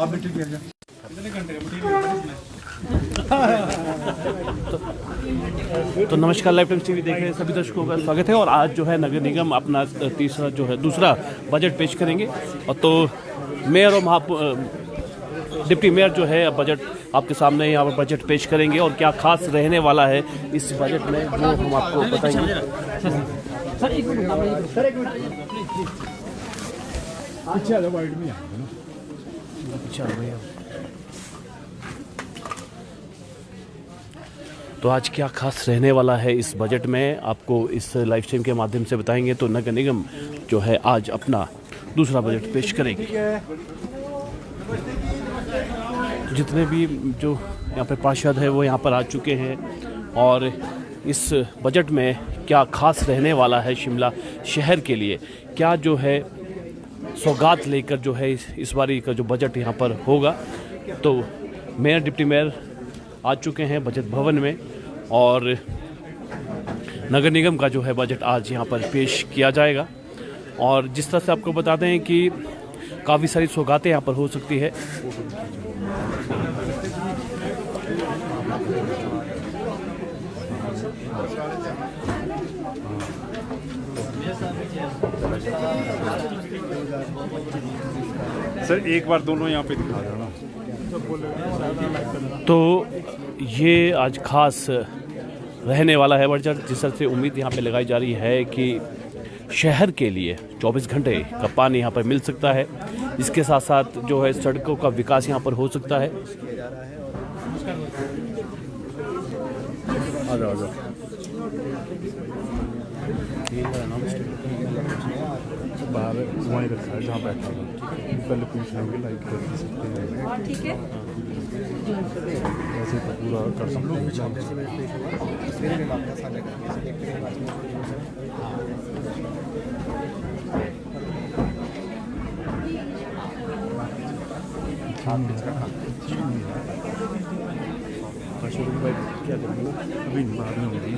आप भी ठीक है तो नमस्कार, लाइव टाइम्स टीवी देख रहे हैं सभी दर्शकों का स्वागत है। और आज जो है नगर निगम अपना तीसरा जो है दूसरा बजट पेश करेंगे। और तो मेयर और डिप्टी मेयर जो है बजट आपके सामने यहाँ पर बजट पेश करेंगे और क्या खास रहने वाला है इस बजट में वो हम आपको बताएंगे। तो आज क्या खास रहने वाला है इस बजट में आपको इस लाइव स्ट्रीम के माध्यम से बताएंगे। तो नगर निगम जो है आज अपना दूसरा बजट पेश करेगी। जितने भी जो यहाँ पे पार्षद है वो यहाँ पर आ चुके हैं और इस बजट में क्या खास रहने वाला है शिमला शहर के लिए, क्या जो है सौगात लेकर जो है इस बारी का जो बजट यहाँ पर होगा। तो मेयर डिप्टी मेयर आ चुके हैं बजट भवन में और नगर निगम का जो है बजट आज यहाँ पर पेश किया जाएगा। और जिस तरह से आपको बताते हैं कि काफ़ी सारी सौगातें यहाँ पर हो सकती है। सर एक बार दोनों यहाँ पे दिखा देना। तो ये आज खास रहने वाला है बजट, जिस तरह से उम्मीद यहाँ पे लगाई जा रही है कि शहर के लिए 24 घंटे का पानी यहाँ पर मिल सकता है। इसके साथ साथ जो है सड़कों का विकास यहाँ पर हो सकता है। बाहर वहीं रखा है जहाँ बैठा है, पहले पूछ लेंगे लाइक कर सकते हैं। ठीक है, ऐसे तो पूरा कर सकते क्या करेंगे अभी बाद में होगी।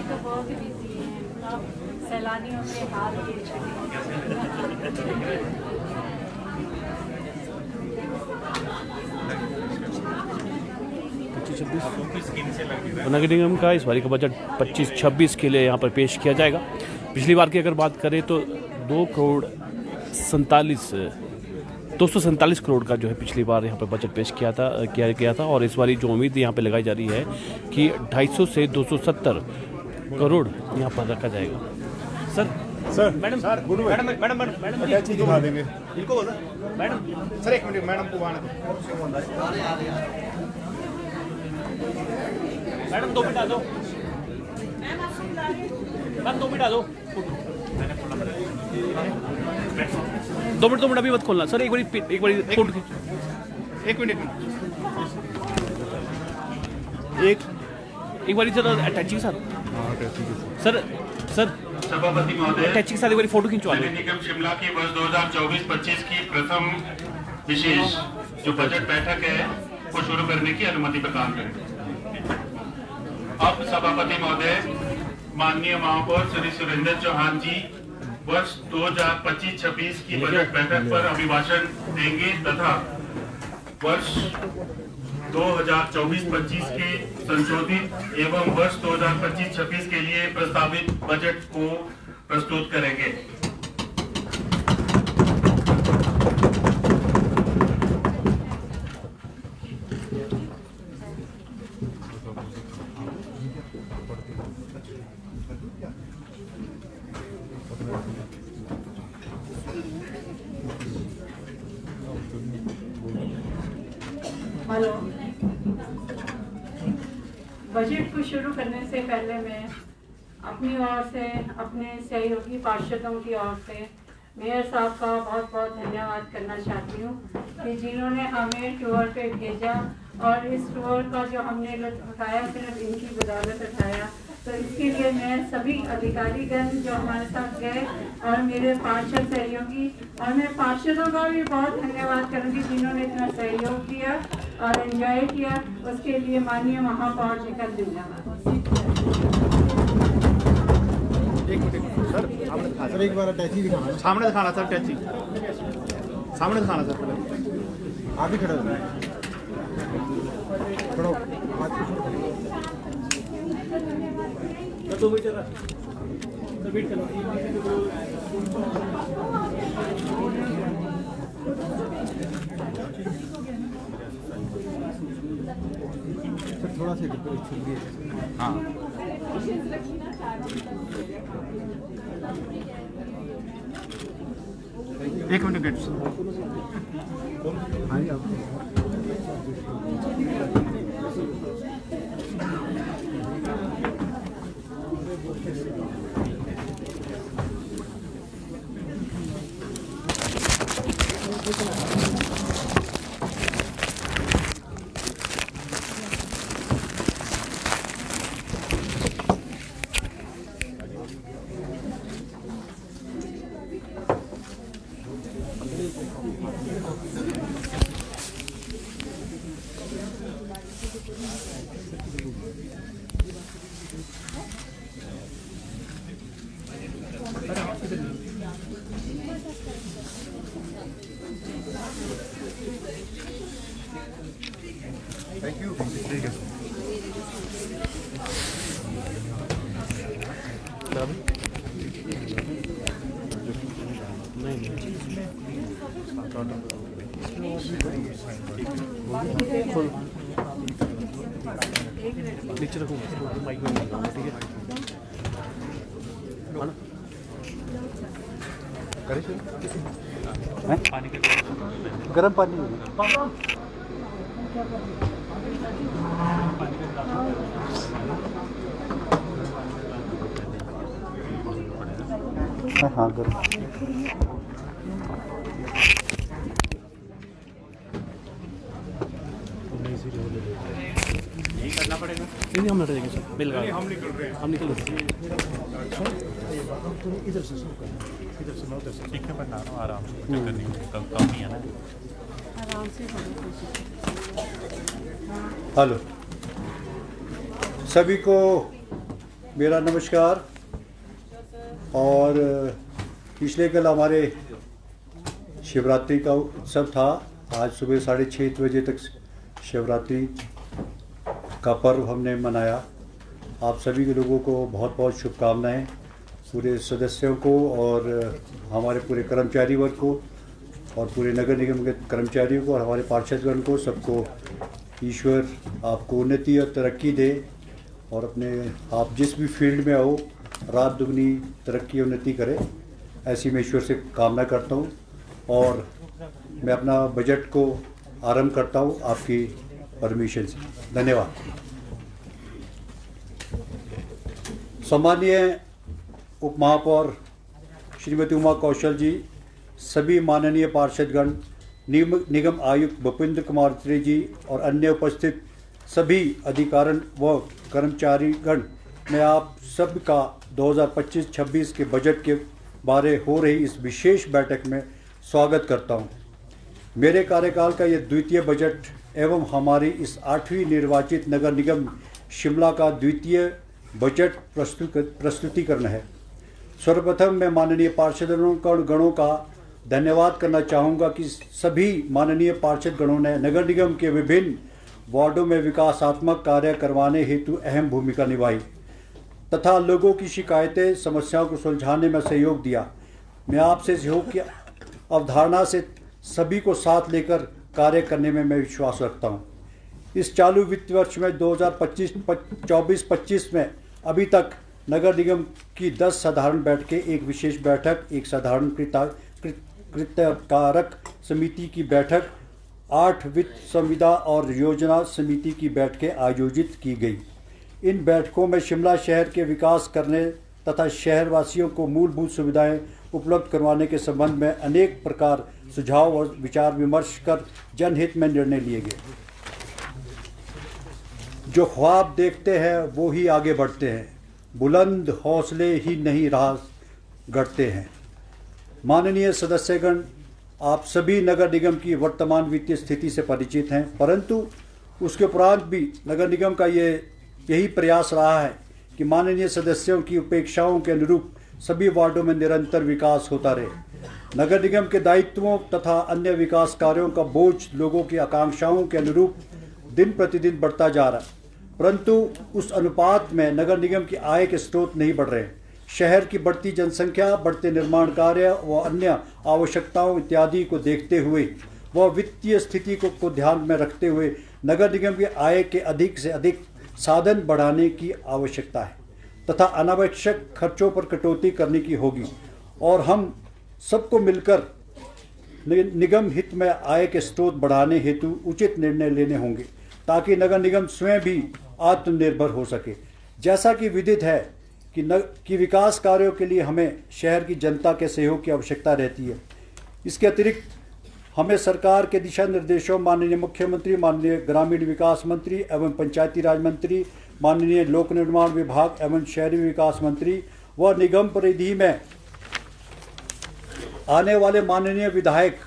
तो बहुत बिजी है, सैलानियों के हाल नगर निगम का इस बारी का बजट 25-26 के लिए यहाँ पर पेश किया जाएगा। पिछली बार की अगर बात करें तो 247 करोड़ का जो है पिछली बार यहाँ पर बजट पेश किया गया था। और इस बारी जो उम्मीद यहाँ पे लगाई जा रही है कि 250 से 270 करोड़ यहाँ पर रखा जाएगा। सर मैडम मैडम अटैची दिखा देंगे इनको मैडम। सर एक मिनट मैडम को आने दो। मैडम 2 मिनट आ दो, मैम 2 मिनट आ दो। 2 मिनट अभी मत खोलना सर, एक बारी फोटो एक मिनट एक बारी जरा अटैची के साथ सर सभापति महोदय, अटैची के साथ एक बारी फोटो खिंचवा लो। नगर निगम शिमला की वर्ष 2024-25 की प्रथम विशेष जो बजट बैठक है वो शुरू करने की अनुमति प्रदान करें। अब सभापति महोदय माननीय महापौर श्री सुरेंद्र चौहान जी वर्ष 2025-26 की बजट बैठक पर अभिभाषण देंगे तथा वर्ष 2024-25 के संशोधित एवं वर्ष 2025-26 के लिए प्रस्तावित बजट को प्रस्तुत करेंगे। हेलो, बजट को शुरू करने से पहले मैं अपनी ओर से, अपने सहयोगी पार्षदों की ओर से मेयर साहब का बहुत बहुत धन्यवाद करना चाहती हूँ कि जिन्होंने हमें टूर पे भेजा और इस टूर का जो हमने लुत्फ उठाया सिर्फ इनकी बदौलत उठाया। तो इसके लिए मैं सभी अधिकारीगण जो हमारे साथ गए और मेरे पार्षद सहयोगी, और मैं पार्षदों का भी बहुत धन्यवाद करूंगी जिन्होंने इतना सहयोग दिया और एंजॉय किया, उसके लिए माननीय महापौर जी का धन्यवाद। एक मिनट सर, सामने दिखा सर, एक बार अटैची दिखाना, सामने दिखाना सर, अटैची सामने दिखाना सर, आप ही खड़े हो, खड़ो सर, थोड़ा सा हाँ एक मिनट गेट हाँ जी, आप थैंक यू, ठीक है नीचे रखूँगा माइक में, ठीक है गर्म पानी हाँ गर्म यही करना पड़ेगा। नहीं, हम रहेंगे सर, बिल हम निकल रहे हैं, हम निकल रहे हैं। इधर से मैं उधर से ठीक है, बना रहा हूँ आराम से, चक्कर नहीं, कम नहीं है ना, आराम से हेलो, सभी को मेरा नमस्कार। और पिछले कल हमारे शिवरात्रि का उत्सव था। आज सुबह 6:30 बजे तक शिवरात्रि का पर्व हमने मनाया। आप सभी के लोगों को बहुत बहुत शुभकामनाएं, पूरे सदस्यों को और हमारे पूरे कर्मचारी वर्ग को और पूरे नगर निगम के कर्मचारियों को और हमारे पार्षदगण को, सबको ईश्वर आपको उन्नति और तरक्की दे और अपने आप जिस भी फील्ड में हो रात दुगनी तरक्की उन्नति करे, ऐसी मैं ईश्वर से कामना करता हूँ। और मैं अपना बजट को आरंभ करता हूँ आपकी परमिशन से। धन्यवाद। सम्माननीय उप महापौर श्रीमती उमा कौशल जी, सभी माननीय पार्षदगण, निगम आयुक्त भूपेंद्र कुमार त्रे जी और अन्य उपस्थित सभी अधिकारीगण व कर्मचारीगण, मैं आप सब का 2025-26 के बजट के बारे हो रही इस विशेष बैठक में स्वागत करता हूं। मेरे कार्यकाल का यह द्वितीय बजट एवं हमारी इस 8वीं निर्वाचित नगर निगम शिमला का द्वितीय बजट प्रस्तुतिकरण है। सर्वप्रथम मैं माननीय पार्षदगणों का धन्यवाद करना चाहूँगा कि सभी माननीय पार्षदगणों ने नगर निगम के विभिन्न वार्डों में विकासात्मक कार्य करवाने हेतु अहम भूमिका निभाई तथा लोगों की शिकायतें समस्याओं को सुलझाने में सहयोग दिया। मैं आपसे सहयोग की अवधारणा से सभी को साथ लेकर कार्य करने में मैं विश्वास रखता हूं। इस चालू वित्त वर्ष में 2024-25 में अभी तक नगर निगम की 10 साधारण बैठकें, एक विशेष बैठक, एक साधारण कृतकारक समिति की बैठक, 8 वित्त संविदा और योजना समिति की बैठकें आयोजित की गई। इन बैठकों में शिमला शहर के विकास करने तथा शहरवासियों को मूलभूत सुविधाएं उपलब्ध करवाने के संबंध में अनेक प्रकार सुझाव और विचार विमर्श कर जनहित में निर्णय लिए गए। जो ख्वाब देखते हैं वो ही आगे बढ़ते हैं। बुलंद हौसले ही नहीं राह गढ़ते हैं। माननीय सदस्यगण, आप सभी नगर निगम की वर्तमान वित्तीय स्थिति से परिचित हैं, परंतु उसके उपरांत भी नगर निगम का यही प्रयास रहा है कि माननीय सदस्यों की अपेक्षाओं के अनुरूप सभी वार्डों में निरंतर विकास होता रहे। नगर निगम के दायित्वों तथा अन्य विकास कार्यों का बोझ लोगों की आकांक्षाओं के अनुरूप दिन प्रतिदिन बढ़ता जा रहा है, परंतु उस अनुपात में नगर निगम की आय के स्रोत नहीं बढ़ रहे हैं। शहर की बढ़ती जनसंख्या, बढ़ते निर्माण कार्य व अन्य आवश्यकताओं इत्यादि को देखते हुए व वित्तीय स्थिति को ध्यान में रखते हुए नगर निगम की आय के अधिक से अधिक साधन बढ़ाने की आवश्यकता है तथा अनावश्यक खर्चों पर कटौती करने की होगी और हम सबको मिलकर निगम हित में आय के स्रोत बढ़ाने हेतु उचित निर्णय लेने होंगे ताकि नगर निगम स्वयं भी आत्मनिर्भर हो सके। जैसा कि विदित है कि विकास कार्यों के लिए हमें शहर की जनता के सहयोग की आवश्यकता रहती है। इसके अतिरिक्त हमें सरकार के दिशा निर्देशों, माननीय मुख्यमंत्री, माननीय ग्रामीण विकास मंत्री एवं पंचायती राज मंत्री, माननीय लोक निर्माण विभाग एवं शहरी विकास मंत्री व निगम परिधि में आने वाले माननीय विधायक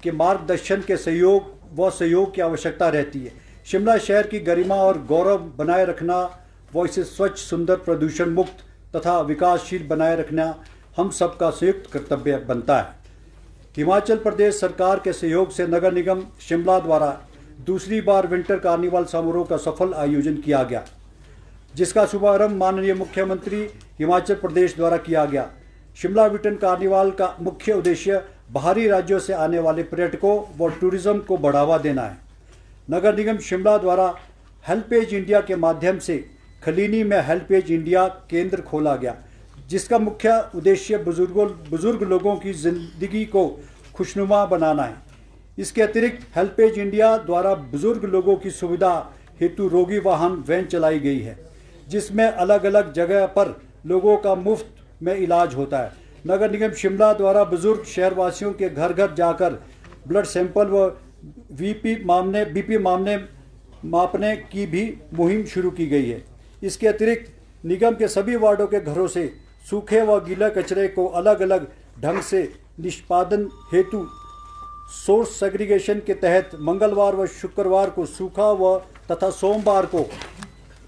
के मार्गदर्शन के सहयोग की आवश्यकता रहती है। शिमला शहर की गरिमा और गौरव बनाए रखना व इसे स्वच्छ, सुंदर, प्रदूषण मुक्त तथा विकासशील बनाए रखना हम सबका संयुक्त कर्तव्य बनता है। हिमाचल प्रदेश सरकार के सहयोग से नगर निगम शिमला द्वारा दूसरी बार विंटर कार्निवाल समारोह का सफल आयोजन किया गया, जिसका शुभारंभ माननीय मुख्यमंत्री हिमाचल प्रदेश द्वारा किया गया। शिमला विंटर कार्निवाल का मुख्य उद्देश्य बाहरी राज्यों से आने वाले पर्यटकों व टूरिज्म को बढ़ावा देना है। नगर निगम शिमला द्वारा हेल्पेज इंडिया के माध्यम से खलीनी में हेल्पेज इंडिया केंद्र खोला गया, जिसका मुख्य उद्देश्य बुजुर्ग लोगों की जिंदगी को खुशनुमा बनाना है। इसके अतिरिक्त हेल्पेज इंडिया द्वारा बुजुर्ग लोगों की सुविधा हेतु रोगी वाहन वैन चलाई गई है, जिसमें अलग अलग जगह पर लोगों का मुफ्त में इलाज होता है। नगर निगम शिमला द्वारा बुजुर्ग शहरवासियों के घर घर जाकर ब्लड सैंपल व बीपी मामले मापने की भी मुहिम शुरू की गई है। इसके अतिरिक्त निगम के सभी वार्डों के घरों से सूखे व गीले कचरे को अलग अलग ढंग से निष्पादन हेतु सोर्स सेग्रीगेशन के तहत मंगलवार व शुक्रवार को सूखा व तथा सोमवार को,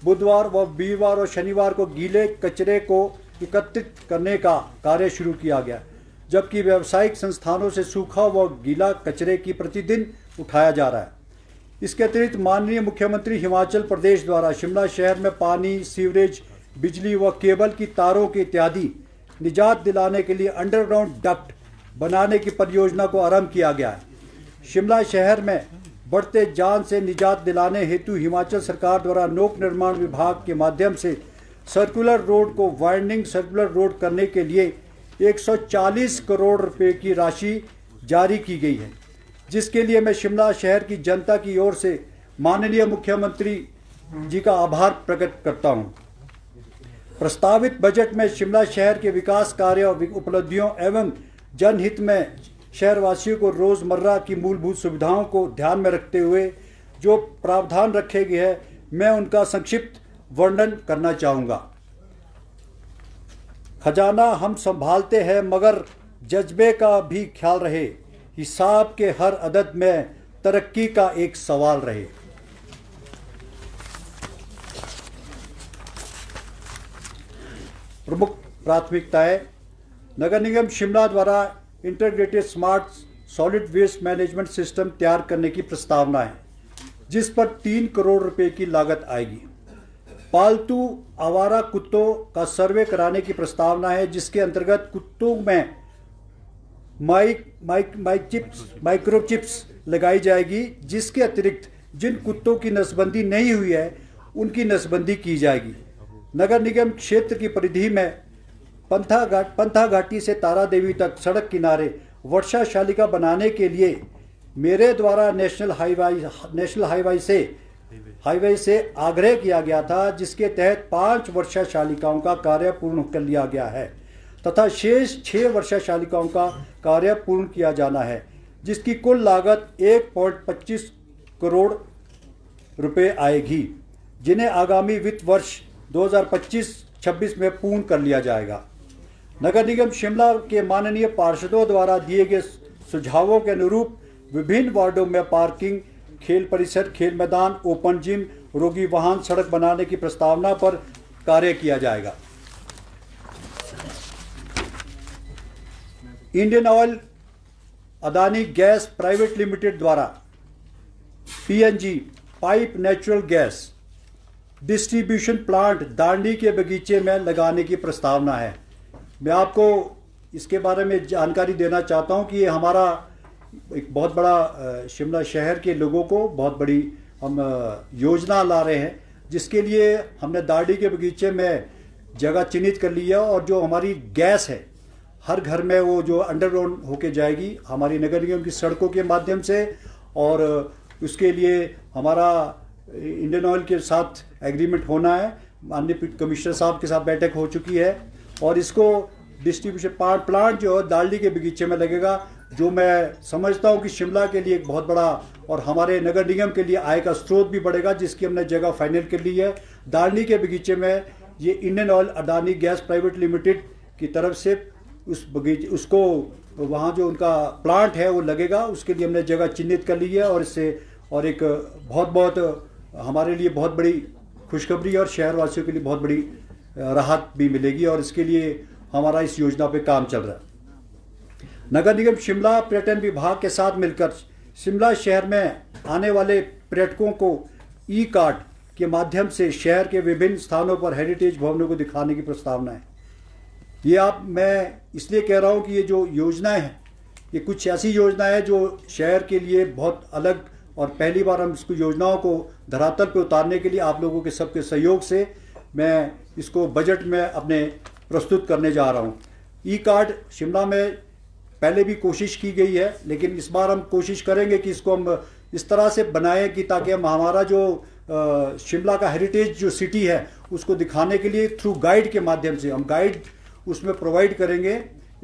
बुधवार व वीरवार और शनिवार को गीले कचरे को एकत्रित करने का कार्य शुरू किया गया, जबकि व्यावसायिक संस्थानों से सूखा व गीला कचरे की प्रतिदिन उठाया जा रहा है। इसके अतिरिक्त माननीय मुख्यमंत्री हिमाचल प्रदेश द्वारा शिमला शहर में पानी, सीवरेज, बिजली व केबल की तारों के इत्यादि निजात दिलाने के लिए अंडरग्राउंड डक्ट बनाने की परियोजना को आरंभ किया गया है। शिमला शहर में बढ़ते जान से निजात दिलाने हेतु हिमाचल सरकार द्वारा लोक निर्माण विभाग के माध्यम से सर्कुलर रोड को वाइडनिंग सर्कुलर रोड करने के लिए 140 करोड़ रुपए की राशि जारी की गई है, जिसके लिए मैं शिमला शहर की जनता की ओर से माननीय मुख्यमंत्री जी का आभार प्रकट करता हूं। प्रस्तावित बजट में शिमला शहर के विकास कार्य, उपलब्धियों एवं जनहित में शहरवासियों को रोजमर्रा की मूलभूत सुविधाओं को ध्यान में रखते हुए जो प्रावधान रखे गए हैं, मैं उनका संक्षिप्त वर्णन करना चाहूँगा। खजाना हम संभालते हैं मगर जज्बे का भी ख्याल रहे, हिसाब के हर अदद में तरक्की का एक सवाल रहे। प्रमुख प्राथमिकताएं। नगर निगम शिमला द्वारा integrated smart solid waste management system तैयार करने की प्रस्तावना है, जिस पर 3 करोड़ रुपए की लागत आएगी। पालतू आवारा कुत्तों का सर्वे कराने की प्रस्तावना है, जिसके अंतर्गत कुत्तों में माइक्रोचिप्स लगाई जाएगी, जिसके अतिरिक्त जिन कुत्तों की नसबंदी नहीं हुई है उनकी नसबंदी की जाएगी। नगर निगम क्षेत्र की परिधि में पंथा घाटी से तारा देवी तक सड़क किनारे वर्षा शालिका बनाने के लिए मेरे द्वारा नेशनल हाईवे से आग्रह किया गया था, जिसके तहत 5 वर्षा शालिकाओं का कार्य पूर्ण कर लिया गया है तथा शेष 6 वर्षा शालिकाओं का कार्य पूर्ण किया जाना है, जिसकी कुल लागत 1.25 करोड़ रुपए आएगी, जिन्हें आगामी वित्त वर्ष 2026 में पूर्ण कर लिया जाएगा। नगर निगम शिमला के माननीय पार्षदों द्वारा दिए गए सुझावों के अनुरूप विभिन्न वार्डों में पार्किंग, खेल परिसर, खेल मैदान, ओपन जिम, रोगी वाहन सड़क बनाने की प्रस्तावना पर कार्य किया जाएगा। Indian Oil Adani gas private limited द्वारा PNG pipe natural gas distribution plant Dandi के बगीचे में लगाने की प्रस्तावना है। मैं आपको इसके बारे में जानकारी देना चाहता हूं कि ये हमारा एक बहुत बड़ा शिमला शहर के लोगों को बहुत बड़ी हम योजना ला रहे हैं, जिसके लिए हमने दांडी के बगीचे में जगह चिन्हित कर ली है और जो हमारी गैस है हर घर में वो जो अंडरग्राउंड होके जाएगी हमारी नगर निगम की सड़कों के माध्यम से। और उसके लिए हमारा इंडियन ऑयल के साथ एग्रीमेंट होना है, माननीय कमिश्नर साहब के साथ बैठक हो चुकी है और इसको डिस्ट्रीब्यूशन प्लांट जो है दांडी के बगीचे में लगेगा, जो मैं समझता हूं कि शिमला के लिए एक बहुत बड़ा और हमारे नगर निगम के लिए आय का स्रोत भी बढ़ेगा, जिसकी हमने जगह फाइनल कर ली है। दांडी के बगीचे में ये Indian oil Adani gas private limited की तरफ से उस बगीचे उसको वहाँ जो उनका प्लांट है वो लगेगा, उसके लिए हमने जगह चिन्हित कर ली है और इससे और एक बहुत हमारे लिए बहुत बड़ी खुशखबरी और शहरवासियों के लिए बहुत बड़ी राहत भी मिलेगी और इसके लिए हमारा इस योजना पे काम चल रहा है। नगर निगम शिमला पर्यटन विभाग के साथ मिलकर शिमला शहर में आने वाले पर्यटकों को ई कार्ड के माध्यम से शहर के विभिन्न स्थानों पर हेरिटेज भवनों को दिखाने की प्रस्तावना है। ये मैं इसलिए कह रहा हूँ कि ये जो योजनाएं हैं ये कुछ ऐसी योजनाएं हैं जो शहर के लिए बहुत अलग और पहली बार हम इसको योजनाओं को धरातल पर उतारने के लिए आप लोगों के सबके सहयोग से मैं इसको बजट में अपने प्रस्तुत करने जा रहा हूँ। ई कार्ड शिमला में पहले भी कोशिश की गई है, लेकिन इस बार हम कोशिश करेंगे कि इसको हम इस तरह से बनाएं कि ताकि हम हमारा जो शिमला का हेरिटेज जो सिटी है उसको दिखाने के लिए थ्रू गाइड के माध्यम से हम गाइड उसमें प्रोवाइड करेंगे।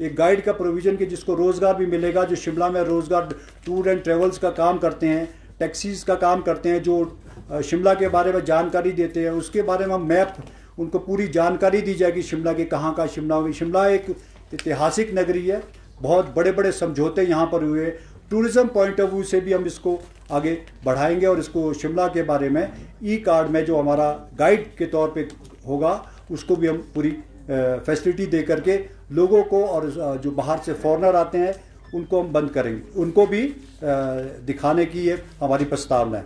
एक गाइड का प्रोविज़न कि जिसको रोज़गार भी मिलेगा, जो शिमला में रोज़गार टूर एंड ट्रेवल्स का काम करते हैं, टैक्सीज़ का काम करते हैं, जो शिमला के बारे में जानकारी देते हैं, उसके बारे में मैप उनको पूरी जानकारी दी जाएगी शिमला के कहाँ का शिमला एक ऐतिहासिक नगरी है, बहुत बड़े बड़े समझौते यहाँ पर हुए। टूरिज़्म पॉइंट ऑफ व्यू से भी हम इसको आगे बढ़ाएंगे और इसको शिमला के बारे में ई कार्ड में जो हमारा गाइड के तौर पे होगा उसको भी हम पूरी फैसिलिटी दे करके लोगों को और जो बाहर से फॉरेनर आते हैं उनको हम बंद करेंगे, उनको भी दिखाने की ये हमारी प्रस्तावना है।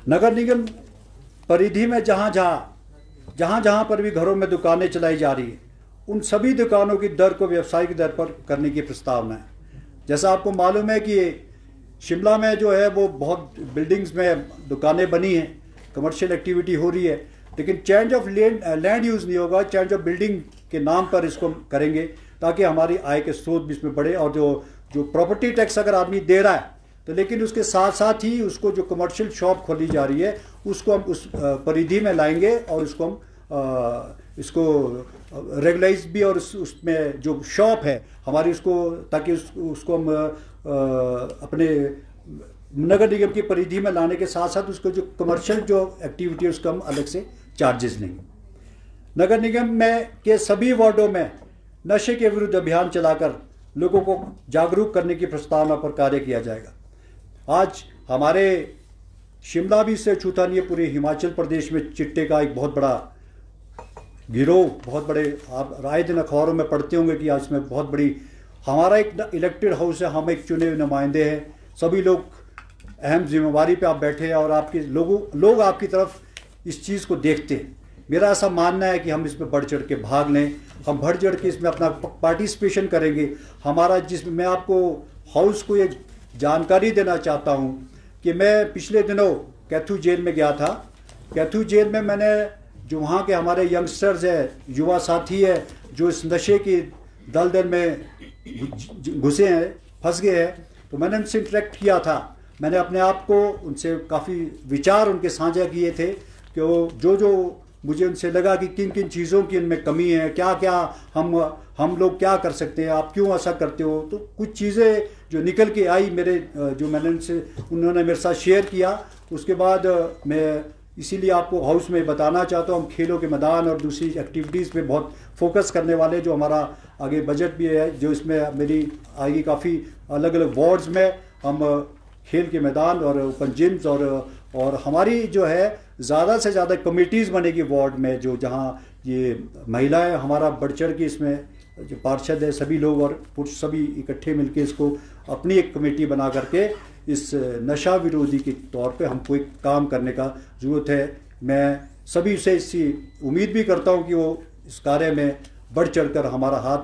नगर निगम परिधि में जहाँ जहाँ पर भी घरों में दुकानें चलाई जा रही है उन सभी दुकानों की दर को व्यावसायिक दर पर करने की प्रस्तावना है। जैसा आपको मालूम है कि शिमला में जो है वो बहुत बिल्डिंग्स में दुकानें बनी हैं, कमर्शियल एक्टिविटी हो रही है, लेकिन चेंज ऑफ लैंड यूज़ नहीं होगा, चेंज ऑफ बिल्डिंग के नाम पर इसको करेंगे ताकि हमारी आय के स्रोत भी इसमें बढ़े। और जो प्रॉपर्टी टैक्स अगर आदमी दे रहा है तो लेकिन उसके साथ साथ ही उसको जो कमर्शियल शॉप खोली जा रही है उसको हम उस परिधि में लाएंगे और उसको हम इसको रेगुलाइज भी और उसमें जो शॉप है हमारी उसको ताकि उसको हम अपने नगर निगम की परिधि में लाने के साथ साथ उसको जो कमर्शियल जो एक्टिविटी है उसका हम अलग से चार्जेस लेंगे। नगर निगम में के सभी वार्डों में नशे के विरुद्ध अभियान चलाकर लोगों को जागरूक करने की प्रस्तावना पर कार्य किया जाएगा। आज हमारे शिमला भी से छूता नहीं है, पूरे हिमाचल प्रदेश में चिट्टे का एक बहुत बड़ा गिरोह, बहुत बड़े आप आए दिन अखबारों में पढ़ते होंगे कि आज में बहुत बड़ी हमारा एक इलेक्टेड हाउस है, हम एक चुने हुए नुमाइंदे हैं, सभी लोग अहम जिम्मेवारी पे आप बैठे हैं और आपके लोग आपकी तरफ इस चीज़ को देखते हैं। मेरा ऐसा मानना है कि हम इसमें बढ़ चढ़ के भाग लें, हम बढ़ चढ़ के इसमें अपना पार्टिसिपेशन करेंगे। हमारा जिसमें मैं आपको हाउस को एक जानकारी देना चाहता हूं कि मैं पिछले दिनों कैथू जेल में गया था। कैथू जेल में मैंने जो वहाँ के हमारे यंगस्टर्स है, युवा साथी है जो इस नशे की दलदल में घुसे हैं, फंस गए हैं, तो मैंने उनसे इंटरेक्ट किया था। मैंने अपने आप को उनसे काफ़ी विचार उनके साझा किए थे कि वो जो मुझे उनसे लगा कि किन किन चीज़ों की इनमें कमी है, क्या क्या हम लोग क्या कर सकते हैं, आप क्यों ऐसा करते हो। तो कुछ चीज़ें जो निकल के आई मेरे जो मैंने उन्होंने मेरे साथ शेयर किया, उसके बाद मैं इसीलिए आपको हाउस में बताना चाहता हूँ, हम खेलों के मैदान और दूसरी एक्टिविटीज़ पे बहुत फोकस करने वाले, जो हमारा आगे बजट भी है, जो इसमें मेरी आगे काफ़ी अलग अलग वार्ड्स में हम खेल के मैदान और ओपन जिम्स और हमारी जो है ज़्यादा से ज़्यादा कमेटीज़ बनेगी वार्ड में, जो जहाँ ये महिलाएं हमारा बढ़ चढ़ के इसमें जो पार्षद है सभी लोग और पुरुष सभी इकट्ठे मिलके इसको अपनी एक कमेटी बना करके इस नशा विरोधी के तौर पे हमको एक काम करने का ज़रूरत है। मैं सभी से इसकी उम्मीद भी करता हूँ कि वो इस कार्य में बढ़ चढ़कर हमारा हाथ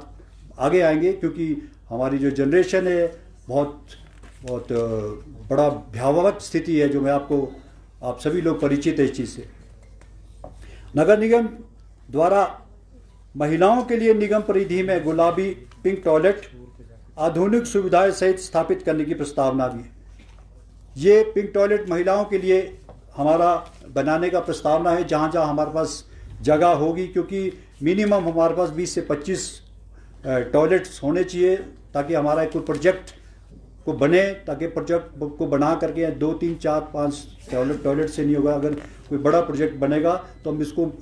आगे आएंगे, क्योंकि हमारी जो जनरेशन है बहुत बड़ा भयावह स्थिति है, जो मैं आप सभी लोग परिचित है इस चीज़ से। नगर निगम द्वारा महिलाओं के लिए निगम परिधि में गुलाबी पिंक टॉयलेट आधुनिक सुविधाएं सहित स्थापित करने की प्रस्तावना भी है। ये पिंक टॉयलेट महिलाओं के लिए हमारा बनाने का प्रस्तावना है, जहाँ जहाँ हमारे पास जगह होगी, क्योंकि मिनिमम हमारे पास 20 से 25 टॉयलेट्स होने चाहिए, ताकि हमारा कोई प्रोजेक्ट को बने, ताकि प्रोजेक्ट को बना करके 2, 3, 4, 5 टॉयलेट से नहीं होगा। अगर कोई बड़ा प्रोजेक्ट बनेगा तो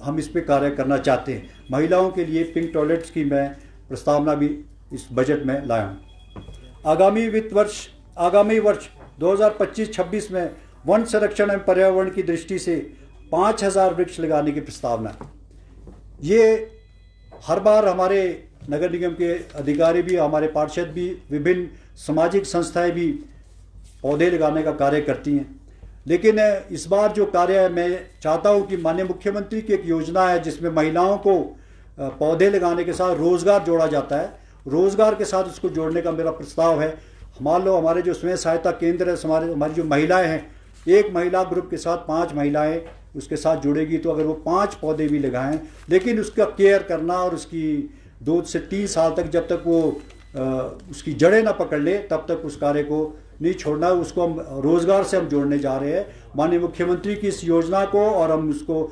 हम इस पे कार्य करना चाहते हैं। महिलाओं के लिए पिंक टॉयलेट्स की मैं प्रस्तावना भी इस बजट में लाया हूँ। आगामी वर्ष 2025-26 में वन संरक्षण एवं पर्यावरण की दृष्टि से 5000 वृक्ष लगाने की प्रस्तावना है। ये हर बार हमारे नगर निगम के अधिकारी भी, हमारे पार्षद भी, विभिन्न सामाजिक संस्थाएं भी पौधे लगाने का कार्य करती हैं, लेकिन इस बार जो कार्य है, मैं चाहता हूं कि माननीय मुख्यमंत्री की एक योजना है जिसमें महिलाओं को पौधे लगाने के साथ रोजगार जोड़ा जाता है। रोजगार के साथ उसको जोड़ने का मेरा प्रस्ताव है। मान लो हमारे जो स्वयं सहायता केंद्र है, हमारी जो महिलाएं हैं, एक महिला ग्रुप के साथ 5 महिलाएं उसके साथ जुड़ेगी, तो अगर वो 5 पौधे भी लगाएं, लेकिन उसका केयर करना और उसकी 2 से 3 साल तक, जब तक वो उसकी जड़ें ना पकड़ ले, तब तक उस कार्य को नहीं छोड़ना। उसको हम रोजगार से हम जोड़ने जा रहे हैं। माननीय मुख्यमंत्री की इस योजना को और हम उसको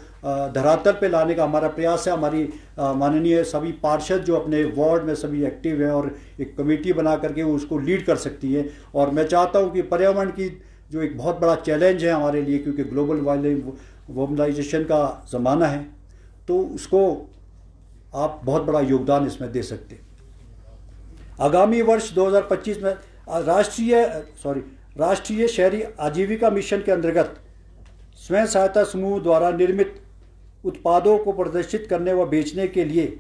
धरातल पे लाने का हमारा प्रयास है। हमारी माननीय सभी पार्षद जो अपने वार्ड में सभी एक्टिव हैं और एक कमेटी बना करके वो उसको लीड कर सकती है। और मैं चाहता हूँ कि पर्यावरण की जो एक बहुत बड़ा चैलेंज है हमारे लिए, क्योंकि ग्लोबल वार्मिंगाइजेशन का ज़माना है, तो उसको आप बहुत बड़ा योगदान इसमें दे सकते हैं। आगामी वर्ष 2025 में राष्ट्रीय शहरी आजीविका मिशन के अंतर्गत स्वयं सहायता समूह द्वारा निर्मित उत्पादों को प्रदर्शित करने व बेचने के लिए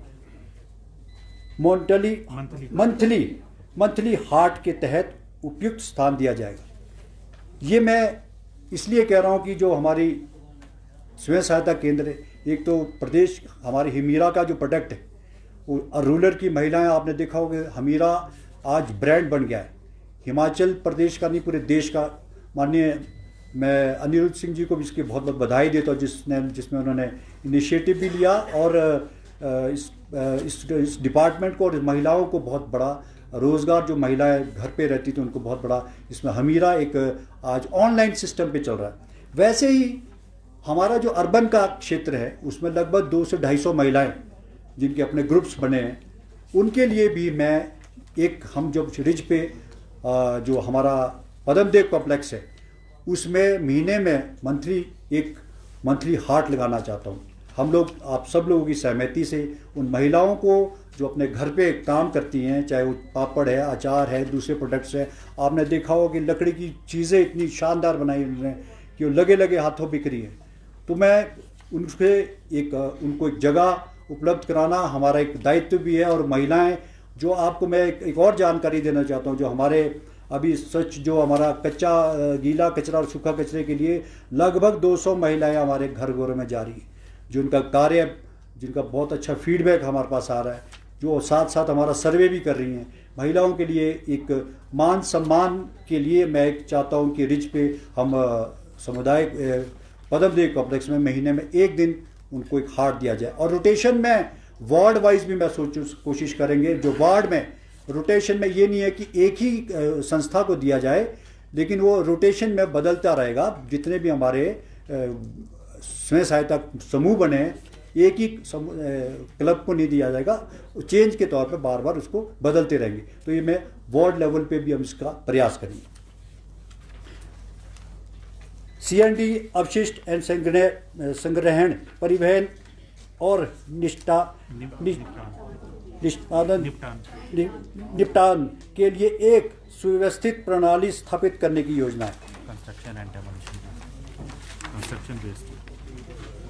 मंथली हाट के तहत उपयुक्त स्थान दिया जाएगा। ये मैं इसलिए कह रहा हूँ कि जो हमारी स्वयं सहायता केंद्र है, एक तो प्रदेश हमारे हमीरा का जो प्रोडक्ट है, वो रूरल की महिलाएं, आपने देखा होगा हमीरा आज ब्रांड बन गया है, हिमाचल प्रदेश का नहीं पूरे देश का। माननीय मैं अनिरुद्ध सिंह जी को भी इसकी बहुत बहुत बधाई देता हूँ, जिसमें उन्होंने इनिशिएटिव भी लिया और इस डिपार्टमेंट को और महिलाओं को बहुत बड़ा रोज़गार, जो महिलाएं घर पे रहती थी उनको बहुत बड़ा इसमें हमीरा एक आज ऑनलाइन सिस्टम पे चल रहा है। वैसे ही हमारा जो अर्बन का क्षेत्र है उसमें लगभग 200 से 250 महिलाएं जिनके अपने ग्रुप्स बने हैं, उनके लिए भी मैं एक हम जो रिज पे जो हमारा पद्मदेव कॉम्प्लेक्स है उसमें महीने में मंथली हाट लगाना चाहता हूँ। हम लोग आप सब लोगों की सहमति से उन महिलाओं को जो अपने घर पे काम करती हैं, चाहे वो पापड़ है, अचार है, दूसरे प्रोडक्ट्स है, आपने देखा हो कि लकड़ी की चीज़ें इतनी शानदार बनाई उन्होंने कि वो लगे लगे हाथों बिक रही है। तो मैं उनको एक जगह उपलब्ध कराना हमारा एक दायित्व भी है। और महिलाएं जो आपको मैं एक और जानकारी देना चाहता हूँ, जो हमारे अभी सच जो हमारा कच्चा गीला कचरा और सूखा कचरे के लिए लगभग 200 महिलाएं हमारे घरों में जा रही हैं, जिनका बहुत अच्छा फीडबैक हमारे पास आ रहा है, जो साथ साथ हमारा सर्वे भी कर रही हैं। महिलाओं के लिए एक मान सम्मान के लिए मैं एक चाहता हूँ कि रिज पे हम सामुदायिक पद्मदेव कॉम्प्लेक्स में महीने में एक दिन उनको एक हाट दिया जाए। और रोटेशन में वार्ड वाइज भी मैं कोशिश करेंगे। जो वार्ड में रोटेशन में ये नहीं है कि एक ही संस्था को दिया जाए, लेकिन वो रोटेशन में बदलता रहेगा। जितने भी हमारे स्वयं सहायता समूह बने हैं, एक ही क्लब को नहीं दिया जाएगा, चेंज के तौर पे बार बार उसको बदलते रहेंगे। तो ये मैं वार्ड लेवल पे भी हम इसका प्रयास करेंगे। CND अवशिष्ट एवं संग्रहण, परिवहन और निपटान के लिए एक सुव्यवस्थित प्रणाली स्थापित करने की योजना है।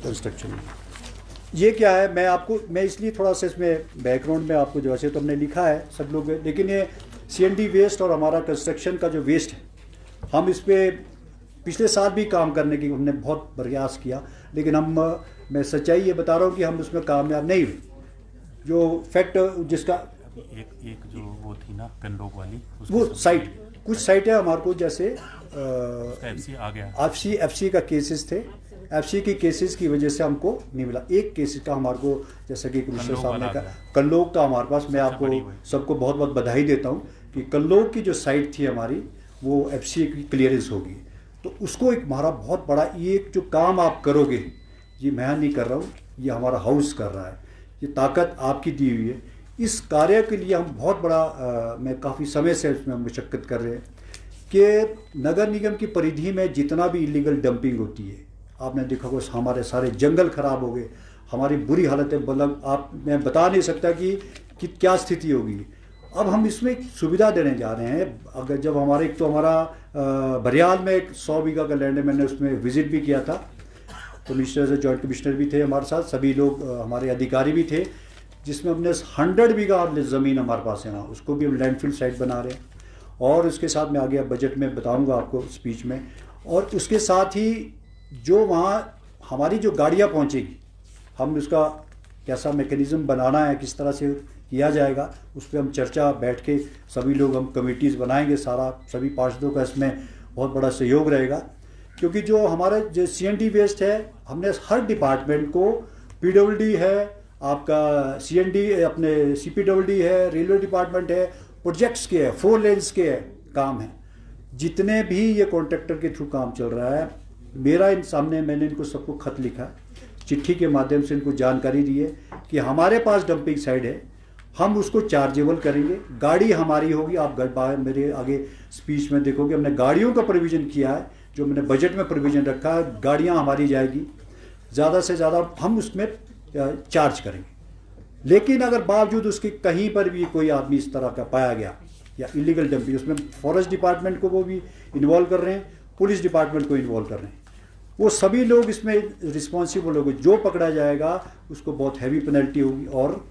कंस्ट्रक्शन ये क्या है, मैं इसलिए थोड़ा सा इसमें बैकग्राउंड में आपको जो है तो हमने लिखा है सब लोग, लेकिन ये CND वेस्ट और हमारा कंस्ट्रक्शन का जो वेस्ट है, हम इस पर पिछले साल भी काम करने की हमने बहुत प्रयास किया, लेकिन मैं सच्चाई ये बता रहा हूँ कि हम उसमें कामयाब नहीं हुए। जो फैक्ट जिसका एक जो वो थी ना कनलोग वाली, वो साइट, कुछ साइट है हमारे को, जैसे FC आ गया, FC का केसेस थे, FC की केसेस की वजह से हमको नहीं मिला। एक केसेस का हमारे को, जैसा कि कमिश्नर साहब ने कहा, कनलोग का हमारे पास, मैं आपको सबको बहुत बहुत बधाई देता हूँ कि कनलोग की जो साइट थी हमारी, वो FC की क्लियरेंस होगी। तो उसको एक हमारा बहुत बड़ा, ये जो काम आप करोगे, ये मैं नहीं कर रहा हूँ, ये हमारा हाउस कर रहा है, ये ताकत आपकी दी हुई है। इस कार्य के लिए हम बहुत बड़ा मैं काफ़ी समय से इसमें मशक्क़त कर रहे हैं कि नगर निगम की परिधि में जितना भी इलीगल डंपिंग होती है, आपने देखा होगा हमारे सारे जंगल खराब हो गए, हमारी बुरी हालत है, मतलब मैं बता नहीं सकता कि क्या स्थिति होगी। अब हम इसमें एक सुविधा देने जा रहे हैं। अगर जब हमारे एक तो हमारा बरियाल में 100 बीघा का लैंड है, मैंने उसमें विजिट भी किया था, कमिश्नर से जॉइंट कमिश्नर भी थे हमारे साथ, सभी लोग हमारे अधिकारी भी थे, जिसमें हमने 100 बीघा ज़मीन हमारे पास है, वहाँ उसको भी हम लैंडफिल साइट बना रहे हैं। और उसके साथ में आगे बजट में बताऊंगा आपको स्पीच में। और उसके साथ ही जो वहाँ हमारी जो गाड़ियाँ पहुँचेगी, हम उसका कैसा मैकेनिज़्म बनाना है, किस तरह से किया जाएगा, उस पर हम चर्चा बैठ के सभी लोग हम कमेटीज़ बनाएंगे, सारा सभी पार्षदों का इसमें बहुत बड़ा सहयोग रहेगा। क्योंकि जो हमारा जो CND वेस्ट है, हमने हर डिपार्टमेंट को, PWD है आपका, CND अपने CPWD है, रेलवे डिपार्टमेंट है, प्रोजेक्ट्स के है, 4 लेन्स के है काम है, जितने भी ये कॉन्ट्रैक्टर के थ्रू काम चल रहा है, मेरा इन सामने मैंने इनको सबको खत लिखा, चिट्ठी के माध्यम से इनको जानकारी दी है कि हमारे पास डंपिंग साइट है, हम उसको चार्जेबल करेंगे, गाड़ी हमारी होगी। आप मेरे आगे स्पीच में देखोगे हमने गाड़ियों का प्रोविज़न किया है, जो मैंने बजट में प्रोविज़न रखा है, गाड़ियाँ हमारी जाएगी, ज़्यादा से ज़्यादा हम उसमें चार्ज करेंगे। लेकिन अगर बावजूद उसके कहीं पर भी कोई आदमी इस तरह का पाया गया या इलीगल डंपिंग, उसमें फॉरेस्ट डिपार्टमेंट को वो भी इन्वॉल्व कर रहे हैं, पुलिस डिपार्टमेंट को इन्वॉल्व कर रहे हैं, वो सभी लोग इसमें रिस्पॉन्सिबल होंगे। जो पकड़ा जाएगा उसको बहुत हैवी पेनल्टी होगी और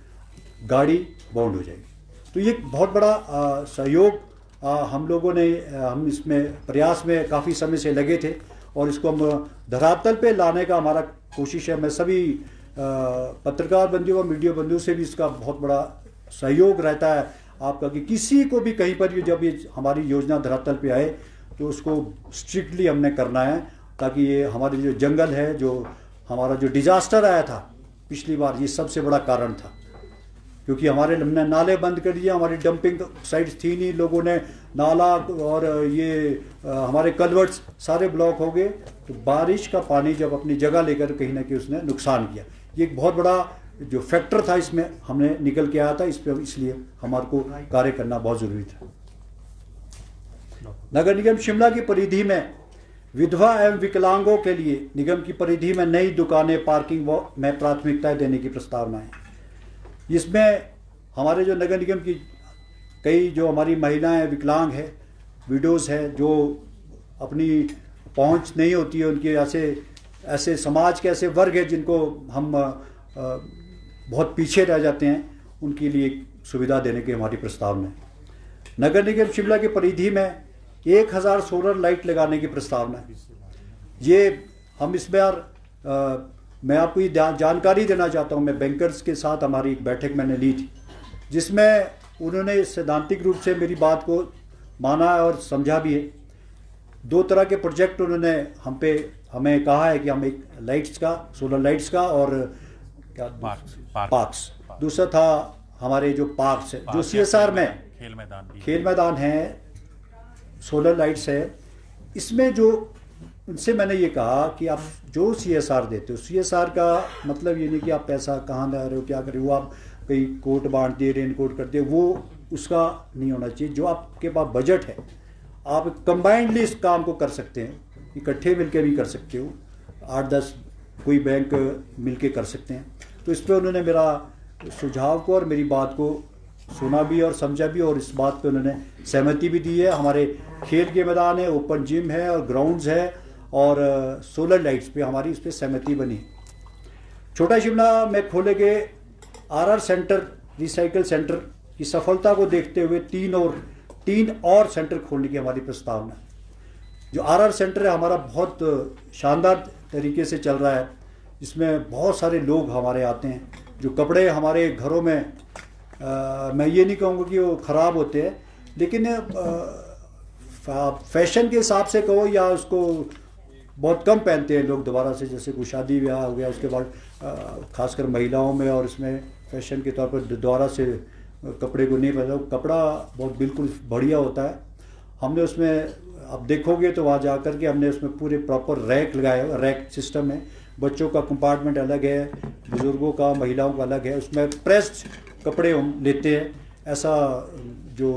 गाड़ी बाउंड हो जाएगी। तो ये बहुत बड़ा सहयोग हम लोगों ने, हम इसमें प्रयास में काफ़ी समय से लगे थे और इसको हम धरातल पे लाने का हमारा कोशिश है। मैं सभी पत्रकार बंधुओं और मीडिया बंधुओं से भी इसका बहुत बड़ा सहयोग रहता है आपका, कि किसी को भी कहीं पर भी जब ये हमारी योजना धरातल पे आए तो उसको स्ट्रिक्टली हमने करना है, ताकि ये हमारे जो जंगल है, जो हमारा जो डिजास्टर आया था पिछली बार, ये सबसे बड़ा कारण था। क्योंकि हमारे हमने नाले बंद कर दिए, हमारी डंपिंग साइट्स थी नहीं, लोगों ने नाला और ये हमारे कल्वर्ट्स सारे ब्लॉक हो गए। तो बारिश का पानी जब अपनी जगह लेकर कहीं ना कहीं उसने नुकसान किया। ये एक बहुत बड़ा जो फैक्टर था इसमें हमने निकल के आया था, इस पर इसलिए हमारे को कार्य करना बहुत ज़रूरी था। नगर निगम शिमला की परिधि में विधवा एवं विकलांगों के लिए निगम की परिधि में नई दुकानें, पार्किंग में प्राथमिकताएं देने की प्रस्तावना है। इसमें हमारे जो नगर निगम की कई जो हमारी महिलाएं विकलांग है, विडोज़ है, जो अपनी पहुंच नहीं होती है, उनके ऐसे समाज के ऐसे वर्ग है जिनको हम बहुत पीछे रह जाते हैं, उनके लिए सुविधा देने की हमारी प्रस्तावना है। नगर निगम शिमला की परिधि में 1000 सोलर लाइट लगाने की प्रस्तावना है। ये हम इस बार मैं आपको ये जानकारी देना चाहता हूँ, मैं बैंकर्स के साथ हमारी एक बैठक मैंने ली थी, जिसमें उन्होंने सैद्धांतिक रूप से मेरी बात को माना और समझा भी है। 2 तरह के प्रोजेक्ट उन्होंने हमें कहा है कि हम एक लाइट्स का, सोलर लाइट्स का और क्या पार्क्स, दूसरा था हमारे जो पार्क्स है, जो CSR में खेल मैदान है, सोलर लाइट्स है। इसमें जो उनसे मैंने ये कहा कि आप जो CSR देते हो, CSR का मतलब ये नहीं कि आप पैसा कहाँ ला रहे हो, क्या कर रहे हो, आप कहीं कोट बांट दिए, रेन कोट करते, वो उसका नहीं होना चाहिए। जो आपके पास बजट है, आप कंबाइंडली इस काम को कर सकते हैं। इकट्ठे मिलकर भी कर सकते हो, 8-10 कोई बैंक मिलके कर सकते हैं। तो इस पर उन्होंने मेरा सुझाव को और मेरी बात को सुना भी और समझा भी, और इस बात पे उन्होंने सहमति भी दी है। हमारे खेल के मैदान है, ओपन जिम है और ग्राउंड्स है और सोलर लाइट्स पे हमारी इस पर सहमति बनी। छोटा शिमला में खोले गए RR सेंटर, रिसाइकल सेंटर की सफलता को देखते हुए 3 और सेंटर खोलने की हमारी प्रस्तावना है। जो RR सेंटर है हमारा बहुत शानदार तरीके से चल रहा है, इसमें बहुत सारे लोग हमारे आते हैं। जो कपड़े हमारे घरों में मैं ये नहीं कहूँगा कि वो ख़राब होते हैं, लेकिन फैशन के हिसाब से कहो या उसको बहुत कम पहनते हैं लोग दोबारा से, जैसे कोई शादी ब्याह हो गया उसके बाद खासकर महिलाओं में, और इसमें फैशन के तौर पर दोबारा से कपड़े को नहीं पहना। कपड़ा बहुत बिल्कुल बढ़िया होता है। हमने उसमें आप देखोगे तो वहाँ जा कर के हमने उसमें पूरे प्रॉपर रैक लगाया हुआ, रैक सिस्टम है। बच्चों का कंपार्टमेंट अलग है, बुजुर्गों का, महिलाओं का अलग है। उसमें प्रेस्ड कपड़े हम लेते हैं, ऐसा जो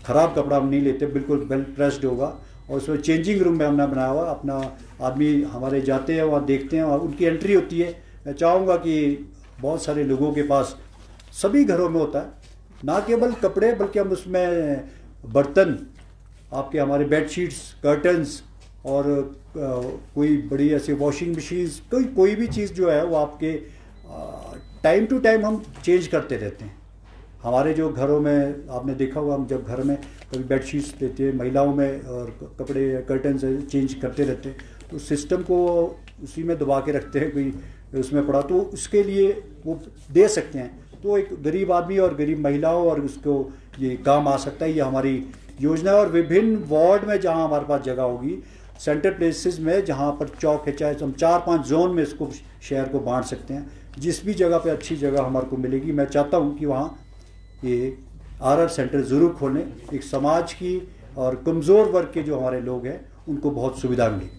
ख़राब कपड़ा हम नहीं लेते, बिल्कुल वेल प्रेस्ड होगा। और उसमें चेंजिंग रूम में हमने बनाया हुआ, अपना आदमी हमारे जाते हैं वहाँ देखते हैं और उनकी एंट्री होती है। मैं चाहूँगा कि बहुत सारे लोगों के पास सभी घरों में होता है, ना केवल कपड़े बल्कि हम उसमें बर्तन, आपके हमारे बेडशीट्स, कर्टन्स और कोई बड़ी ऐसी वॉशिंग मशीन्स, कोई भी चीज़ जो है वो आपके टाइम टू टाइम हम चेंज करते रहते हैं। हमारे जो घरों में आपने देखा होगा, हम जब घर में कभी बेडशीट्स लेते हैं महिलाओं में और कपड़े कर्टन्स चेंज करते रहते हैं, तो सिस्टम को उसी में दबा के रखते हैं, कोई उसमें पड़ा तो उसके लिए वो दे सकते हैं। तो एक गरीब आदमी और गरीब महिलाओं और उसको ये काम आ सकता है। ये हमारी योजना है। और विभिन्न वार्ड में जहाँ हमारे पास जगह होगी, सेंटर प्लेसेस में जहाँ पर चौक है, चाहे हम 4-5 जोन में इसको शहर को बांट सकते हैं। जिस भी जगह पे अच्छी जगह हमारे को मिलेगी, मैं चाहता हूँ कि वहाँ ये RR सेंटर ज़रूर खोलें। एक समाज की और कमज़ोर वर्ग के जो हमारे लोग हैं उनको बहुत सुविधा मिलेगी।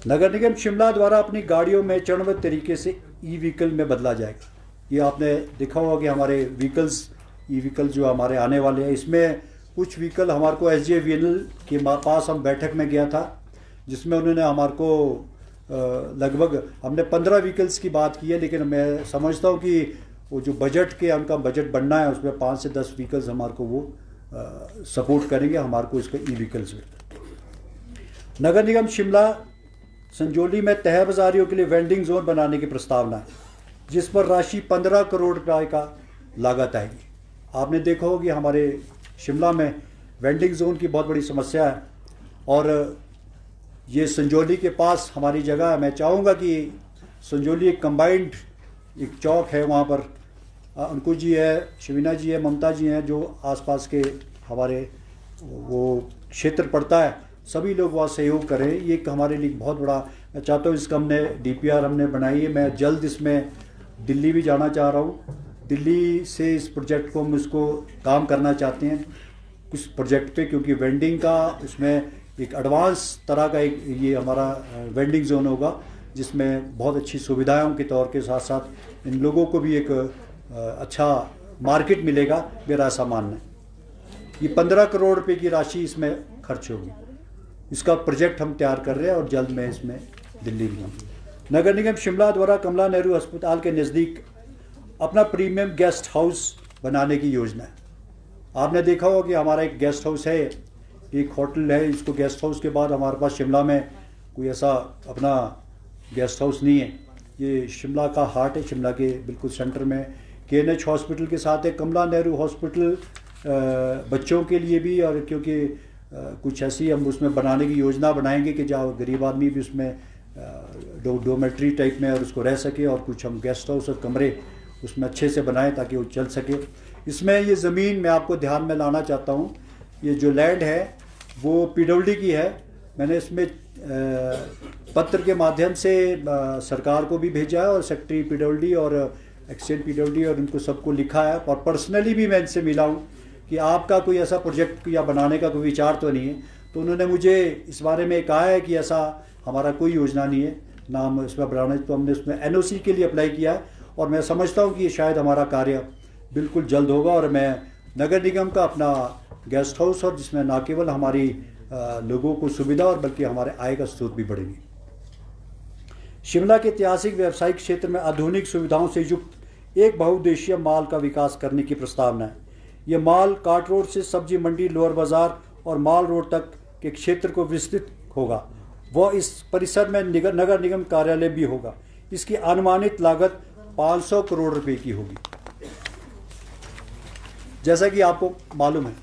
नगर निगम शिमला द्वारा अपनी गाड़ियों में चरणबद्ध तरीके से ई-व्हीकल में बदला जाएगा। ये आपने देखा होगा कि हमारे ई-व्हीकल जो हमारे आने वाले हैं, इसमें कुछ व्हीकल हमारे को SJVNL के पास हम बैठक में गया था, जिसमें उन्होंने हमारे को लगभग हमने 15 व्हीकल्स की बात की है, लेकिन मैं समझता हूँ कि वो जो बजट के उनका बजट बनना है उसमें 5 से 10 व्हीकल्स हमारे को वो सपोर्ट करेंगे हमारे को इसके ई-व्हीकल्स में। नगर निगम शिमला संजौली में तह बाजारियों के लिए वेंडिंग जोन बनाने की प्रस्तावना है, जिस पर राशि 15 करोड़ रुपये का लागत आएगी। आपने देखा होगा कि हमारे शिमला में वेंडिंग जोन की बहुत बड़ी समस्या है और ये संजौली के पास हमारी जगह है। मैं चाहूँगा कि संजौली एक कंबाइंड एक चौक है, वहाँ पर अंकुश जी है, शवीना जी है, ममता जी हैं, जो आसपास के हमारे वो क्षेत्र पड़ता है, सभी लोग वहाँ सहयोग करें। ये एक हमारे लिए बहुत बड़ा, मैं चाहता हूँ इसका हमने DPR हमने बनाई है। मैं जल्द इसमें दिल्ली भी जाना चाह रहा हूँ। दिल्ली से इस प्रोजेक्ट को हम इसको काम करना चाहते हैं कुछ प्रोजेक्ट पे, क्योंकि वेंडिंग का उसमें एक एडवांस तरह का एक ये हमारा वेंडिंग जोन होगा, जिसमें बहुत अच्छी सुविधाओं के तौर के साथ साथ इन लोगों को भी एक अच्छा मार्केट मिलेगा, मेरा ऐसा मानना है। ये 15 करोड़ रुपए की राशि इसमें खर्च होगी। इसका प्रोजेक्ट हम तैयार कर रहे हैं और जल्द में इसमें दिल्ली में। नगर निगम शिमला द्वारा कमला नेहरू अस्पताल के नज़दीक अपना प्रीमियम गेस्ट हाउस बनाने की योजना है। आपने देखा होगा कि हमारा एक गेस्ट हाउस है, एक होटल है। इसको गेस्ट हाउस के बाद हमारे पास शिमला में कोई ऐसा अपना गेस्ट हाउस नहीं है। ये शिमला का हार्ट है, शिमला के बिल्कुल सेंटर में KNH हॉस्पिटल के साथ है कमला नेहरू हॉस्पिटल बच्चों के लिए भी, और क्योंकि कुछ ऐसी हम उसमें बनाने की योजना बनाएंगे कि जहाँ गरीब आदमी भी उसमें डोमेट्री टाइप में और उसको रह सके, और कुछ हम गेस्ट हाउस और कमरे उसमें अच्छे से बनाएं ताकि वो चल सके। इसमें ये ज़मीन मैं आपको ध्यान में लाना चाहता हूँ, ये जो लैंड है वो PWD की है। मैंने इसमें पत्र के माध्यम से सरकार को भी भेजा है और सेक्रेटरी PWD और एक्सचेंज PWD और इनको सबको लिखा है, और पर्सनली भी मैं इनसे मिला हूँ कि आपका कोई ऐसा प्रोजेक्ट या बनाने का कोई विचार तो नहीं है। तो उन्होंने मुझे इस बारे में कहा है कि ऐसा हमारा कोई योजना नहीं है ना हम इसमें बनाने, तो हमने उसमें NOC के लिए अप्लाई किया है और मैं समझता हूँ कि ये शायद हमारा कार्य बिल्कुल जल्द होगा। और मैं नगर निगम का अपना गेस्ट हाउस और जिसमें ना केवल हमारी लोगों को सुविधा और बल्कि हमारे आय का स्रोत भी बढ़ेंगे। शिमला के ऐतिहासिक व्यावसायिक क्षेत्र में आधुनिक सुविधाओं से युक्त एक बहुउद्देशीय माल का विकास करने की प्रस्तावना है। यह माल कार्ट रोड से सब्जी मंडी, लोअर बाजार और माल रोड तक के क्षेत्र को विस्तृत होगा। वह इस परिसर में नगर निगम कार्यालय भी होगा। इसकी अनुमानित लागत 500 करोड़ रुपए की होगी। जैसा कि आपको मालूम है,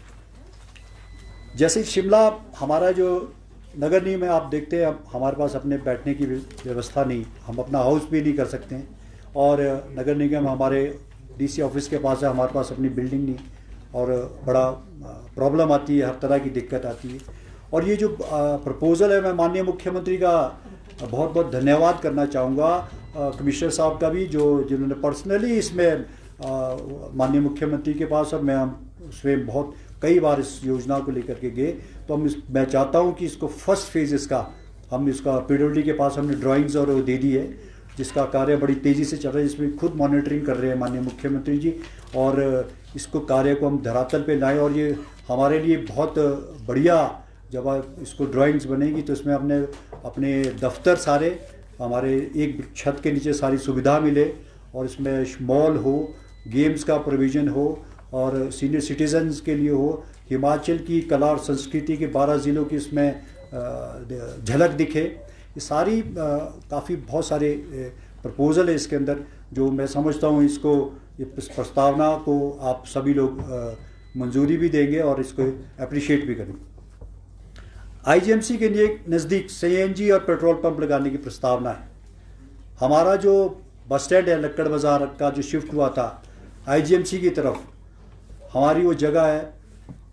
जैसे शिमला हमारा जो नगर निगम है, आप देखते हैं हमारे पास अपने बैठने की व्यवस्था नहीं, हम अपना हाउस भी नहीं कर सकते हैं, और नगर निगम हमारे डीसी ऑफिस के पास है, हमारे पास अपनी बिल्डिंग नहीं, और बड़ा प्रॉब्लम आती है, हर तरह की दिक्कत आती है। और ये जो प्रपोज़ल है, मैं माननीय मुख्यमंत्री का बहुत बहुत धन्यवाद करना चाहूँगा, कमिश्नर साहब का भी, जिन्होंने पर्सनली इसमें माननीय मुख्यमंत्री के पास, और मैं उसमें बहुत कई बार इस योजना को लेकर के गए, तो मैं चाहता हूं कि इसको फर्स्ट फेज इसका हम इसका पीडब्ल्यूडी के पास हमने ड्राइंग्स और दे दी है, जिसका कार्य बड़ी तेज़ी से चल रहा है, जिसमें खुद मॉनिटरिंग कर रहे हैं माननीय मुख्यमंत्री जी, और इसको कार्य को हम धरातल पे लाएं। और ये हमारे लिए बहुत बढ़िया, जब इसको ड्राइंग्स बनेगी तो इसमें अपने दफ्तर सारे हमारे एक छत के नीचे सारी सुविधा मिले, और इसमें मॉल हो, गेम्स का प्रोविज़न हो, और सीनियर सिटीजन्स के लिए हो, हिमाचल की कला और संस्कृति के 12 ज़िलों की इसमें झलक दिखे। ये सारी बहुत सारे प्रपोज़ल है इसके अंदर, जो मैं समझता हूँ इसको, इस प्रस्तावना को आप सभी लोग मंजूरी भी देंगे और इसको अप्रिशिएट भी करेंगे। आईजीएमसी के नज़दीक सीएनजी और पेट्रोल पंप लगाने की प्रस्तावना है। हमारा जो बस स्टैंड है लक्कड़ बाज़ार का, जो शिफ्ट हुआ था आईजीएमसी की तरफ, हमारी वो जगह है,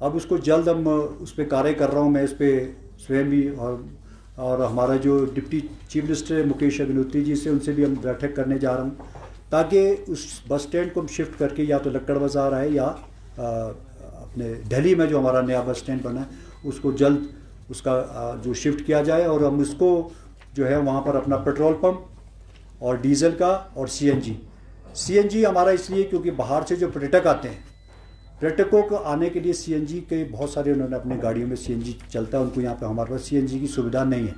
अब उसको जल्द हम उस पर कार्य कर रहा हूँ मैं, इस पर स्वयं भी, और हमारा जो deputy chief minister Mukesh Agnihotri ji से, उनसे भी हम बैठक करने जा रहा हूँ, ताकि उस बस स्टैंड को हम शिफ्ट करके या तो लक्कड़ बाज़ार आए या अपने दिल्ली में जो हमारा नया बस स्टैंड बना है उसको जल्द उसका जो शिफ्ट किया जाए, और हम उसको जो है वहाँ पर अपना पेट्रोल पंप और डीजल का और सीएनजी हमारा इसलिए क्योंकि बाहर से जो पर्यटक आते हैं, पर्यटकों को आने के लिए सीएनजी के बहुत सारे उन्होंने अपने गाड़ियों में सीएनजी चलता है, उनको यहाँ पे हमारे पास सीएनजी की सुविधा नहीं है,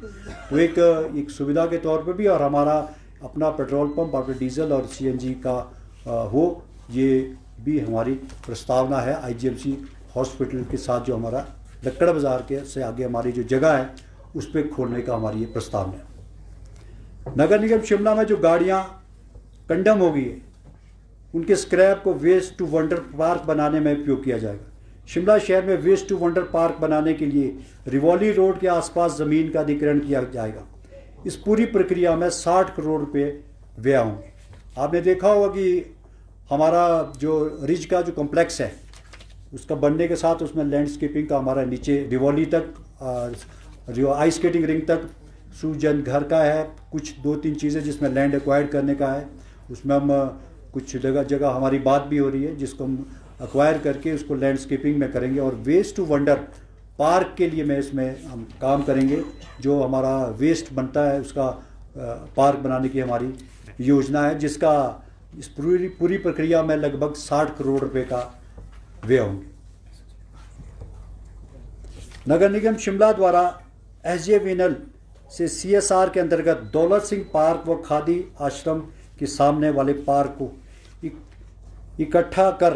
तो एक सुविधा के तौर पे भी, और हमारा अपना पेट्रोल पंप और डीजल और सीएनजी का हो, ये भी हमारी प्रस्तावना है। आईजीएमसी हॉस्पिटल के साथ जो हमारा लक्कड़ बाज़ार के से आगे हमारी जो जगह है उस पर खोलने का हमारी ये प्रस्तावना है। नगर निगम शिमला में जो गाड़ियाँ कंडम हो गई है, उनके स्क्रैप को वेस्ट टू वंडर पार्क बनाने में उपयोग किया जाएगा। शिमला शहर में वेस्ट टू वंडर पार्क बनाने के लिए रिवॉली रोड के आसपास ज़मीन का अधिग्रहण किया जाएगा। इस पूरी प्रक्रिया में 60 करोड़ रुपए व्यय होंगे। आपने देखा होगा कि हमारा जो रिज का जो कॉम्प्लेक्स है, उसका बनने के साथ उसमें लैंडस्केपिंग का हमारा नीचे रिवॉली तक, जो आइस स्केटिंग रिंग तक, सूजन घर का है, कुछ 2-3 चीज़ें जिसमें लैंड एक्वायर्ड करने का है, उसमें हम कुछ जगह हमारी बात भी हो रही है, जिसको हम एक्वायर करके उसको लैंडस्केपिंग में करेंगे। और वेस्ट टू वंडर पार्क के लिए मैं इसमें हम काम करेंगे, जो हमारा वेस्ट बनता है उसका पार्क बनाने की हमारी योजना है, जिसका इस पूरी प्रक्रिया में लगभग 60 करोड़ रुपए का व्यय होंगे। नगर निगम शिमला द्वारा SJVNL से CSR के अंतर्गत दौलत सिंह पार्क व खादी आश्रम के सामने वाले पार्क को इकट्ठा कर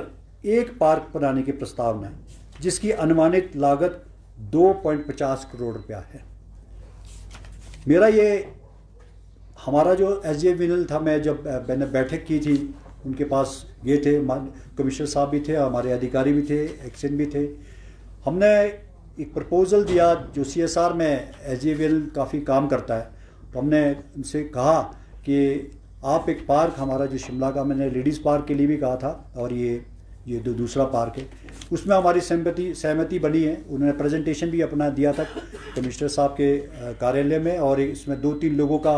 एक पार्क बनाने की प्रस्तावना है, जिसकी अनुमानित लागत 2.50 करोड़ रुपया है। मेरा ये हमारा जो SJVNL था, मैं जब मैंने बैठक की थी, उनके पास गए थे, कमिश्नर साहब भी थे, हमारे अधिकारी भी थे, एक्शन भी थे, हमने एक प्रपोज़ल दिया जो CSR में SJVNL काफ़ी काम करता है, तो हमने उनसे कहा कि आप एक पार्क हमारा जो शिमला का, मैंने लेडीज़ पार्क के लिए भी कहा था, और ये दूसरा पार्क है, उसमें हमारी सहमति बनी है। उन्होंने प्रेजेंटेशन भी अपना दिया था कमिश्नर साहब के कार्यालय में, और इसमें 2-3 लोगों का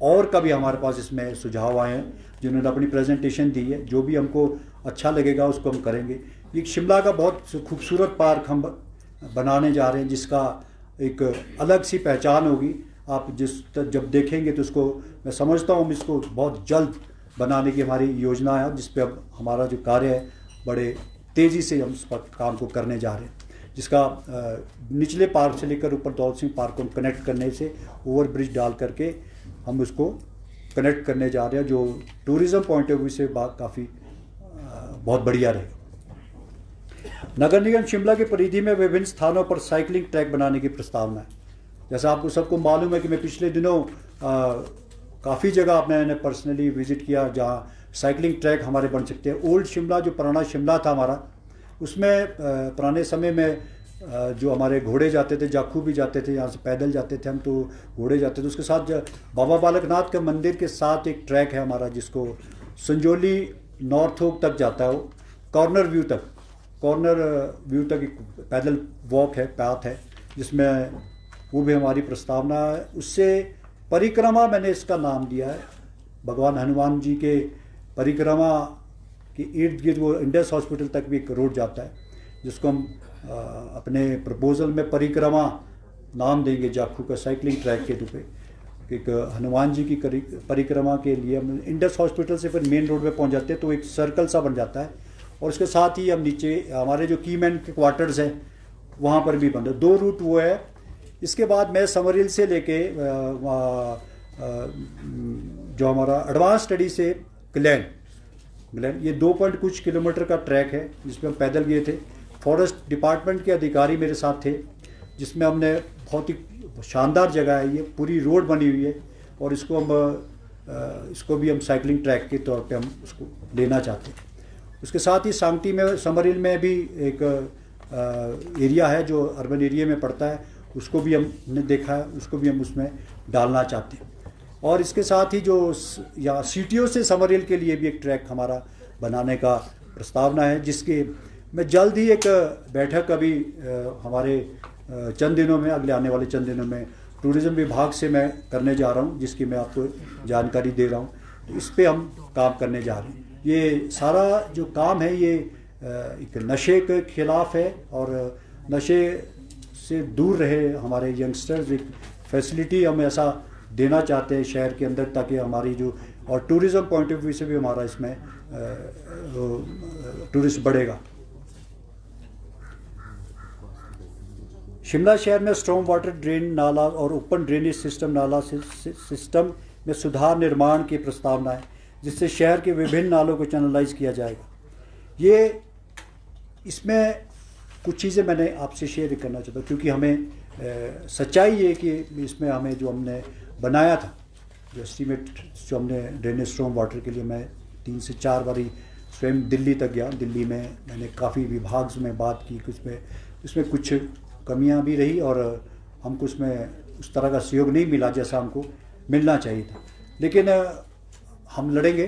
और का भी हमारे पास इसमें सुझाव आए हैं, जिन्होंने अपनी प्रेजेंटेशन दी है। जो भी हमको अच्छा लगेगा उसको हम करेंगे। एक शिमला का बहुत खूबसूरत पार्क हम बनाने जा रहे हैं, जिसका एक अलग सी पहचान होगी। आप जब देखेंगे तो उसको, मैं समझता हूँ इसको बहुत जल्द बनाने की हमारी योजना है, जिस पे अब हमारा जो कार्य है बड़े तेज़ी से हम इस पर काम को करने जा रहे हैं, जिसका निचले पार्क से लेकर ऊपर दौलत सिंह पार्क को कनेक्ट करने से ओवर ब्रिज डाल करके हम उसको कनेक्ट करने जा रहे हैं, जो टूरिज़्म पॉइंट ऑफ व्यू से बात काफ़ी बहुत बढ़िया रहेगा। नगर निगम शिमला की परिधि में विभिन्न स्थानों पर साइकिलिंग ट्रैक बनाने की प्रस्तावना है। जैसा आपको सबको मालूम है कि मैं पिछले दिनों काफ़ी जगह मैंने पर्सनली विजिट किया जहाँ साइकिलिंग ट्रैक हमारे बन सकते हैं। ओल्ड शिमला जो पुराना शिमला था हमारा, उसमें पुराने समय में जो हमारे घोड़े जाते थे, जाखू भी जाते थे, यहाँ से पैदल जाते थे हम, तो घोड़े जाते थे। उसके साथ बाबा बालकनाथ के मंदिर के साथ एक ट्रैक है हमारा जिसको संजोली नॉर्थ होक तक जाता है, वो कॉर्नर व्यू तक एक पैदल वॉक है, पाथ है, जिसमें वो भी हमारी प्रस्तावना है। उससे परिक्रमा मैंने इसका नाम दिया है, भगवान हनुमान जी के परिक्रमा के इर्द गिर्द वो इंडस हॉस्पिटल तक भी एक रोड जाता है, जिसको हम अपने प्रपोजल में परिक्रमा नाम देंगे, जाखू का साइकिलिंग ट्रैक के रूप में। एक हनुमान जी की परिक्रमा के लिए हम इंडस हॉस्पिटल से फिर मेन रोड पे पहुंच जाते हैं, तो एक सर्कल सा बन जाता है। और उसके साथ ही हम नीचे हमारे जो कीमैन के क्वार्टर्स हैं वहाँ पर भी बन, 2 रूट वो है। इसके बाद मैं समरहिल से लेके जो हमारा एडवांस स्टडी से ग्लैन, ये 2 पॉइंट कुछ किलोमीटर का ट्रैक है जिसमें हम पैदल गए थे। फॉरेस्ट डिपार्टमेंट के अधिकारी मेरे साथ थे, जिसमें हमने बहुत ही शानदार जगह है, ये पूरी रोड बनी हुई है और इसको भी हम साइकिलिंग ट्रैक के तौर पे हम उसको लेना चाहते हैं। उसके साथ ही सांगटी में समरहिल में भी एक एरिया है जो अर्बन एरिया में पड़ता है, उसको भी हमने देखा है, उसको भी हम उसमें डालना चाहते हैं। और इसके साथ ही जो यहाँ सीटीओ से समरहिल के लिए भी एक ट्रैक हमारा बनाने का प्रस्तावना है, जिसके मैं जल्द ही एक बैठक अभी हमारे चंद दिनों में, अगले आने वाले चंद दिनों में टूरिज़्म विभाग से मैं करने जा रहा हूँ, जिसकी मैं आपको जानकारी दे रहा हूँ। तो इस पे हम काम करने जा रहे हैं। ये सारा जो काम है ये एक नशे के खिलाफ है और नशे से दूर रहे हमारे यंगस्टर्स, एक फैसिलिटी हम ऐसा देना चाहते हैं शहर के अंदर, ताकि हमारी जो और टूरिज़्म पॉइंट ऑफ व्यू से भी हमारा इसमें टूरिस्ट बढ़ेगा। शिमला शहर में स्ट्रॉन्ग वाटर ड्रेन नाला और ओपन ड्रेनेज सिस्टम नाला सिस्टम में सुधार निर्माण की प्रस्तावना है, जिससे शहर के विभिन्न नालों को चैनलाइज किया जाएगा। ये इसमें कुछ चीज़ें मैंने आपसे शेयर करना चाहता हूँ, क्योंकि हमें सच्चाई ये कि इसमें हमें जो हमने बनाया था, जो एस्टीमेट जो हमने ड्रेनेज स्ट्रॉन्ग वाटर के लिए, मैं 3 से 4 बारी स्वयं दिल्ली तक गया। दिल्ली में मैंने काफ़ी विभाग में बात की, इसमें कुछ कमियां भी रही और हमको उसमें उस तरह का सहयोग नहीं मिला जैसा हमको मिलना चाहिए था। लेकिन हम लड़ेंगे,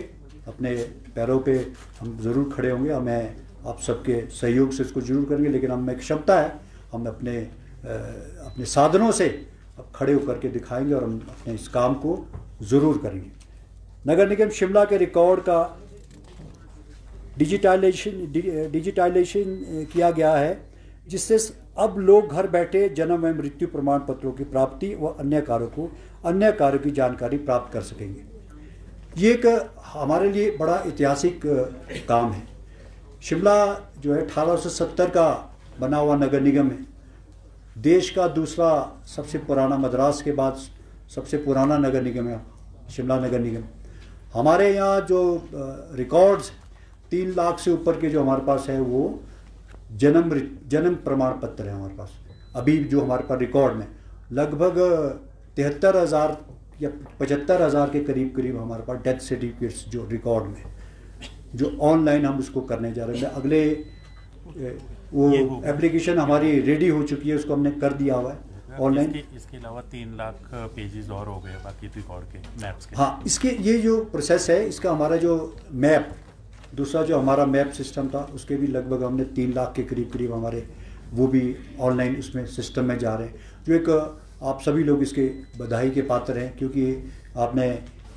अपने पैरों पे हम ज़रूर खड़े होंगे। हमें आप सबके सहयोग से इसको जरूर करेंगे, लेकिन हमें क्षमता है, हम अपने साधनों से अब खड़े होकर के दिखाएंगे और हम अपने इस काम को ज़रूर करेंगे। नगर निगम शिमला के रिकॉर्ड का डिजिटाइजेशन किया गया है, जिससे अब लोग घर बैठे जन्म एवं मृत्यु प्रमाण पत्रों की प्राप्ति व अन्य कार्यों की जानकारी प्राप्त कर सकेंगे। ये एक हमारे लिए बड़ा ऐतिहासिक काम है। शिमला जो है 1870 का बना हुआ नगर निगम है। देश का दूसरा सबसे पुराना, मद्रास के बाद सबसे पुराना नगर निगम है शिमला नगर निगम। हमारे यहाँ जो रिकॉर्ड्स 3 लाख से ऊपर के जो हमारे पास है, वो जन्म प्रमाण पत्र है हमारे पास। अभी जो हमारे पास रिकॉर्ड में लगभग 73,000 या 75,000 के करीब हमारे पास डेथ सर्टिफिकेट्स जो रिकॉर्ड में, जो ऑनलाइन हम उसको करने जा रहे हैं। अगले वो एप्लीकेशन हमारी रेडी हो चुकी है, उसको हमने कर दिया हुआ है ऑनलाइन। इसके अलावा 3 लाख पेजेस और हो गए बाकी रिकॉर्ड के मैप्स के। हाँ, इसके ये जो प्रोसेस है, इसका हमारा जो मैप, दूसरा जो हमारा मैप सिस्टम था, उसके भी लगभग हमने 3 लाख के करीब हमारे वो भी ऑनलाइन उसमें सिस्टम में जा रहे हैं। जो एक आप सभी लोग इसके बधाई के पात्र हैं, क्योंकि आपने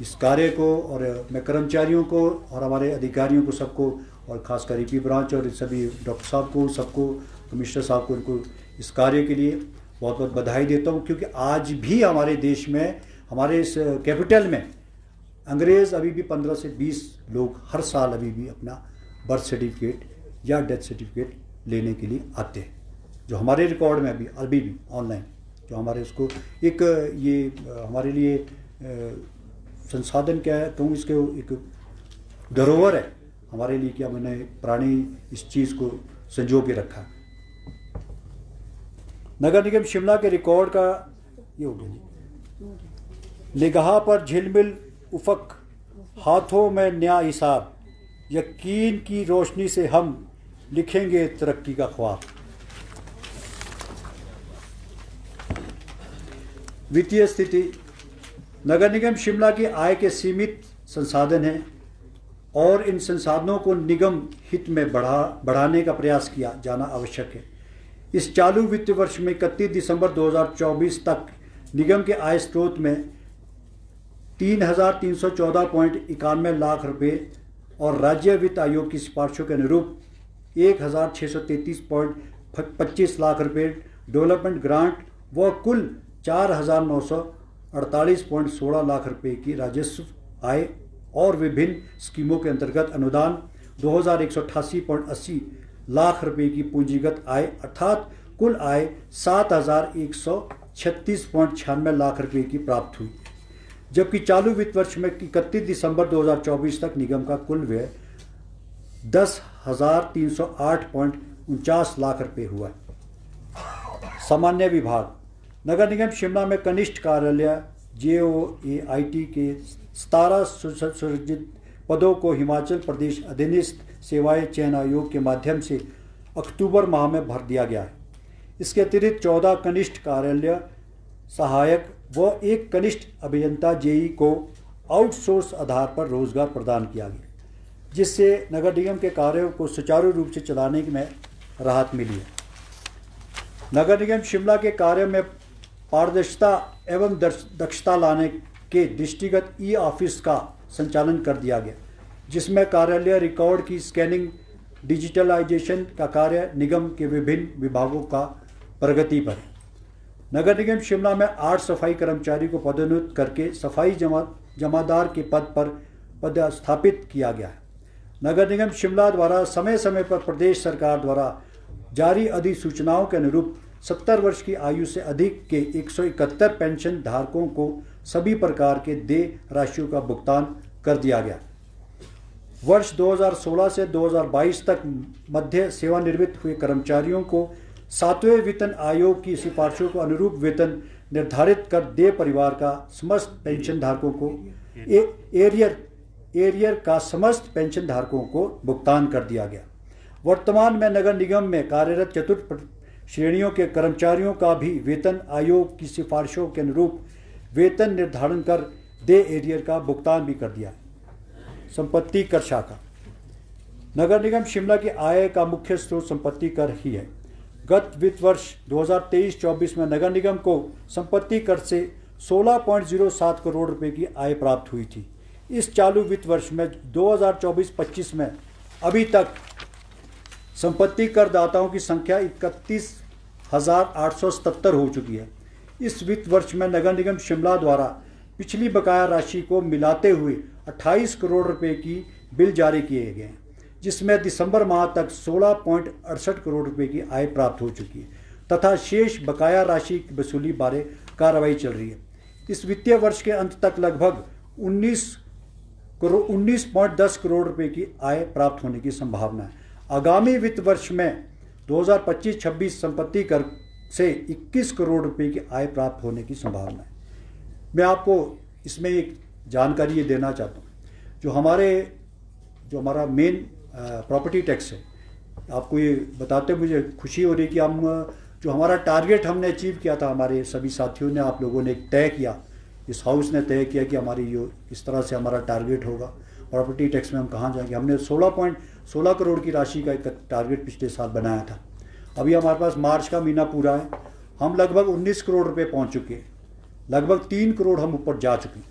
इस कार्य को, और मैं कर्मचारियों को और हमारे अधिकारियों को सबको, और खासकर ईपी ब्रांच और सभी डॉक्टर साहब को, सबको, कमिश्नर साहब को, उनको इस कार्य के लिए बहुत बहुत बधाई देता हूँ। क्योंकि आज भी हमारे देश में, हमारे इस कैपिटल में, अंग्रेज़ अभी भी 15 से 20 लोग हर साल अभी भी अपना बर्थ सर्टिफिकेट या डेथ सर्टिफिकेट लेने के लिए आते हैं। जो हमारे रिकॉर्ड में अभी भी ऑनलाइन जो हमारे उसको एक ये हमारे लिए संसाधन क्या है कहूँ, इसके एक धरोहर है हमारे लिए कि हमने पुरानी इस चीज़ को संजो के रखा। नगर निगम शिमला के रिकॉर्ड का ये हो गया, निगाह पर झिलमिल उफक, हाथों में नया हिसाब, यकीन की रोशनी से हम लिखेंगे तरक्की का ख्वाब। वित्तीय स्थिति, नगर निगम शिमला की आय के सीमित संसाधन हैं और इन संसाधनों को निगम हित में बढ़ाने का प्रयास किया जाना आवश्यक है। इस चालू वित्त वर्ष में 31 दिसंबर 2024 तक निगम के आय स्रोत में 3,314.91 लाख रुपए और राज्य वित्त आयोग की सिफारिशों के अनुरूप 1,633.25 लाख रुपए डेवलपमेंट ग्रांट व कुल 4,948.16 लाख रुपए की राजस्व आय और विभिन्न स्कीमों के अंतर्गत अनुदान 2,188.80 लाख रुपए की पूंजीगत आय अर्थात कुल आय 7,136.96 लाख रुपए की प्राप्त हुई, जबकि चालू वित्त वर्ष में 31 दिसंबर 2024 तक निगम का कुल व्यय 10,308.49 लाख रुपए हुआ। सामान्य विभाग, नगर निगम शिमला में कनिष्ठ कार्यालय JOAIT के 17 सुसज्जित पदों को हिमाचल प्रदेश अधीनस्थ सेवाएं चयन आयोग के माध्यम से अक्टूबर माह में भर दिया गया है। इसके अतिरिक्त 14 कनिष्ठ कार्यालय सहायक व एक कनिष्ठ अभियंता JE को आउटसोर्स आधार पर रोजगार प्रदान किया गया, जिससे नगर निगम के कार्यों को सुचारू रूप से चलाने में राहत मिली है। नगर निगम शिमला के कार्यों में पारदर्शिता एवं दक्षता लाने के दृष्टिगत ऑफिस का संचालन कर दिया गया, जिसमें कार्यालय रिकॉर्ड की स्कैनिंग, डिजिटलाइजेशन का कार्य निगम के विभिन्न विभागों का प्रगति पर है। नगर निगम शिमला में 8 सफाई कर्मचारी को पदोन्नत करके सफाई जमादार के पद पर पदस्थापित किया गया है। नगर निगम शिमला द्वारा समय समय पर प्रदेश सरकार द्वारा जारी अधिसूचनाओं के अनुरूप 70 वर्ष की आयु से अधिक के 171 पेंशन धारकों को सभी प्रकार के देय राशियों का भुगतान कर दिया गया। वर्ष 2016 से 2022 तक मध्य सेवानिवृत्त हुए कर्मचारियों को 7वें वेतन आयोग की सिफारिशों को अनुरूप वेतन निर्धारित कर देय परिवार का समस्त पेंशन धारकों को एरियर का समस्त पेंशन धारकों को भुगतान कर दिया गया। वर्तमान में नगर निगम में कार्यरत चतुर्थ श्रेणियों के कर्मचारियों का भी वेतन आयोग की सिफारिशों के अनुरूप वेतन निर्धारण कर देय एरियर का भुगतान भी कर दिया। संपत्ति कर शाखा, नगर निगम शिमला की आय का मुख्य स्रोत संपत्ति कर ही है। गत वित्त वर्ष 2023-24 में नगर निगम को संपत्ति कर से 16.07 करोड़ रुपए की आय प्राप्त हुई थी। इस चालू वित्त वर्ष में 2024-25 में अभी तक संपत्ति करदाताओं की संख्या 31,877 हो चुकी है। इस वित्त वर्ष में नगर निगम शिमला द्वारा पिछली बकाया राशि को मिलाते हुए 28 करोड़ रुपए की बिल जारी किए गए हैं, जिसमें दिसंबर माह तक 16.68 करोड़ रुपए की आय प्राप्त हो चुकी है तथा शेष बकाया राशि की वसूली बारे कार्रवाई चल रही है। इस वित्तीय वर्ष के अंत तक लगभग 19.10 करोड़ रुपए की आय प्राप्त होने की संभावना है। आगामी वित्त वर्ष में 2025-26 संपत्ति कर से 21 करोड़ रुपए की आय प्राप्त होने की संभावना है। मैं आपको इसमें एक जानकारी ये देना चाहता हूँ, जो हमारा मेन प्रॉपर्टी टैक्स है, आपको ये बताते मुझे खुशी हो रही कि हम जो हमारा टारगेट हमने अचीव किया था, हमारे सभी साथियों ने, आप लोगों ने तय किया, इस हाउस ने तय किया कि हमारी जो इस तरह से हमारा टारगेट होगा प्रॉपर्टी टैक्स में हम कहाँ जाएंगे। हमने 16.16 करोड़ की राशि का एक टारगेट पिछले साल बनाया था। अभी हमारे पास मार्च का महीना पूरा है, हम लगभग 19 करोड़ रुपए पहुँच चुके हैं, लगभग 3 करोड़ हम ऊपर जा चुके हैं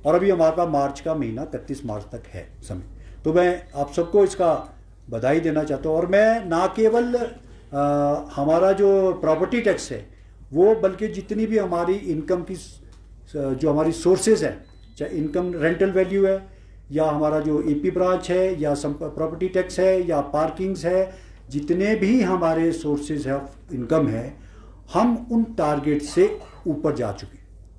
और अभी हमारे पास मार्च का महीना 31 मार्च तक है समय। तो मैं आप सबको इसका बधाई देना चाहता हूँ। और मैं ना केवल हमारा जो प्रॉपर्टी टैक्स है वो, बल्कि जितनी भी हमारी इनकम की जो हमारी सोर्सेज हैं, चाहे इनकम रेंटल वैल्यू है या हमारा जो AP ब्रांच है या प्रॉपर्टी टैक्स है या पार्किंग्स है जितने भी हमारे सोर्सेज ऑफ इनकम है, हम उन टारगेट से ऊपर जा चुके,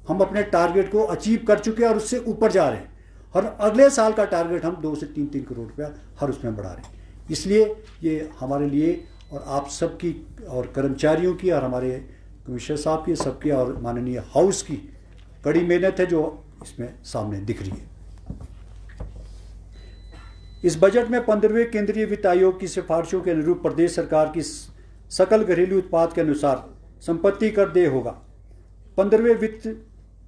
हम अपने टारगेट को अचीव कर चुके हैं और उससे ऊपर जा रहे हैं। और अगले साल का टारगेट हम 2 से 3 करोड़ रुपया हर उसमें बढ़ा रहे हैं। इसलिए ये हमारे लिए और आप सबकी और कर्मचारियों की और हमारे कमिश्नर साहब की, सबकी और माननीय हाउस की कड़ी मेहनत है जो इसमें सामने दिख रही है। इस बजट में 15वें केंद्रीय वित्त आयोग की सिफारिशों के अनुरूप प्रदेश सरकार की सकल घरेलू उत्पाद के अनुसार संपत्ति कर देय होगा। 15वें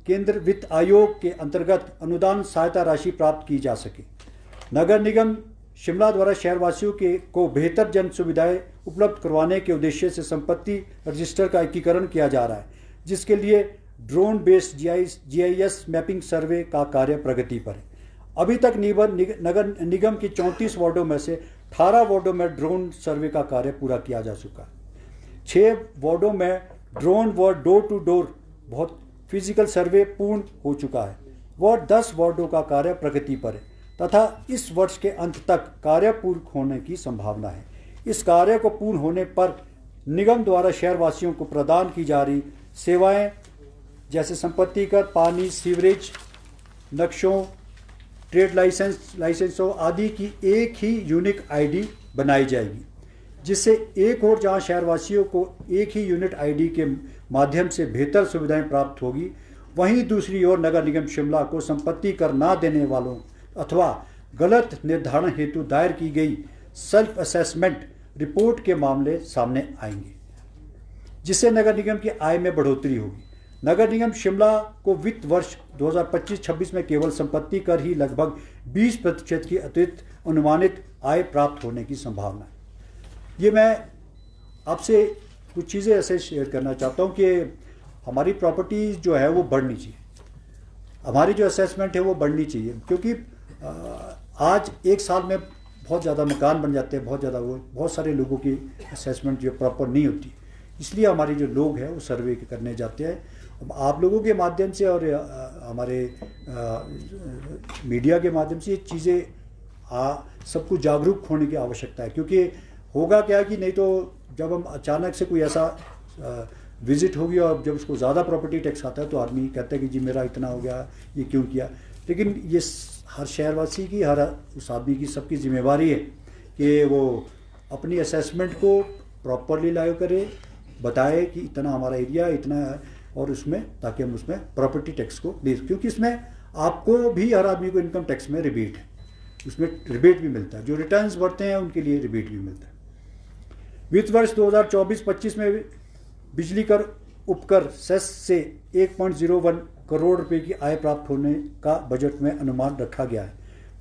केंद्र वित्त आयोग के अंतर्गत अनुदान सहायता राशि प्राप्त की जा सके। नगर निगम शिमला द्वारा शहरवासियों को बेहतर जन सुविधाएं उपलब्ध करवाने के उद्देश्य से संपत्ति रजिस्टर का एकीकरण किया जा रहा है, जिसके लिए ड्रोन बेस्ड जीआईएस मैपिंग सर्वे का कार्य प्रगति पर है। अभी तक नगर निगम की 34 वार्डों में से 18 वार्डों में ड्रोन सर्वे का कार्य पूरा किया जा चुका है। 6 वार्डों में ड्रोन व डोर टू डोर बहुत फिजिकल सर्वे पूर्ण हो चुका है व 10 वार्डों का कार्य प्रगति पर है तथा इस वर्ष के अंत तक कार्य पूर्ण होने की संभावना है। इस कार्य को पूर्ण होने पर निगम द्वारा शहरवासियों को प्रदान की जा रही सेवाएं जैसे संपत्ति कर, पानी, सीवरेज, नक्शों, ट्रेड लाइसेंसों आदि की एक ही यूनिक आईडी बनाई जाएगी, जिससे एक और जहां शहरवासियों को एक ही यूनिट आईडी के माध्यम से बेहतर सुविधाएं प्राप्त होगी, वहीं दूसरी ओर नगर निगम शिमला को संपत्ति कर ना देने वालों अथवा गलत निर्धारण हेतु दायर की गई सेल्फ असेसमेंट रिपोर्ट के मामले सामने आएंगे, जिससे नगर निगम की आय में बढ़ोतरी होगी। नगर निगम शिमला को वित्त वर्ष 2025-26 में केवल संपत्ति कर ही लगभग 20% की अतिरिक्त अनुमानित आय प्राप्त होने की संभावना है। ये मैं आपसे कुछ चीज़ें ऐसे शेयर करना चाहता हूँ कि हमारी प्रॉपर्टी जो है वो बढ़नी चाहिए, हमारी जो असेसमेंट है वो बढ़नी चाहिए, क्योंकि आज एक साल में बहुत ज़्यादा मकान बन जाते हैं, बहुत सारे लोगों की असेसमेंट जो प्रॉपर नहीं होती, इसलिए हमारे जो लोग हैं वो सर्वे करने जाते हैं। आप लोगों के माध्यम से और हमारे मीडिया के माध्यम से ये चीज़ें सबको जागरूक होने की आवश्यकता है, क्योंकि होगा क्या कि नहीं तो जब हम अचानक से कोई ऐसा विजिट होगी और जब उसको ज़्यादा प्रॉपर्टी टैक्स आता है तो आदमी कहता है कि जी मेरा इतना हो गया, ये क्यों किया। लेकिन ये हर शहरवासी की, हर उस आदमी की, सबकी जिम्मेवारी है कि वो अपनी असेसमेंट को प्रॉपरली लागू करे, बताए कि इतना हमारा एरिया इतना है, और उसमें ताकि हम उसमें प्रॉपर्टी टैक्स को दे, क्योंकि इसमें आपको भी, हर आदमी को इनकम टैक्स में रिबेट है, उसमें रिबेट भी मिलता है, जो रिटर्न्स बढ़ते हैं उनके लिए रिबेट भी मिलता है। वित्त वर्ष 2024-25 में बिजली कर उपकर सेस से 1.01 करोड़ रुपए की आय प्राप्त होने का बजट में अनुमान रखा गया है,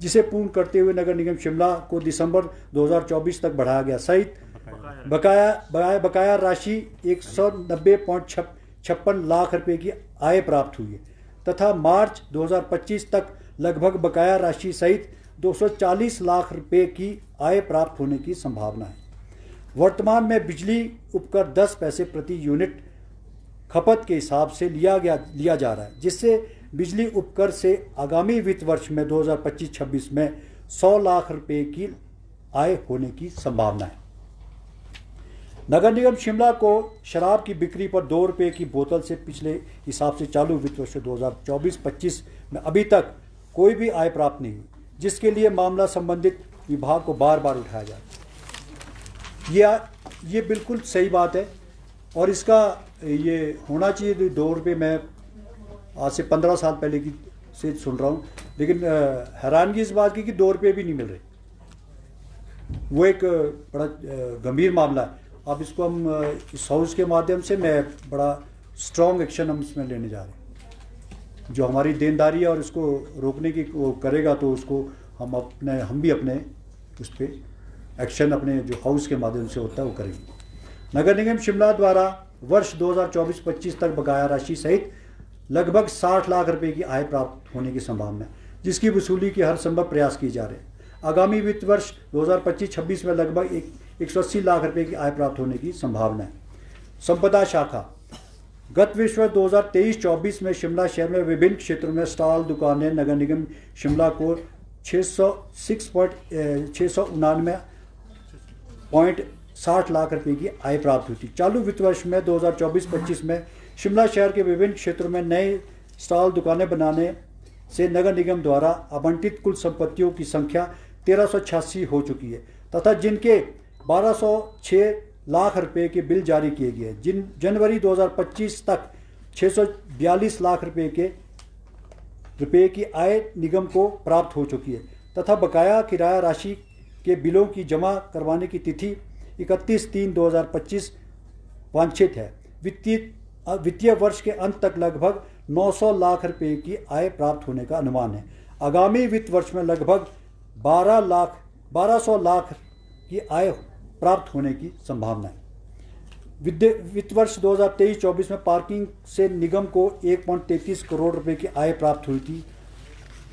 जिसे पूर्ण करते हुए नगर निगम शिमला को दिसंबर 2024 तक बढ़ाया गया सहित बकाया राशि 190.56 लाख रुपए की आय प्राप्त हुई है तथा मार्च 2025 तक लगभग बकाया राशि सहित 240 लाख रुपए की आय प्राप्त होने की संभावना है। वर्तमान में बिजली उपकर 10 पैसे प्रति यूनिट खपत के हिसाब से लिया जा रहा है, जिससे बिजली उपकर से आगामी वित्त वर्ष में 2025-26 में 100 लाख रुपए की आय होने की संभावना है। नगर निगम शिमला को शराब की बिक्री पर 2 रुपये की बोतल से पिछले हिसाब से चालू वित्त वर्ष 2024-25 में अभी तक कोई भी आय प्राप्त नहीं हुई, जिसके लिए मामला संबंधित विभाग को बार बार उठाया जा रहा है। ये बिल्कुल सही बात है और इसका ये होना चाहिए। 2 रुपये मैं आज से 15 साल पहले की से सुन रहा हूँ, लेकिन हैरानगी इस बात की कि 2 रुपये भी नहीं मिल रहे। वो एक बड़ा गंभीर मामला है। अब इसको हम इस हाउस के माध्यम से मैं बड़ा स्ट्रॉन्ग एक्शन हम इसमें लेने जा रहे हैं। जो हमारी देनदारी है और इसको रोकने की वो करेगा तो उसको हम भी अपने उस पर एक्शन अपने जो हाउस के माध्यम से होता है वो करेंगे। नगर निगम शिमला द्वारा वर्ष 2024-25 तक बकाया राशि सहित लगभग 60 लाख रुपए की आय प्राप्त होने की संभावना है, जिसकी वसूली के हर संभव प्रयास किए जा रहे हैं। आगामी वित्त वर्ष 2025-26 में लगभग 180 लाख रुपए की आय प्राप्त होने की संभावना है। संपदा शाखा गत वित्त वर्ष 2023-24 में शिमला शहर में विभिन्न क्षेत्रों में स्टॉल दुकानें नगर निगम शिमला को 699.7 60 लाख रुपए की आय प्राप्त हुई थी। चालू वित्त वर्ष में 2024-25 में शिमला शहर के विभिन्न क्षेत्रों में नए स्टॉल दुकानें बनाने से नगर निगम द्वारा आवंटित कुल संपत्तियों की संख्या 1386 हो चुकी है तथा जिनके 1206 लाख रुपए के बिल जारी किए गए। जनवरी 2025 तक 642 लाख रुपए की आय निगम को प्राप्त हो चुकी है तथा बकाया किराया राशि के बिलों की जमा करवाने की तिथि 31/3/2025 वांछित है। वित्तीय वर्ष के अंत तक लगभग 900 लाख रुपए की आय प्राप्त होने का अनुमान है। आगामी वित्त वर्ष में लगभग 1200 लाख की आय प्राप्त होने की संभावना है। वित्त वर्ष 2023-24 में पार्किंग से निगम को 1.33 करोड़ रुपए की आय प्राप्त हुई थी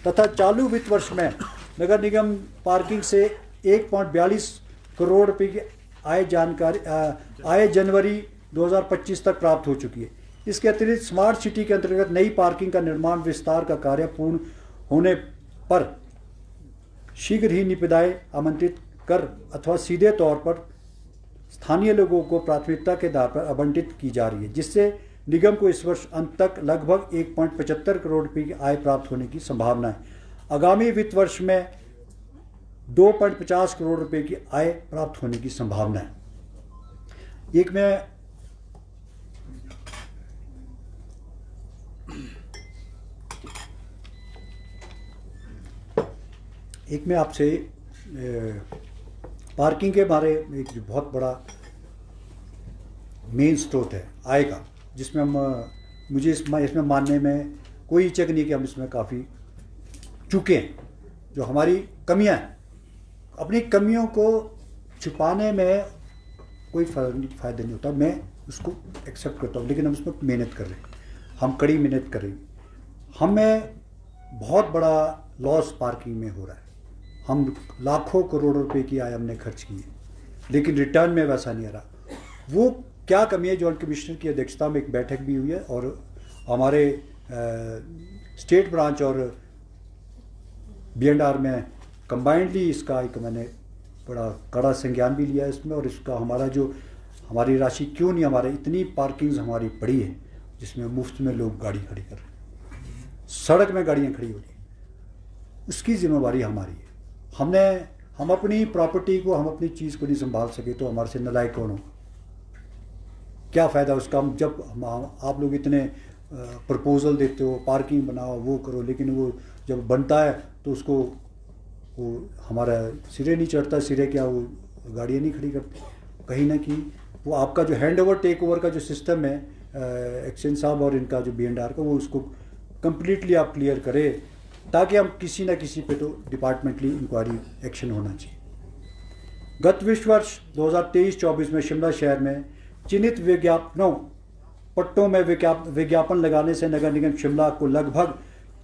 तथा चालू वित्त वर्ष में नगर निगम पार्किंग से 1.42 करोड़ रुपए की आय जनवरी 2025 तक प्राप्त हो चुकी है। इसके अतिरिक्त स्मार्ट सिटी के अंतर्गत नई पार्किंग का निर्माण विस्तार का कार्य पूर्ण होने पर शीघ्र ही निविदाएं आमंत्रित कर अथवा सीधे तौर पर स्थानीय लोगों को प्राथमिकता के आधार पर आवंटित की जा रही है, जिससे निगम को इस वर्ष अंत तक लगभग 1.75 करोड़ रुपए की आय प्राप्त होने की संभावना है। आगामी वित्त वर्ष में 2.50 करोड़ रुपए की आय प्राप्त होने की संभावना है। एक मैं आपसे पार्किंग के बारे में एक बहुत बड़ा मेन स्रोत है आय का, जिसमें मुझे इसमें मानने में कोई हिचक नहीं कि हम इसमें काफ़ी चूके हैं। जो हमारी कमियां हैं, अपनी कमियों को छुपाने में कोई फ़ायदा नहीं होता, मैं उसको एक्सेप्ट करता हूँ, लेकिन हम उसमें मेहनत कर रहे हैं, हम कड़ी मेहनत कर रहे हैं। हमें बहुत बड़ा लॉस पार्किंग में हो रहा है। हम लाखों करोड़ों रुपए की आय हमने खर्च की है, लेकिन रिटर्न में वैसा नहीं आ रहा। वो क्या कमी है? जॉइंट कमिश्नर की अध्यक्षता में एक बैठक भी हुई है और हमारे स्टेट ब्रांच और B&R में कंबाइंडली इसका एक मैंने बड़ा कड़ा संज्ञान भी लिया है इसमें, और इसका हमारी राशि क्यों नहीं, हमारे इतनी पार्किंग्स हमारी पड़ी है जिसमें मुफ्त में लोग गाड़ी खड़ी कर रहे हैं, सड़क में गाड़ियाँ खड़ी हो रही हैं, उसकी जिम्मेवारी हमारी है। हम अपनी प्रॉपर्टी को, हम अपनी चीज़ को नहीं संभाल सके तो हमारे से नालायक कौन हो? क्या फ़ायदा उसका? हम जब आप लोग इतने प्रपोजल देते हो, पार्किंग बनाओ, वो करो, लेकिन वो जब बनता है तो उसको वो हमारा सिरे नहीं चढ़ता। सिरे क्या, वो गाड़ियाँ नहीं खड़ी करती। कहीं ना कहीं वो आपका जो हैंड ओवर टेक ओवर का जो सिस्टम है एक्सचेंज साहब और इनका जो B&R का, वो उसको कम्प्लीटली आप क्लियर करें, ताकि हम किसी न किसी पे तो डिपार्टमेंटली इंक्वायरी एक्शन होना चाहिए। गत वित्त वर्ष 2023-24 में शिमला शहर में चिन्हित पट्टों में विज्ञापन लगाने से नगर निगम शिमला को लगभग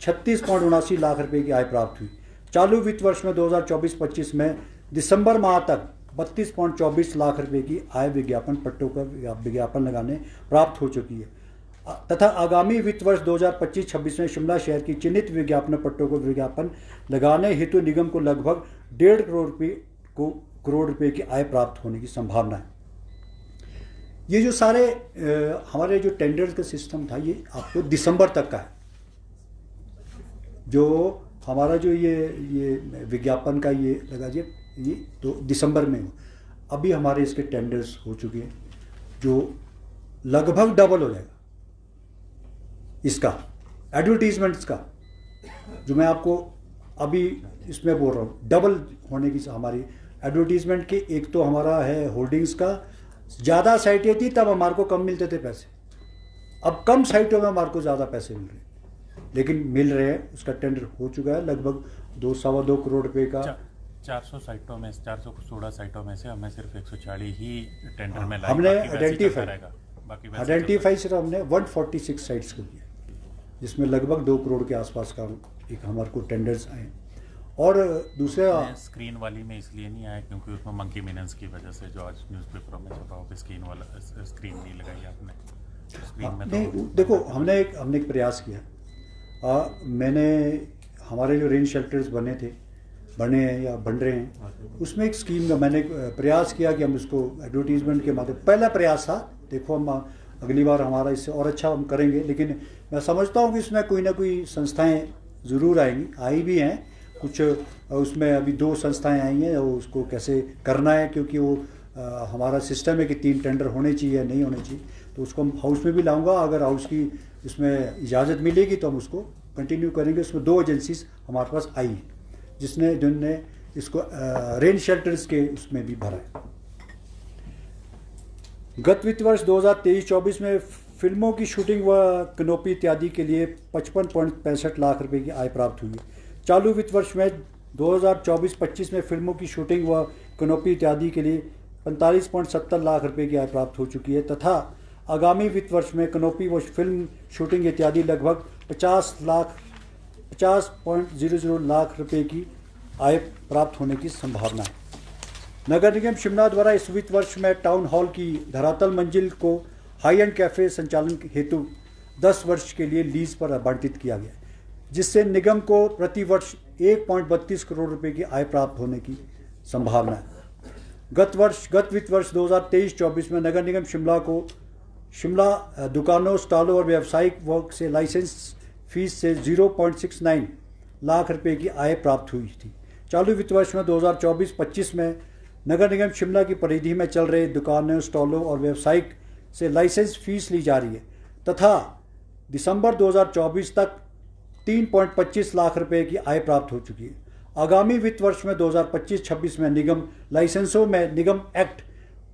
36.79 लाख रुपए की आय प्राप्त हुई। चालू वित्त वर्ष में 2024-25 में दिसंबर माह तक 32.24 लाख रुपए की आय विज्ञापन पट्टों का विज्ञापन लगाने प्राप्त हो चुकी है तथा आगामी वित्त वर्ष 2025-26 में शिमला शहर की चिन्हित विज्ञापन पट्टों को विज्ञापन लगाने हेतु निगम को लगभग 1.5 करोड़ रुपए की आय प्राप्त होने की संभावना है। ये जो सारे हमारे जो टेंडर्स का सिस्टम था, ये आपको दिसंबर तक का है। जो हमारा जो ये विज्ञापन का ये लगा ये तो दिसंबर में हो। अभी हमारे इसके टेंडर्स हो चुके हैं जो लगभग डबल हो जाएगा इसका एडवर्टीजमेंट्स का, जो मैं आपको अभी इसमें बोल रहा हूँ, डबल होने की हमारी एडवर्टीजमेंट के। एक तो हमारा है होर्डिंग्स का, ज़्यादा साइटें थी तब हमारे को कम मिलते थे पैसे, अब कम साइटों में हमारे को ज़्यादा पैसे मिल रहे हैं, लेकिन मिल रहे हैं। उसका टेंडर हो चुका है लगभग 2-2.25 करोड़ रुपए का। 400 साइटों में 416 साइटों में से हमें सिर्फ 140 ही टेंडर में हमने आइडेंटिफाई सिर्फ हमने 146 साइट्स को किया, जिसमें लगभग 2 करोड़ के आसपास का एक हमारे को टेंडर्स आए। और दूसरा स्क्रीन वाली में इसलिए नहीं आया क्योंकि उसमें मंकी मिनन्स की वजह से, जो आज न्यूज़पेपरों में छपा हो कि स्क्रीन नहीं लगाई आपने स्क्रीन में। नहीं, देखो हमने एक प्रयास किया। मैंने हमारे जो रेन शेल्टर्स बने थे बने हैं या बन रहे हैं, उसमें एक स्कीम का मैंने प्रयास किया कि हम उसको एडवर्टीजमेंट के माध्यम, पहला प्रयास था, देखो हम अगली बार हमारा इससे और अच्छा हम करेंगे, लेकिन मैं समझता हूँ कि इसमें कोई ना कोई संस्थाएं ज़रूर आएंगी, आई भी हैं कुछ, उसमें अभी 2 संस्थाएं आई हैं, वो उसको कैसे करना है, क्योंकि वो हमारा सिस्टम है कि 3 टेंडर होने चाहिए या नहीं होने चाहिए, तो उसको हम हाउस में भी लाऊंगा, अगर हाउस की इसमें इजाज़त मिलेगी तो हम उसको कंटिन्यू करेंगे। उसमें 2 एजेंसीज हमारे पास आई हैं जिनने इसको रेन शेल्टर्स के उसमें भी भरा है। गत वित्त वर्ष 2023-24 में फिल्मों की शूटिंग व कनोपी इत्यादि के लिए 55.65 लाख रुपए की आय प्राप्त हुई है। चालू वित्त वर्ष में 2024-25 में फिल्मों की शूटिंग व कनोपी इत्यादि के लिए 45.70 लाख रुपए की आय प्राप्त हो चुकी है, तथा आगामी वित्त वर्ष में कनोपी व फिल्म शूटिंग इत्यादि लगभग 50.00 लाख रुपए की आय प्राप्त होने की संभावना है। नगर निगम शिमला द्वारा इस वित्त वर्ष में टाउन हॉल की धरातल मंजिल को हाई एंड कैफे संचालन हेतु 10 वर्ष के लिए लीज पर आवंटित किया गया, जिससे निगम को प्रति वर्ष 1.32 करोड़ रुपए की आय प्राप्त होने की संभावना है। गत वित्त वर्ष 2023-24 में नगर निगम शिमला को शिमला दुकानों, स्टॉलों और व्यावसायिक वर्ग से लाइसेंस फीस से 0.69 लाख रुपए की आय प्राप्त हुई थी। चालू वित्त वर्ष में 2024-25 में नगर निगम शिमला की परिधि में चल रहे दुकानों, स्टॉलों और व्यावसायिक से लाइसेंस फीस ली जा रही है, तथा दिसंबर 2024 तक 3.25 लाख रुपए की आय प्राप्त हो चुकी है। आगामी वित्त वर्ष में 2025-26 में निगम लाइसेंसों में निगम एक्ट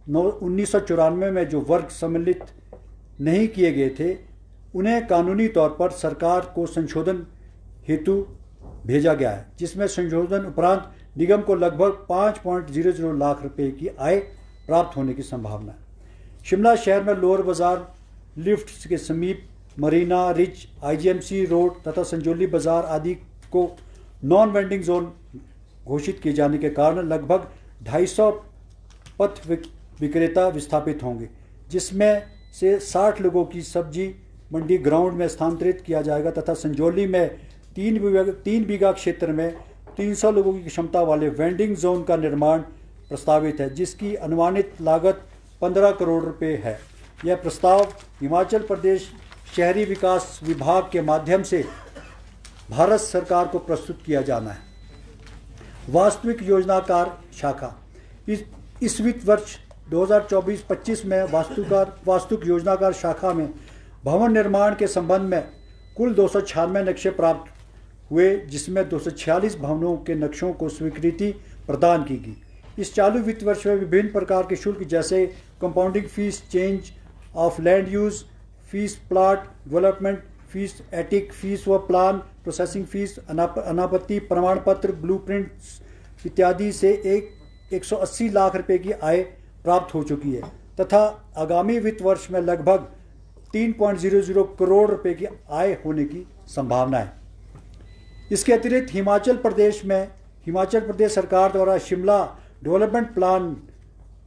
1994 में जो वर्ग सम्मिलित नहीं किए गए थे, उन्हें कानूनी तौर पर सरकार को संशोधन हेतु भेजा गया है, जिसमें संशोधन उपरांत निगम को लगभग 5.00 लाख रुपए की आय प्राप्त होने की संभावना है। शिमला शहर में लोअर बाजार लिफ्ट के समीप मरीना, रिच, आईजीएमसी रोड तथा संजौली बाजार आदि को नॉन वेंडिंग जोन घोषित किए जाने के कारण लगभग 250 पथ विक्रेता विस्थापित होंगे, जिसमें से 60 लोगों की सब्जी मंडी ग्राउंड में स्थानांतरित किया जाएगा, तथा संजौली में 3 बीघा क्षेत्र में 300 लोगों की क्षमता वाले वेंडिंग जोन का निर्माण प्रस्तावित है, जिसकी अनुमानित लागत 15 करोड़ रुपए है। यह प्रस्ताव हिमाचल प्रदेश शहरी विकास विभाग के माध्यम से भारत सरकार को प्रस्तुत किया जाना है। वास्तविक योजनाकार शाखा इस वित्त वर्ष 2024-25 में वास्तविक योजनाकार शाखा में भवन निर्माण के संबंध में कुल 296 नक्शे प्राप्त हुए, जिसमें 246 भवनों के नक्शों को स्वीकृति प्रदान की गई। इस चालू वित्त वर्ष में विभिन्न प्रकार के शुल्क जैसे compounding fees, change of land use fees, plot development fees, attic fees व प्लान प्रोसेसिंग फीस, अनापत्ति प्रमाण पत्र, ब्लूप्रिंट्स इत्यादि से 180 लाख रुपए की आय प्राप्त हो चुकी है, तथा आगामी वित्त वर्ष में लगभग 3.00 करोड़ रुपए की आय होने की संभावना है। इसके अतिरिक्त हिमाचल प्रदेश सरकार द्वारा शिमला डेवलपमेंट प्लान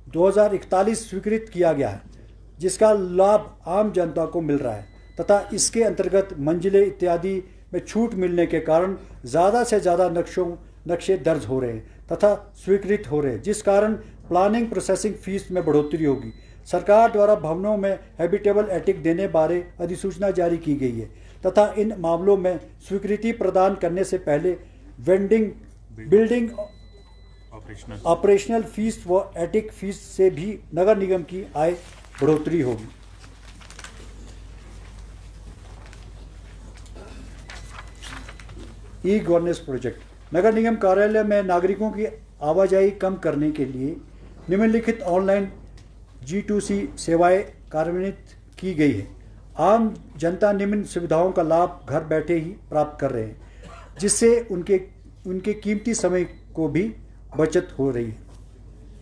2041 स्वीकृत किया गया है, जिसका लाभ आम जनता को मिल रहा है, तथा इसके अंतर्गत मंजिलें इत्यादि में छूट मिलने के कारण ज़्यादा से ज़्यादा नक्शे दर्ज हो रहे हैं तथा स्वीकृत हो रहे हैं, जिस कारण प्लानिंग प्रोसेसिंग फीस में बढ़ोतरी होगी। सरकार द्वारा भवनों में हैबिटेबल एटिक देने बारे अधिसूचना जारी की गई है, तथा इन मामलों में स्वीकृति प्रदान करने से पहले बिल्डिंग ऑपरेशनल फीस व एटिक फीस से भी नगर निगम की आय बढ़ोतरी होगी। ई गवर्नेंस प्रोजेक्ट नगर निगम कार्यालय में नागरिकों की आवाजाही कम करने के लिए निम्नलिखित ऑनलाइन G2C सेवाएं कार्यान्वित की गई है। आम जनता निम्न सुविधाओं का लाभ घर बैठे ही प्राप्त कर रहे हैं, जिससे उनके कीमती समय को भी बचत हो रही है।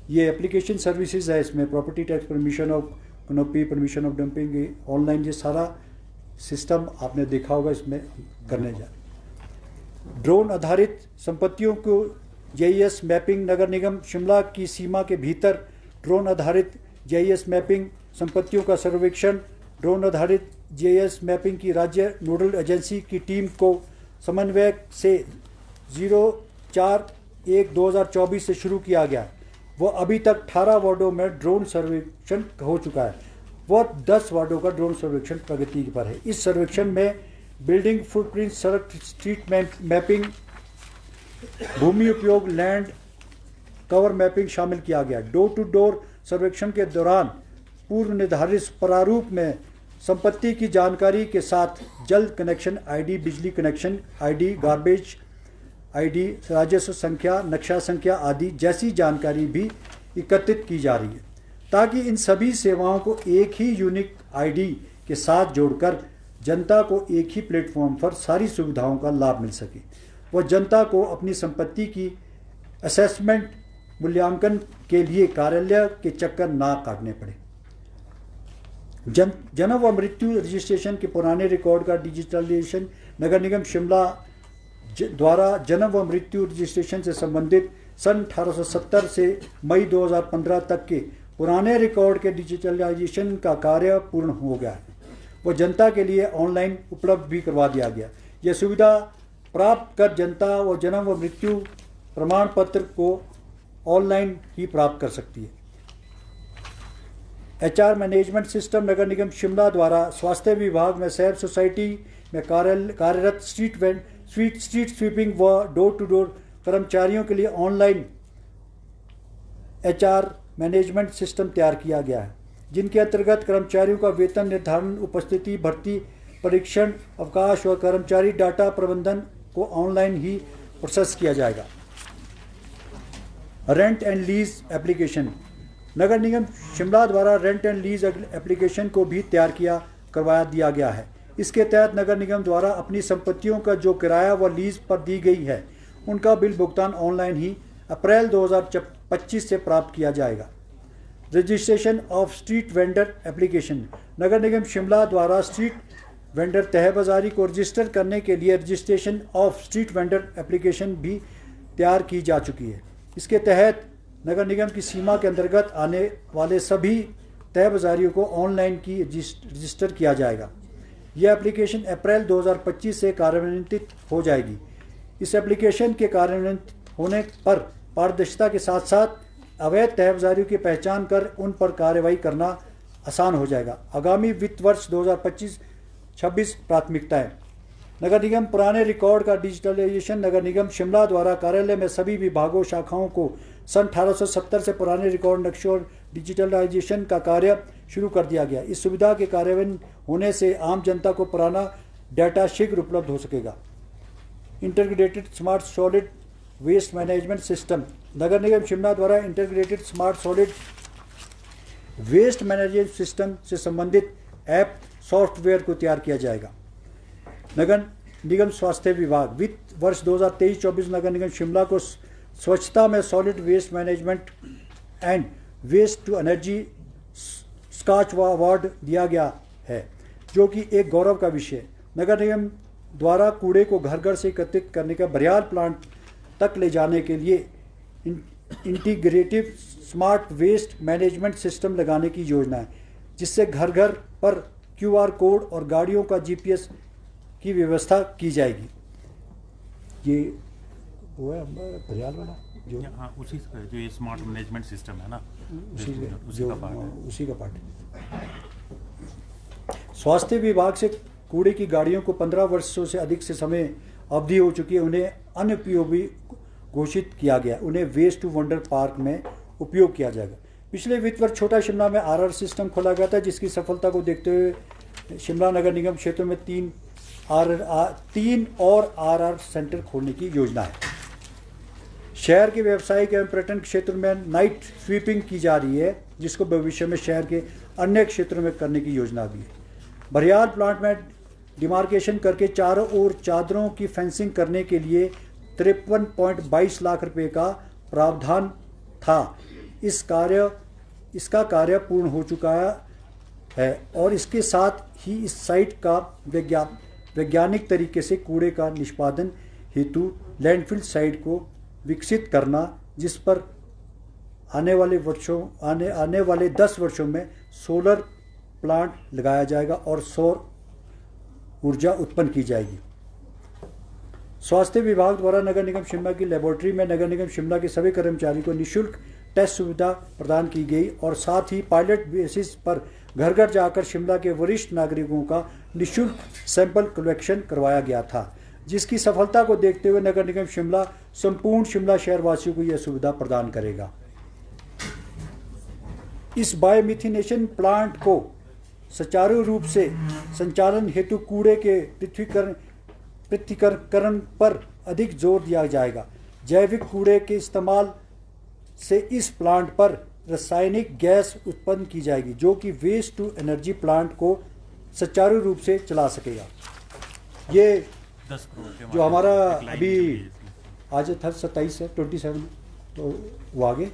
ये एप्लीकेशन सर्विसेज है, इसमें property tax, permission of canopy, permission of dumping, online ये सारा सिस्टम आपने देखा होगा, इसमें करने जा रहे। ड्रोन आधारित संपत्तियों को GIS मैपिंग नगर निगम शिमला की सीमा के भीतर ड्रोन आधारित GIS मैपिंग संपत्तियों का सर्वेक्षण। ड्रोन आधारित GIS मैपिंग की राज्य नोडल एजेंसी की टीम को समन्वय से 2024 से शुरू किया गया है, वो अभी तक 18 वार्डों में ड्रोन सर्वेक्षण हो चुका है। वो 10 वार्डों का ड्रोन सर्वेक्षण प्रगति पर है। इस सर्वेक्षण में बिल्डिंग फुटप्रिंट, सड़क स्ट्रीट मैपिंग, भूमि उपयोग, लैंड कवर मैपिंग शामिल किया गया। डोर टू डोर सर्वेक्षण के दौरान पूर्व निर्धारित प्रारूप में संपत्ति की जानकारी के साथ जल कनेक्शन आईडी, बिजली कनेक्शन आईडी, गार्बेज आईडी, राजस्व संख्या, नक्शा संख्या आदि जैसी जानकारी भी एकत्रित की जा रही है, ताकि इन सभी सेवाओं को एक ही यूनिक आईडी के साथ जोड़कर जनता को एक ही प्लेटफॉर्म पर सारी सुविधाओं का लाभ मिल सके। वह जनता को अपनी संपत्ति की असेसमेंट, मूल्यांकन के लिए कार्यालय के चक्कर ना काटने पड़े। जन्म व मृत्यु रजिस्ट्रेशन के पुराने रिकॉर्ड का डिजिटलाइजेशन। नगर निगम शिमला द्वारा जन्म व मृत्यु रजिस्ट्रेशन से संबंधित सन 1870 से मई 2015 तक के पुराने रिकॉर्ड के डिजिटलाइजेशन का कार्य पूर्ण हो गया है। वह जनता के लिए ऑनलाइन उपलब्ध भी करवा दिया गया। यह सुविधा प्राप्त कर जनता व जन्म व मृत्यु प्रमाण पत्र को ऑनलाइन ही प्राप्त कर सकती है। HR management system. नगर निगम शिमला द्वारा स्वास्थ्य विभाग में शहर सोसाइटी में कार्यरत स्ट्रीट स्वीपिंग व डोर टू डोर कर्मचारियों के लिए ऑनलाइन HR मैनेजमेंट सिस्टम तैयार किया गया है, जिनके अंतर्गत कर्मचारियों का वेतन निर्धारण, उपस्थिति, भर्ती, परीक्षण, अवकाश और कर्मचारी डाटा प्रबंधन को ऑनलाइन ही प्रोसेस किया जाएगा। Rent and lease application. नगर निगम शिमला द्वारा रेंट एंड लीज एप्लीकेशन को भी तैयार करवा दिया गया है। इसके तहत नगर निगम द्वारा अपनी संपत्तियों का जो किराया व लीज पर दी गई है, उनका बिल भुगतान ऑनलाइन ही अप्रैल 2025 से प्राप्त किया जाएगा। Registration of street vendor application. नगर निगम शिमला द्वारा स्ट्रीट वेंडर तहबाजारी को रजिस्टर करने के लिए registration of street vendor application भी तैयार की जा चुकी है। इसके तहत नगर निगम की सीमा के अंतर्गत आने वाले सभी तहबाजारियों को ऑनलाइन की रजिस्टर किया जाएगा। यह एप्लीकेशन अप्रैल 2025 से कार्यान्वित हो जाएगी। इस एप्लीकेशन के कार्यान्वित होने पर पारदर्शिता के साथ साथ अवैध तहबाजारियों की पहचान कर उन पर कार्रवाई करना आसान हो जाएगा। आगामी वित्त वर्ष 2025-26 प्राथमिकताएं। नगर निगम पुराने रिकॉर्ड का डिजिटलाइजेशन। नगर निगम शिमला द्वारा कार्यालय में सभी विभागों, शाखाओं को सन 1870 से पुराने रिकॉर्ड नक्शों और डिजिटलाइजेशन का कार्य शुरू कर दिया गया। इस सुविधा के कार्यान्वयन होने से आम जनता को पुराना डाटा शीघ्र उपलब्ध हो सकेगा। Integrated smart solid waste management system. नगर निगम शिमला द्वारा integrated smart solid waste management system से संबंधित ऐप सॉफ्टवेयर को तैयार किया जाएगा। नगर निगम स्वास्थ्य विभाग। वित्त वर्ष 2023-24 नगर निगम शिमला को स्वच्छता में solid waste management and waste to energy Skoch award दिया गया है, जो कि एक गौरव का विषय है। नगर निगम द्वारा कूड़े को घर घर से एकत्रित करने का बरियाल प्लांट तक ले जाने के लिए integrative smart waste management system लगाने की योजना है, जिससे घर घर पर QR कोड और गाड़ियों का GPS की व्यवस्था की जाएगी। ये वो है बरियाल वाला जो उसी का जो ये स्मार्ट मैनेजमेंट सिस्टम है ना, उसी का पार्ट है। स्वास्थ्य विभाग से कूड़े की गाड़ियों को 15 वर्षों से अधिक से समय अवधि हो चुकी है, उन्हें अनुपयोगी घोषित किया गया। उन्हें वेस्ट टू वंडर पार्क में उपयोग किया जाएगा। पिछले वित्त वर्ष छोटा शिमला में RR सिस्टम खोला गया था, जिसकी सफलता को देखते हुए शिमला नगर निगम क्षेत्र में 3 और RR सेंटर खोलने की योजना है। शहर के व्यावसायिक एवं पर्यटन क्षेत्र में नाइट स्वीपिंग की जा रही है, जिसको भविष्य में शहर के अन्य क्षेत्रों में करने की योजना भी है। बरियाल प्लांट में डिमार्केशन करके चारों ओर चादरों की फेंसिंग करने के लिए 53.22 लाख रुपए का प्रावधान था। इसका कार्य पूर्ण हो चुका है और इसके साथ ही इस साइट का वैज्ञानिक तरीके से कूड़े का निष्पादन हेतु लैंडफिल साइट को विकसित करना, जिस पर आने वाले 10 वर्षों में सोलर प्लांट लगाया जाएगा और सौर ऊर्जा उत्पन्न की जाएगी। स्वास्थ्य विभाग द्वारा नगर निगम शिमला की लेबोरेटरी में नगर निगम शिमला के सभी कर्मचारियों को निःशुल्क टेस्ट सुविधा प्रदान की गई और साथ ही पायलट बेसिस पर घर घर जाकर शिमला के वरिष्ठ नागरिकों का निःशुल्क सैंपल कलेक्शन करवाया गया था, जिसकी सफलता को देखते हुए नगर निगम शिमला संपूर्ण शिमला शहरवासियों को यह सुविधा प्रदान करेगा। इस बायोमिथिनेशन प्लांट को सुचारू रूप से संचालन हेतु कूड़े के पृथक्करण पर अधिक जोर दिया जाएगा। जैविक कूड़े के इस्तेमाल से इस प्लांट पर रासायनिक गैस उत्पन्न की जाएगी, जो कि वेस्ट टू एनर्जी प्लांट को सुचारू रूप से चला सकेगा। ये 10 करोड़ के जो हमारा माध्यम से अभी आज था 27 है 27, तो वो आगे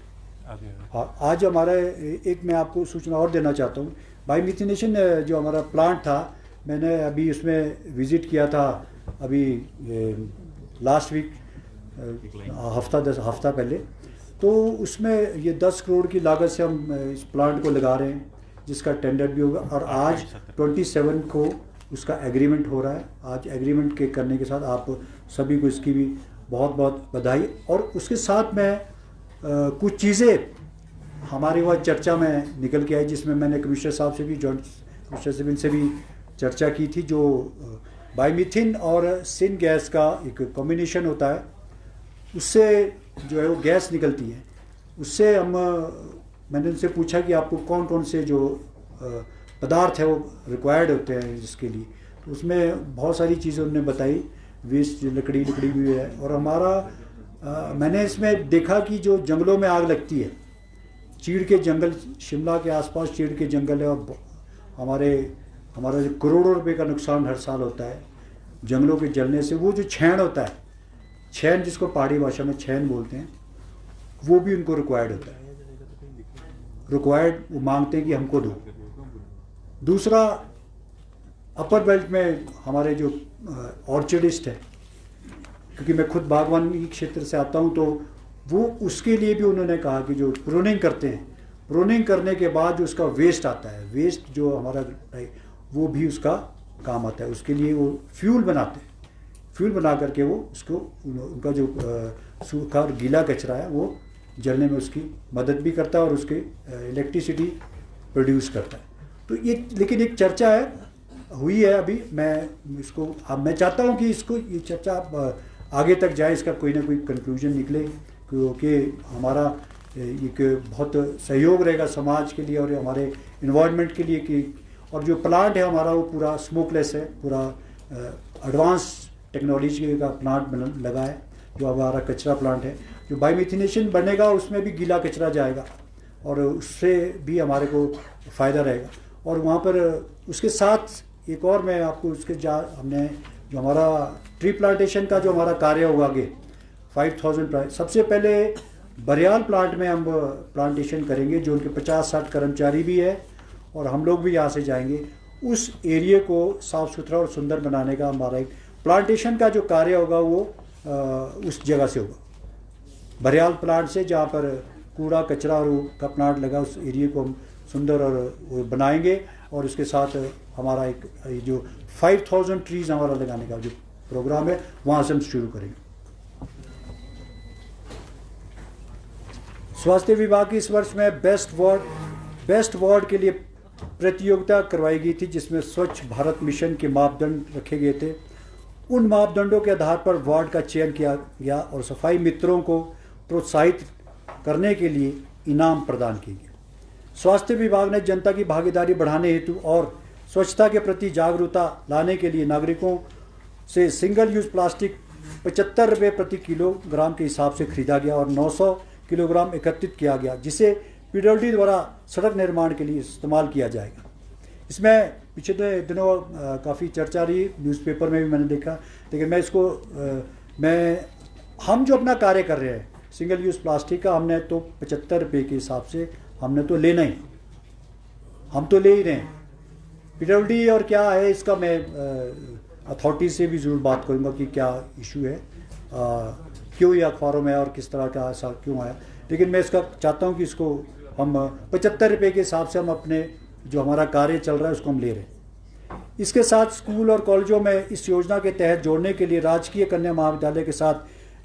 हाँ, आज हमारा एक मैं आपको सूचना और देना चाहता हूँ। बायोमिथिनेशन जो हमारा प्लांट था, मैंने अभी उसमें विज़िट किया था अभी लास्ट वीक, हफ्ता पहले। तो उसमें ये 10 करोड़ की लागत से हम इस प्लांट को लगा रहे हैं, जिसका टेंडर भी होगा और आज 27 को उसका एग्रीमेंट हो रहा है। आज एग्रीमेंट के करने के साथ आप सभी को इसकी भी बहुत बहुत बधाई। और उसके साथ में कुछ चीज़ें हमारे वहाँ चर्चा में निकल के आई, जिसमें मैंने कमिश्नर साहब से भी, जॉइंट कमिश्नर से भी चर्चा की थी। जो बायोमीथिन और सिन गैस का एक कॉम्बिनेशन होता है, उससे जो है वो गैस निकलती है। उससे मैंने उनसे पूछा कि आपको कौन कौन से जो पदार्थ है वो रिक्वायर्ड होते हैं इसके लिए। तो उसमें बहुत सारी चीज़ें उन्होंने बताई, वेस्ट लकड़ी भी है। और मैंने इसमें देखा कि जो जंगलों में आग लगती है, चीड़ के जंगल, शिमला के आसपास चीड़ के जंगल है, और हमारा जो करोड़ों रुपए का नुकसान हर साल होता है जंगलों के जलने से। वो जो छेन होता है, छेन जिसको पहाड़ी भाषा में छेन बोलते हैं, वो भी उनको रिक्वायर्ड होता है। वो मांगते हैं कि हमको दो। दूसरा, अपर बेल्ट में हमारे जो ऑर्चिडिस्ट है, क्योंकि मैं खुद बागवानी क्षेत्र से आता हूँ, तो वो उसके लिए भी उन्होंने कहा कि जो प्रूनिंग करते हैं, प्रूनिंग करने के बाद जो उसका वेस्ट आता है, वेस्ट जो हमारा वो भी उसका काम आता है। उसके लिए वो फ्यूल बनाते हैं, फ्यूल बना करके वो उसको उनका जो सूखा और गीला कचरा है वो जलने में उसकी मदद भी करता है और उसके इलेक्ट्रिसिटी प्रोड्यूस करता है। तो ये लेकिन एक चर्चा हुई है अभी, मैं चाहता हूँ कि ये चर्चा आगे तक जाए, इसका कोई ना कोई कंक्लूजन निकले, क्योंकि हमारा एक बहुत सहयोग रहेगा समाज के लिए और हमारे इन्वायरमेंट के लिए। कि और जो प्लांट है हमारा वो पूरा स्मोकलेस है, पूरा एडवांस टेक्नोलॉजी का प्लांट लगा है, जो हमारा कचरा प्लांट है। जो बायोमिथिनेशन बनेगा उसमें भी गीला कचरा जाएगा और उससे भी हमारे को फ़ायदा रहेगा। और वहाँ पर उसके साथ एक और मैं आपको हमने जो हमारा ट्री प्लांटेशन का जो हमारा कार्य होगा आगे 5000 सबसे पहले बरियाल प्लांट में हम प्लांटेशन करेंगे, जो उनके 50-60 कर्मचारी भी है और हम लोग भी यहाँ से जाएंगे। उस एरिया को साफ़ सुथरा और सुंदर बनाने का हमारा एक प्लांटेशन का जो कार्य होगा वो उस जगह से होगा, बरियाल प्लांट से, जहाँ पर कूड़ा कचरा और का प्लांट लगा, उस एरिया को हम सुंदर और वो बनाएंगे। और उसके साथ हमारा एक जो 5000 ट्रीज़ हमारा लगाने का जो प्रोग्राम है, वहाँ से हम शुरू करेंगे। स्वास्थ्य विभाग की इस वर्ष में बेस्ट वार्ड के लिए प्रतियोगिता करवाई गई थी, जिसमें स्वच्छ भारत मिशन के मापदंड रखे गए थे। उन मापदंडों के आधार पर वार्ड का चयन किया गया और सफाई मित्रों को प्रोत्साहित करने के लिए इनाम प्रदान किए गए। स्वास्थ्य विभाग ने जनता की भागीदारी बढ़ाने हेतु और स्वच्छता के प्रति जागरूकता लाने के लिए नागरिकों से सिंगल यूज प्लास्टिक 75 रुपये प्रति किलोग्राम के हिसाब से खरीदा गया और 900 किलोग्राम एकत्रित किया गया, जिसे पीडब्ल्यूडी द्वारा सड़क निर्माण के लिए इस्तेमाल किया जाएगा। इसमें पिछले दिनों काफ़ी चर्चा रही, न्यूज़पेपर में भी मैंने देखा। लेकिन हम जो अपना कार्य कर रहे हैं सिंगल यूज़ प्लास्टिक का, हमने तो 75 रुपये के हिसाब से हमने तो लेना ही, हम तो ले ही रहे हैं। पीडब्ल्यूडी और क्या है इसका मैं अथॉरिटी से भी ज़रूर बात करूँगा कि क्या इशू है, क्यों ये अखबारों में और किस तरह का ऐसा क्यों आया। लेकिन मैं इसका चाहता हूँ कि इसको हम 75 रुपये के हिसाब से हम अपने जो हमारा कार्य चल रहा है उसको हम ले रहे हैं। इसके साथ स्कूल और कॉलेजों में इस योजना के तहत जोड़ने के लिए राजकीय कन्या महाविद्यालय के साथ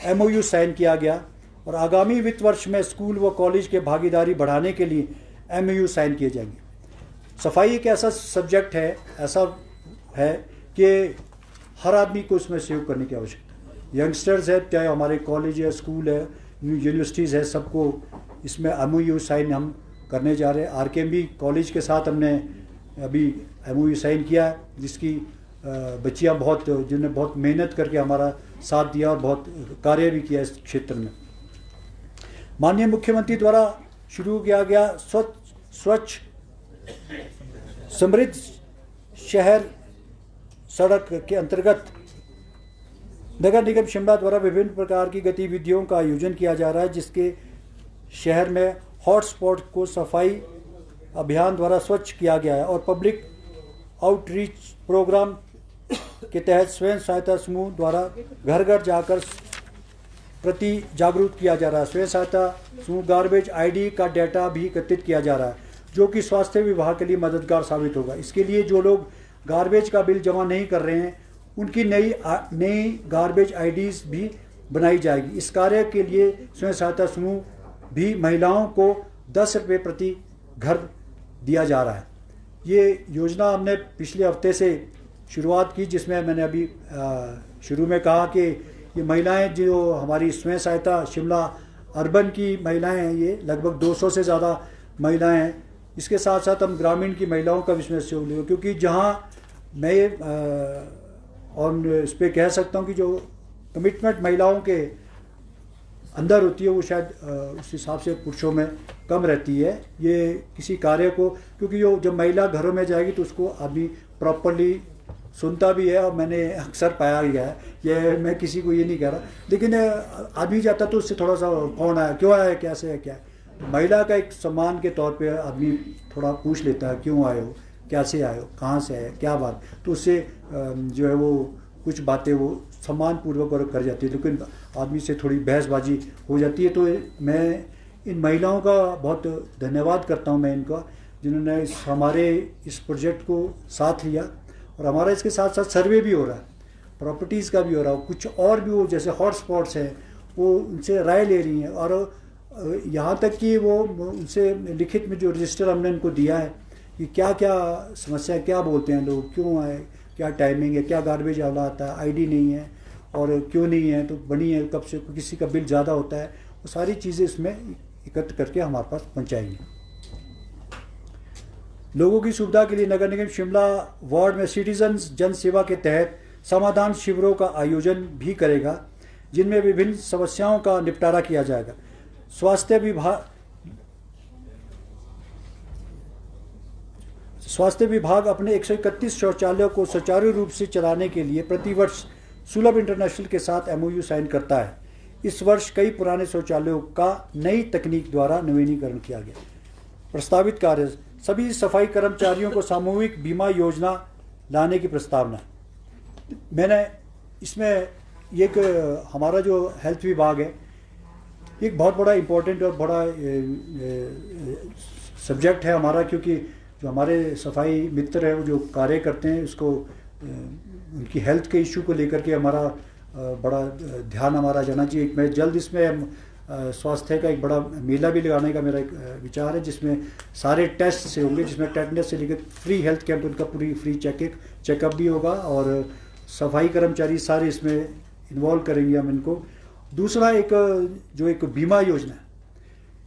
MOU साइन किया गया और आगामी वित्त वर्ष में स्कूल व कॉलेज के भागीदारी बढ़ाने के लिए MOU साइन किए जाएंगे। सफाई एक ऐसा सब्जेक्ट है, ऐसा है कि हर आदमी को इसमें सहयोग करने की आवश्यकता है। यंगस्टर्स है, चाहे हमारे कॉलेज है, स्कूल है, यूनिवर्सिटीज़ है, सबको इसमें MOU साइन हम करने जा रहे हैं। RKMB कॉलेज के साथ हमने अभी MOU साइन किया है, जिसकी बच्चियां जिन्होंने बहुत मेहनत करके हमारा साथ दिया और बहुत कार्य भी किया इस क्षेत्र में। माननीय मुख्यमंत्री द्वारा शुरू किया गया स्वच्छ समृद्ध शहर सड़क के अंतर्गत नगर निगम शिमला द्वारा विभिन्न प्रकार की गतिविधियों का आयोजन किया जा रहा है, जिसके शहर में हॉटस्पॉट को सफाई अभियान द्वारा स्वच्छ किया गया है और पब्लिक आउटरीच प्रोग्राम के तहत स्वयं सहायता समूह द्वारा घर घर जाकर प्रति जागरूक किया जा रहा है। स्वयं सहायता समूह गार्बेज ID का डाटा भी एकत्रित किया जा रहा है, जो कि स्वास्थ्य विभाग के लिए मददगार साबित होगा। इसके लिए जो लोग गार्बेज का बिल जमा नहीं कर रहे हैं, उनकी नई गार्बेज IDs भी बनाई जाएगी। इस कार्य के लिए स्वयं सहायता समूह भी महिलाओं को 10 रुपये प्रति घर दिया जा रहा है। ये योजना हमने पिछले हफ्ते से शुरुआत की, जिसमें मैंने अभी शुरू में कहा कि ये महिलाएं जो हमारी स्वयं सहायता शिमला अर्बन की महिलाएं हैं, ये लगभग 200 से ज़्यादा महिलाएं हैं। इसके साथ साथ हम ग्रामीण की महिलाओं का भी इसमें सहयोग लेंगे, क्योंकि जहाँ मैं और इस पर कह सकता हूँ कि जो कमिटमेंट महिलाओं के अंदर होती है वो शायद उस हिसाब से पुरुषों में कम रहती है। ये किसी कार्य को, क्योंकि जब महिला घरों में जाएगी तो उसको आदमी प्रॉपरली सुनता भी है, और मैंने अक्सर पाया गया है, ये मैं किसी को ये नहीं कह रहा, लेकिन आदमी जाता तो उससे थोड़ा सा कौन आया, क्यों आया, कैसे है, क्या है, महिला का एक सम्मान के तौर पे आदमी थोड़ा पूछ लेता है, क्यों आए हो, कैसे आए हो, कहाँ से आए, क्या बात, तो उससे जो है वो कुछ बातें वो सम्मानपूर्वक और कर जाती है, लेकिन आदमी से थोड़ी बहसबाजी हो जाती है। तो मैं इन महिलाओं का बहुत धन्यवाद करता हूँ मैं इनका, जिन्होंने हमारे इस प्रोजेक्ट को साथ लिया। और हमारा इसके साथ साथ सर्वे भी हो रहा है, प्रॉपर्टीज़ का भी हो रहा है, कुछ और भी वो जैसे हॉटस्पॉट्स हैं वो उनसे राय ले रही हैं, और यहाँ तक कि वो उनसे लिखित में जो रजिस्टर हमने उनको दिया है कि क्या क्या समस्या, क्या बोलते हैं लोग, क्यों आए, क्या टाइमिंग है, क्या गार्बेज वाला आता है, ID नहीं है और क्यों नहीं है, तो बनी है कब से, किसी का बिल ज़्यादा होता है, वो सारी चीज़ें इसमें एकत्र करके हमारे पास पहुँचाएंगे। लोगों की सुविधा के लिए नगर निगम शिमला वार्ड में सिटीजन्स जन सेवा के तहत समाधान शिविरों का आयोजन भी करेगा, जिनमें विभिन्न समस्याओं का निपटारा किया जाएगा। स्वास्थ्य विभाग अपने 131 शौचालयों को सुचारू रूप से चलाने के लिए प्रतिवर्ष सुलभ इंटरनेशनल के साथ MOU साइन करता है। इस वर्ष कई पुराने शौचालयों का नई तकनीक द्वारा नवीनीकरण किया गया। प्रस्तावित कार्य, सभी सफाई कर्मचारियों को सामूहिक बीमा योजना लाने की प्रस्तावना। मैंने इसमें एक हमारा जो हेल्थ विभाग है, एक बहुत बड़ा इम्पोर्टेंट और बड़ा सब्जेक्ट है हमारा, क्योंकि जो हमारे सफाई मित्र हैं वो जो कार्य करते हैं उसको उनकी हेल्थ के इशू को लेकर के हमारा बड़ा ध्यान हमारा जाना चाहिए। मैं जल्द इसमें स्वास्थ्य का एक बड़ा मेला भी लगाने का मेरा एक विचार है, जिसमें सारे टेस्ट से होंगे, जिसमें टेटनस से लेकर फ्री हेल्थ कैंप, उनका पूरी फ्री चेकअप भी होगा, और सफाई कर्मचारी सारे इसमें इन्वॉल्व करेंगे हम इनको। दूसरा एक बीमा योजना है,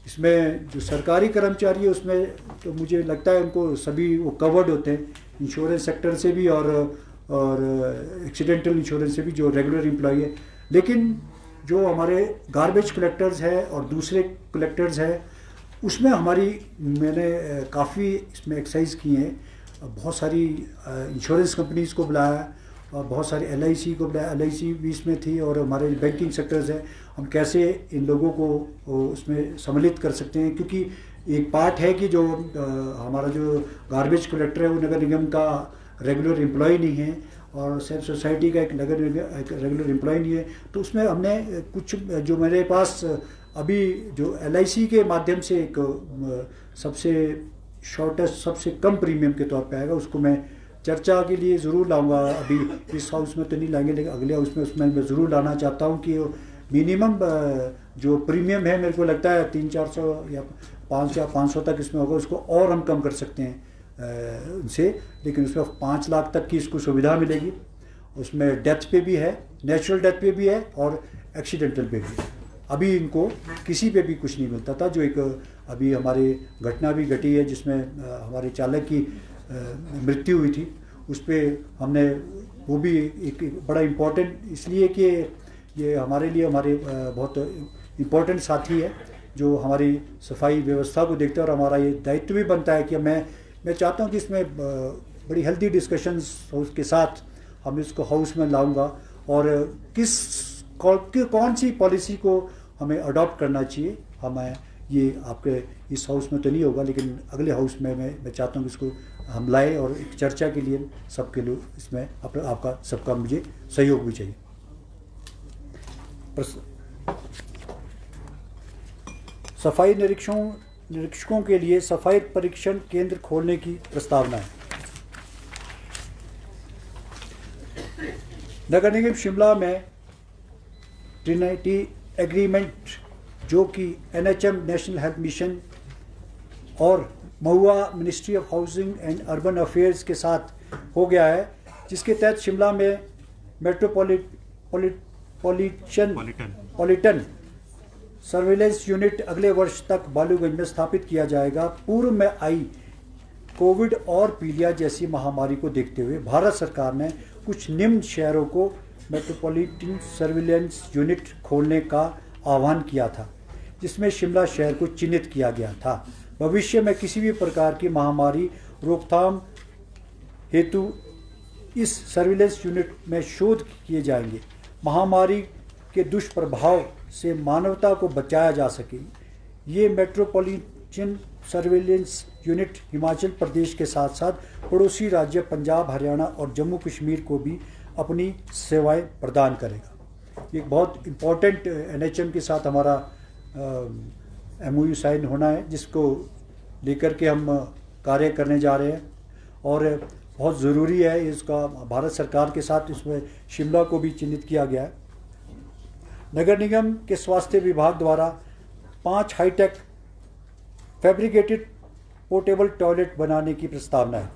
इसमें जो सरकारी कर्मचारी है उसमें तो मुझे लगता है उनको सभी वो कवर्ड होते हैं, इंश्योरेंस सेक्टर से भी और एक्सीडेंटल इंश्योरेंस से भी, जो रेगुलर एम्प्लॉई है। लेकिन जो हमारे गार्बेज कलेक्टर्स है और दूसरे कलेक्टर्स है, उसमें मैंने काफ़ी इसमें एक्सरसाइज की हैं। बहुत सारी इंश्योरेंस कंपनीज़ को बुलाया और बहुत सारी LIC को बुलाया, LIC भी इसमें थी, और हमारे बैंकिंग सेक्टर्स हैं, हम कैसे इन लोगों को उसमें सम्मिलित कर सकते हैं, क्योंकि एक पार्ट है कि जो हमारा जो गार्बेज कलेक्टर है वो नगर निगम का रेगुलर एम्प्लॉय नहीं है, और सेल्फ सोसाइटी का एक रेगुलर एम्प्लॉय नहीं है। तो उसमें हमने कुछ जो मेरे पास अभी जो LIC के माध्यम से एक सबसे शॉर्टेस्ट, सबसे कम प्रीमियम के तौर पे आएगा, उसको मैं चर्चा के लिए ज़रूर लाऊंगा। अभी इस हाउस में तो नहीं लाएंगे, लेकिन अगले हाउस में उसमें मैं ज़रूर लाना चाहता हूँ कि मिनिमम जो प्रीमियम है, मेरे को लगता है 300-400 या 500 तक इसमें होगा, उसको और हम कम कर सकते हैं उनसे, लेकिन उसमें 5 लाख तक की इसको सुविधा मिलेगी। उसमें डेथ पे भी है, नेचुरल डेथ पे भी है और एक्सीडेंटल पे भी है। अभी इनको किसी पे भी कुछ नहीं मिलता था। जो एक अभी हमारी घटना भी घटी है जिसमें हमारे चालक की मृत्यु हुई थी, उस पर हमने वो भी एक बड़ा इम्पोर्टेंट, इसलिए कि ये हमारे लिए बहुत इम्पोर्टेंट साथी है जो हमारी सफाई व्यवस्था को देखते हैं, और हमारा ये दायित्व भी बनता है कि मैं चाहता हूँ कि इसमें बड़ी हेल्दी डिस्कशंस के साथ हम इसको हाउस में लाऊंगा, और कौन सी पॉलिसी को हमें अडॉप्ट करना चाहिए। हमें ये आपके इस हाउस में तो नहीं होगा, लेकिन अगले हाउस में मैं चाहता हूँ कि इसको हम लाए, और एक चर्चा के लिए सबके लिए इसमें आपका सबका मुझे सहयोग भी चाहिए। सफाई निरीक्षकों के लिए सफाई परीक्षण केंद्र खोलने की प्रस्तावना है। नगर निगम शिमला में ट्रिनिटी एग्रीमेंट, जो कि NHM नेशनल हेल्थ मिशन और MoHUA ministry of housing and urban affairs के साथ हो गया है, जिसके तहत शिमला में मेट्रोपॉलिटन सर्विलेंस यूनिट अगले वर्ष तक बालूगंज में स्थापित किया जाएगा। पूर्व में आई कोविड और पीलिया जैसी महामारी को देखते हुए भारत सरकार ने कुछ निम्न शहरों को मेट्रोपॉलिटन सर्विलेंस यूनिट खोलने का आह्वान किया था, जिसमें शिमला शहर को चिन्हित किया गया था। भविष्य में किसी भी प्रकार की महामारी रोकथाम हेतु इस सर्विलेंस यूनिट में शोध किए जाएंगे, महामारी के दुष्प्रभाव से मानवता को बचाया जा सके। ये metropolitan surveillance unit Himachal Pradesh के साथ साथ पड़ोसी राज्य पंजाब, हरियाणा और जम्मू कश्मीर को भी अपनी सेवाएं प्रदान करेगा। एक बहुत इम्पोर्टेंट NHM के साथ हमारा MOU साइन होना है, जिसको लेकर के हम कार्य करने जा रहे हैं, और बहुत ज़रूरी है इसका। भारत सरकार के साथ इसमें शिमला को भी चिन्हित किया गया है। नगर निगम के स्वास्थ्य विभाग द्वारा 5 हाईटेक फैब्रिकेटेड पोर्टेबल टॉयलेट बनाने की प्रस्तावना है।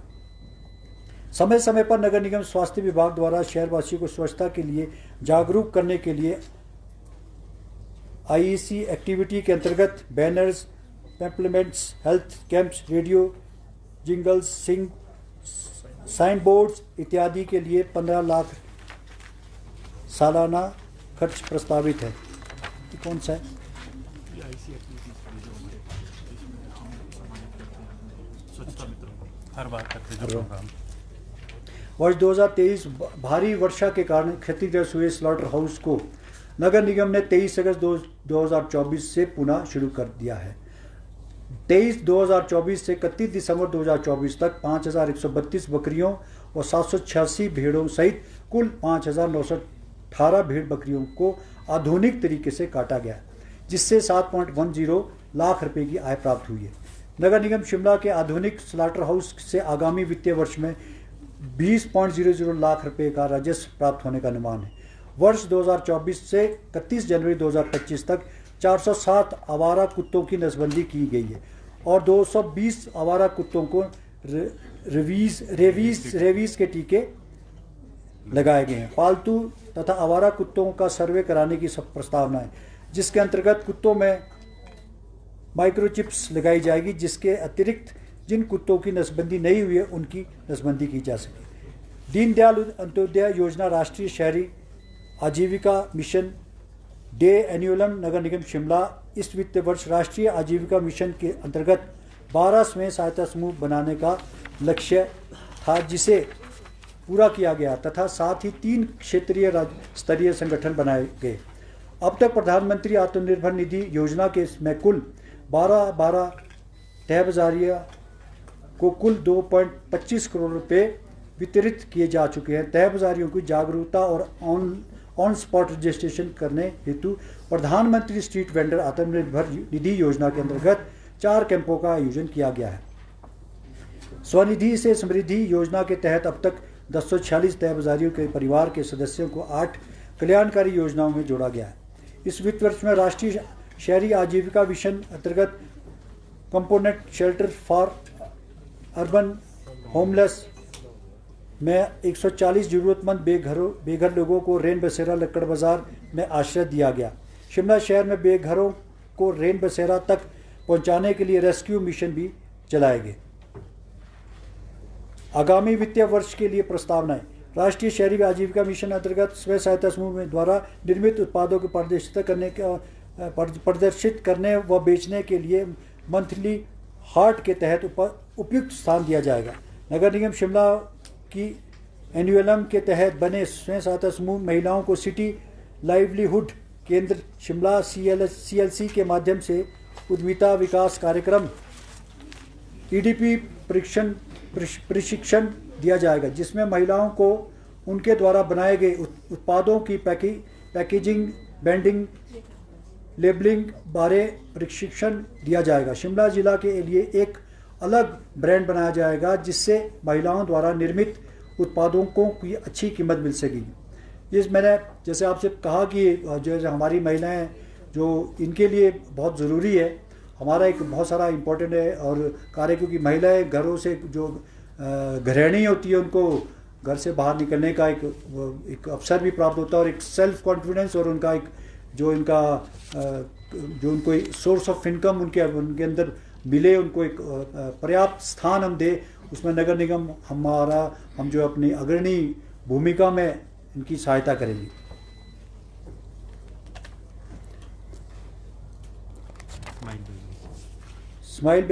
समय समय पर नगर निगम स्वास्थ्य विभाग द्वारा शहरवासियों को स्वच्छता के लिए जागरूक करने के लिए IEC एक्टिविटी के अंतर्गत banners, pamphlets, health camps, radio jingles, sign boards इत्यादि के लिए 15 लाख सालाना खर्च प्रस्तावित है। ये कौन सा है? हर बार करते जो प्रोग्राम। वर्ष 2023 भारी वर्षा के कारण क्षतिग्रस्त हुए स्लॉटर हाउस को नगर निगम ने 23 अगस्त 2024 से पुनः शुरू कर दिया है। 23/2024 से 31 दिसंबर 2024 तक 5132 बकरियों और 786 भेड़ों सहित कुल 5918 भेड़ बकरियों को आधुनिक तरीके से काटा गया, जिससे 7.10 लाख रुपए की आय प्राप्त हुई है। नगर निगम शिमला के आधुनिक स्लॉटर हाउस से आगामी वित्तीय वर्ष में 20.00 लाख रुपए का राजस्व प्राप्त होने का अनुमान है। वर्ष 2024 से 31 जनवरी 2025 तक 407 आवारा कुत्तों की नसबंदी की गई है और 220 आवारा कुत्तों को रेबीज के टीके लगाए गए हैं। पालतू तथा आवारा कुत्तों का सर्वे कराने की सब प्रस्तावना है, जिसके अंतर्गत कुत्तों में माइक्रोचिप्स लगाई जाएगी, जिसके अतिरिक्त जिन कुत्तों की नसबंदी नहीं हुई है उनकी नसबंदी की जा सके। दीनदयाल अंत्योदय योजना राष्ट्रीय शहरी आजीविका मिशन डे एन्युअलम नगर निगम शिमला इस वित्तीय वर्ष राष्ट्रीय आजीविका मिशन के अंतर्गत 12 स्वयं सहायता समूह बनाने का लक्ष्य था, जिसे पूरा किया गया तथा साथ ही 3 क्षेत्रीय राज्य स्तरीय संगठन बनाए गए। अब तक प्रधानमंत्री आत्मनिर्भर निधि योजना के में कुल 12 तहबाजारियों को कुल 2.25 करोड़ रुपए वितरित किए जा चुके हैं। तहबाजारियों की जागरूकता और ऑन स्पॉट रजिस्ट्रेशन करने हेतु प्रधानमंत्री स्ट्रीट वेंडर आत्मनिर्भर निधि योजना के अंतर्गत 4 कैंपों का आयोजन किया गया है। स्वनिधि से समृद्धि योजना के तहत अब तक 1046 तहबाजारियों के परिवार के सदस्यों को 8 कल्याणकारी योजनाओं में जोड़ा गया है। इस वित्त वर्ष में राष्ट्रीय शहरी आजीविका मिशन अंतर्गत component shelter for urban homeless में 140 जरूरतमंद बेघर लोगों को रेन बसेरा लक्कड़ बाजार में आश्रय दिया गया। शिमला शहर में बेघरों को रेन बसेरा तक पहुंचाने के लिए रेस्क्यू मिशन भी चलाए गए। आगामी वित्तीय वर्ष के लिए प्रस्तावनाएं। राष्ट्रीय शहरी आजीविका मिशन अंतर्गत स्वयं सहायता समूह में द्वारा निर्मित उत्पादों को प्रदर्शित करने व बेचने के लिए मंथली हाट के तहत उपयुक्त स्थान दिया जाएगा। नगर निगम शिमला की एनुअलम के तहत बने स्वयं सहायता समूह महिलाओं को सिटी लाइवलीहुड केंद्र शिमला CLC के माध्यम से उद्यमिता विकास कार्यक्रम EDP प्रशिक्षण दिया जाएगा, जिसमें महिलाओं को उनके द्वारा बनाए गए उत्पादों की पैकेजिंग, ब्रांडिंग, लेबलिंग बारे प्रशिक्षण दिया जाएगा। शिमला जिला के लिए एक अलग ब्रांड बनाया जाएगा, जिससे महिलाओं द्वारा निर्मित उत्पादों को की अच्छी कीमत मिल सकेगी। मैंने जैसे आपसे कहा कि जो हमारी महिलाएं जो इनके लिए बहुत ज़रूरी है, हमारा एक बहुत सारा इम्पोर्टेंट है और कार्य, क्योंकि महिलाएं घरों से जो गृहिणी होती है उनको घर से बाहर निकलने का एक अवसर भी प्राप्त होता है और एक सेल्फ कॉन्फिडेंस और उनका एक जो उनको सोर्स ऑफ इनकम उनके अंदर मिले, उनको एक पर्याप्त स्थान हम दे, उसमें नगर निगम हम जो अपनी अग्रणी भूमिका में इनकी सहायता करेंगे। स्माइल